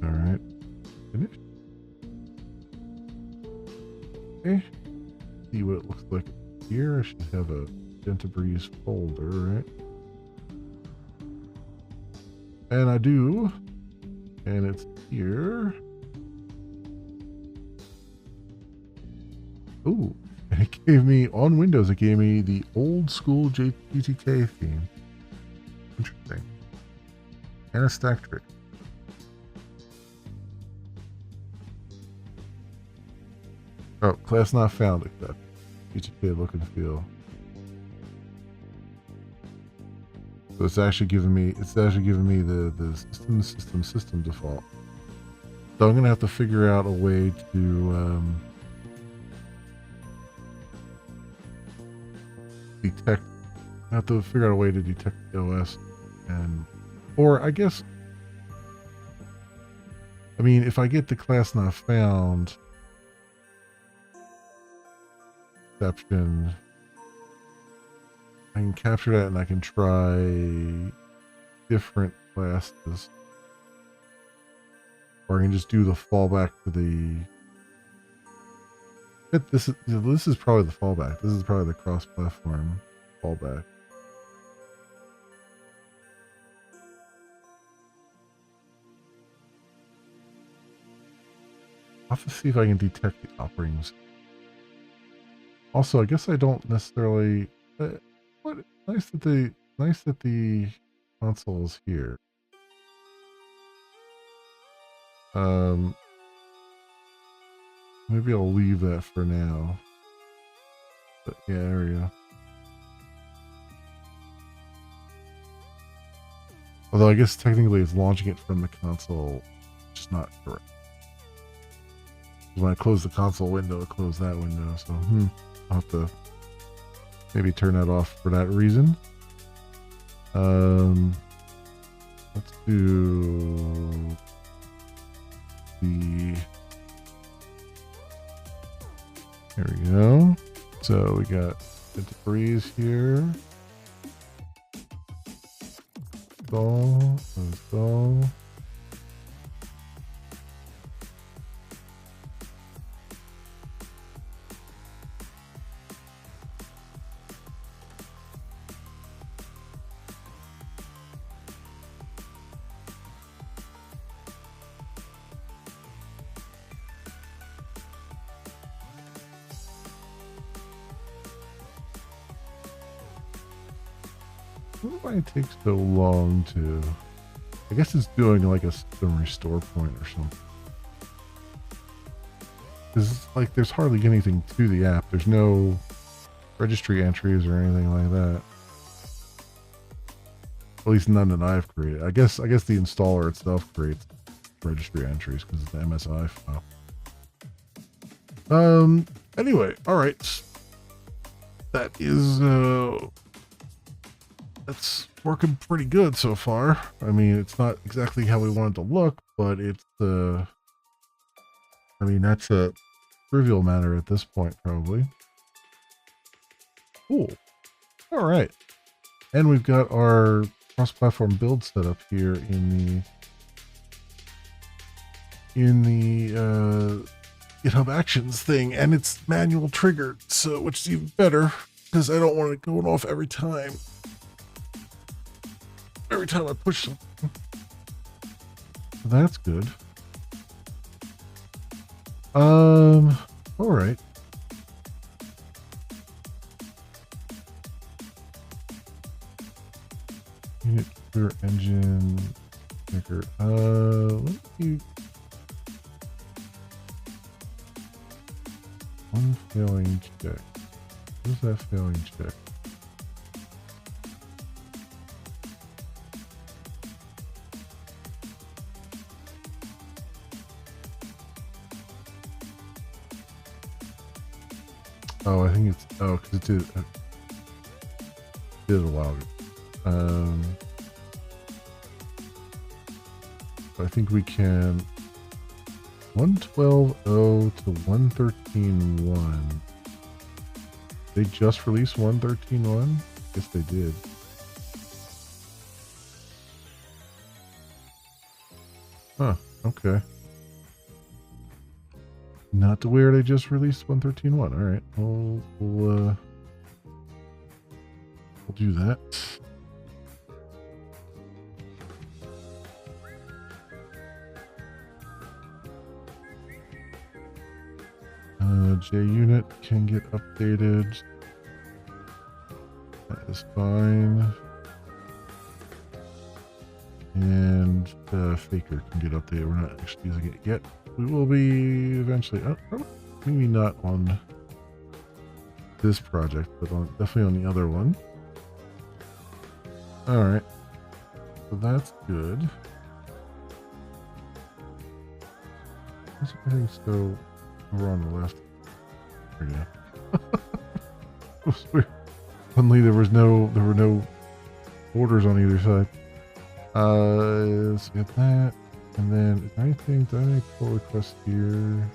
All right, finish. Okay, see what it looks like here. I should have a Magenta Breeze folder, right? And I do, and it's here. Ooh, and it gave me, on Windows, it gave me the old school GTK theme. Interesting. And a stack trick. Oh, class not found, except GTK look and feel. So it's actually giving me the system default. So I'm gonna have to figure out a way to detect. I have to figure out a way to detect the OS, or I guess, I mean, if I get the class not found exception, I can capture that and I can try different classes. Or I can just do the fallback to the... This is probably the fallback. This is probably the cross-platform fallback. I'll have to see if I can detect the operating system. Also, I guess I don't necessarily... What nice that the console is here. Maybe I'll leave that for now. But yeah, there we go. Although I guess technically it's launching it from the console, which is not correct. When I close the console window, it closed that window. So I'll have to maybe turn that off for that reason. Let's do the... There we go. So we got Magenta Breeze here. Uninstall. Why it takes so long to... I guess it's doing like a system restore point or something. Because like there's hardly anything to the app. There's no registry entries or anything like that. At least none that I've created. I guess the installer itself creates registry entries because it's the MSI file. Anyway, all right. That is that's working pretty good so far. I mean, it's not exactly how we want it to look, but it's I mean, that's a trivial matter at this point, probably. Cool. All right. And we've got our cross-platform build set up here in the GitHub Actions thing, and it's manual triggered, so which is even better because I don't want it going off every time. Every time I push something. That's good. All right. Unit clear engine maker. Let me... One failing check. What is that failing check? Oh, I think it's... Oh, because it did a while ago. I think we can 112.0 to 113.1. They just released 113.1? Guess they did. Huh, okay. Not aware they just released 113.1. All right, we'll do that. JUnit can get updated. That is fine. And Faker can get updated. We're not actually using it yet. We will be eventually. Maybe not on this project, but definitely on the other one. All right. So that's good. Everything still over on the left. There we go. Suddenly there were no borders on either side. Let's get that. And then is there anything, did I make pull request here?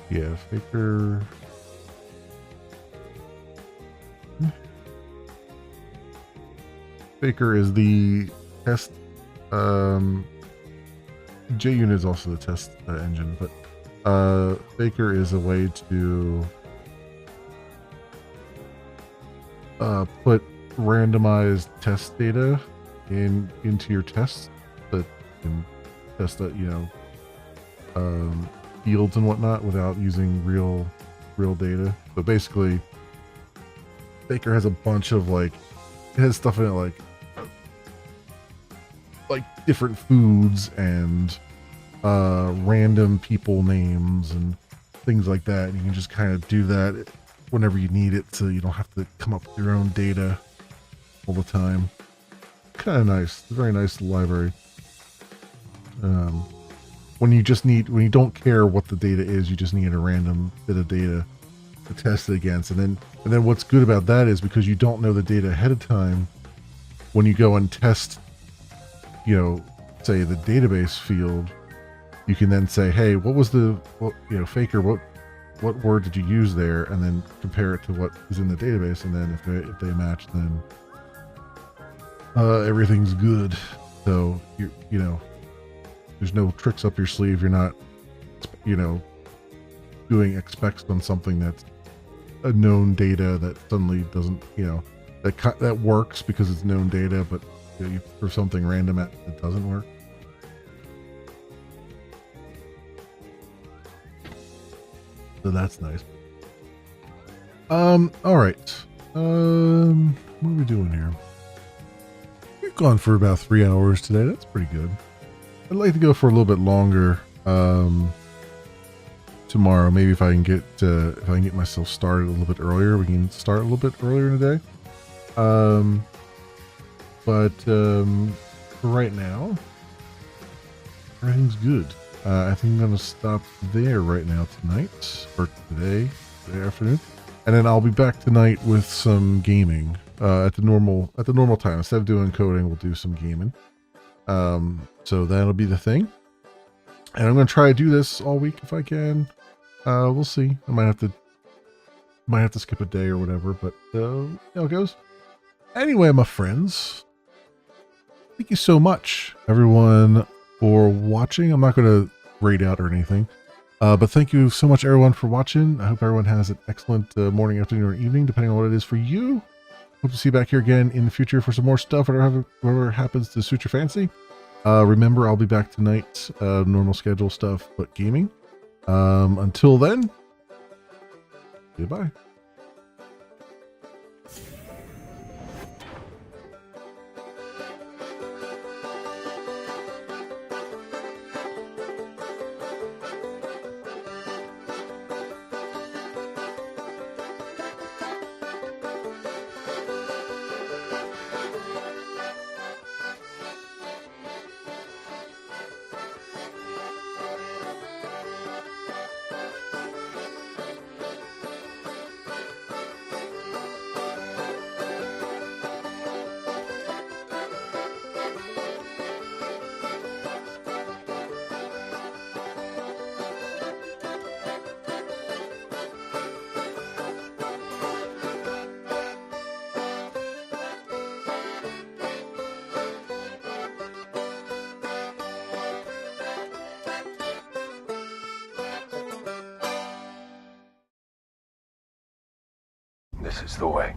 Yeah, Faker. Faker is the test. JUnit is also the test engine, but Faker is a way to put randomized test data into your tests that can test that, fields and whatnot without using real data. So basically, Faker has a bunch of it has stuff in it like different foods and random people names and things like that. And you can just kind of do that whenever you need it, so you don't have to come up with your own data all the time. Kind of nice. It's a very nice library. When you don't care what the data is, you just need a random bit of data to test it against. And then what's good about that is because you don't know the data ahead of time, when you go and test, say the database field, you can then say, hey, what was Faker, what what word did you use there, and then compare it to what is in the database, and then if they match, then everything's good. So you know, there's no tricks up your sleeve. You're not, you know, doing expects on something that's a known data that suddenly doesn't, you know, that works because it's known data, but you know, you throw something random at it that doesn't work. So that's nice. All right. What are we doing here? We've gone for about 3 hours today. That's pretty good. I'd like to go for a little bit longer. Tomorrow, maybe if I can get myself started a little bit earlier, we can start a little bit earlier in the day. But for right now, everything's good. I think I'm gonna stop there right now tonight, or today afternoon, and then I'll be back tonight with some gaming at the normal time. Instead of doing coding, we'll do some gaming. So that'll be the thing, and I'm gonna try to do this all week if I can. We'll see. I might have to skip a day or whatever, but how it goes. Anyway, my friends, thank you so much, everyone, for watching. I'm not going to rate out or anything, but thank you so much, everyone, for watching. I hope everyone has an excellent morning, afternoon, or evening, depending on what it is for you. Hope to see you back here again in the future for some more stuff, whatever happens to suit your fancy. Remember, I'll be back tonight, normal schedule stuff, but gaming. Until then, goodbye. This is the way.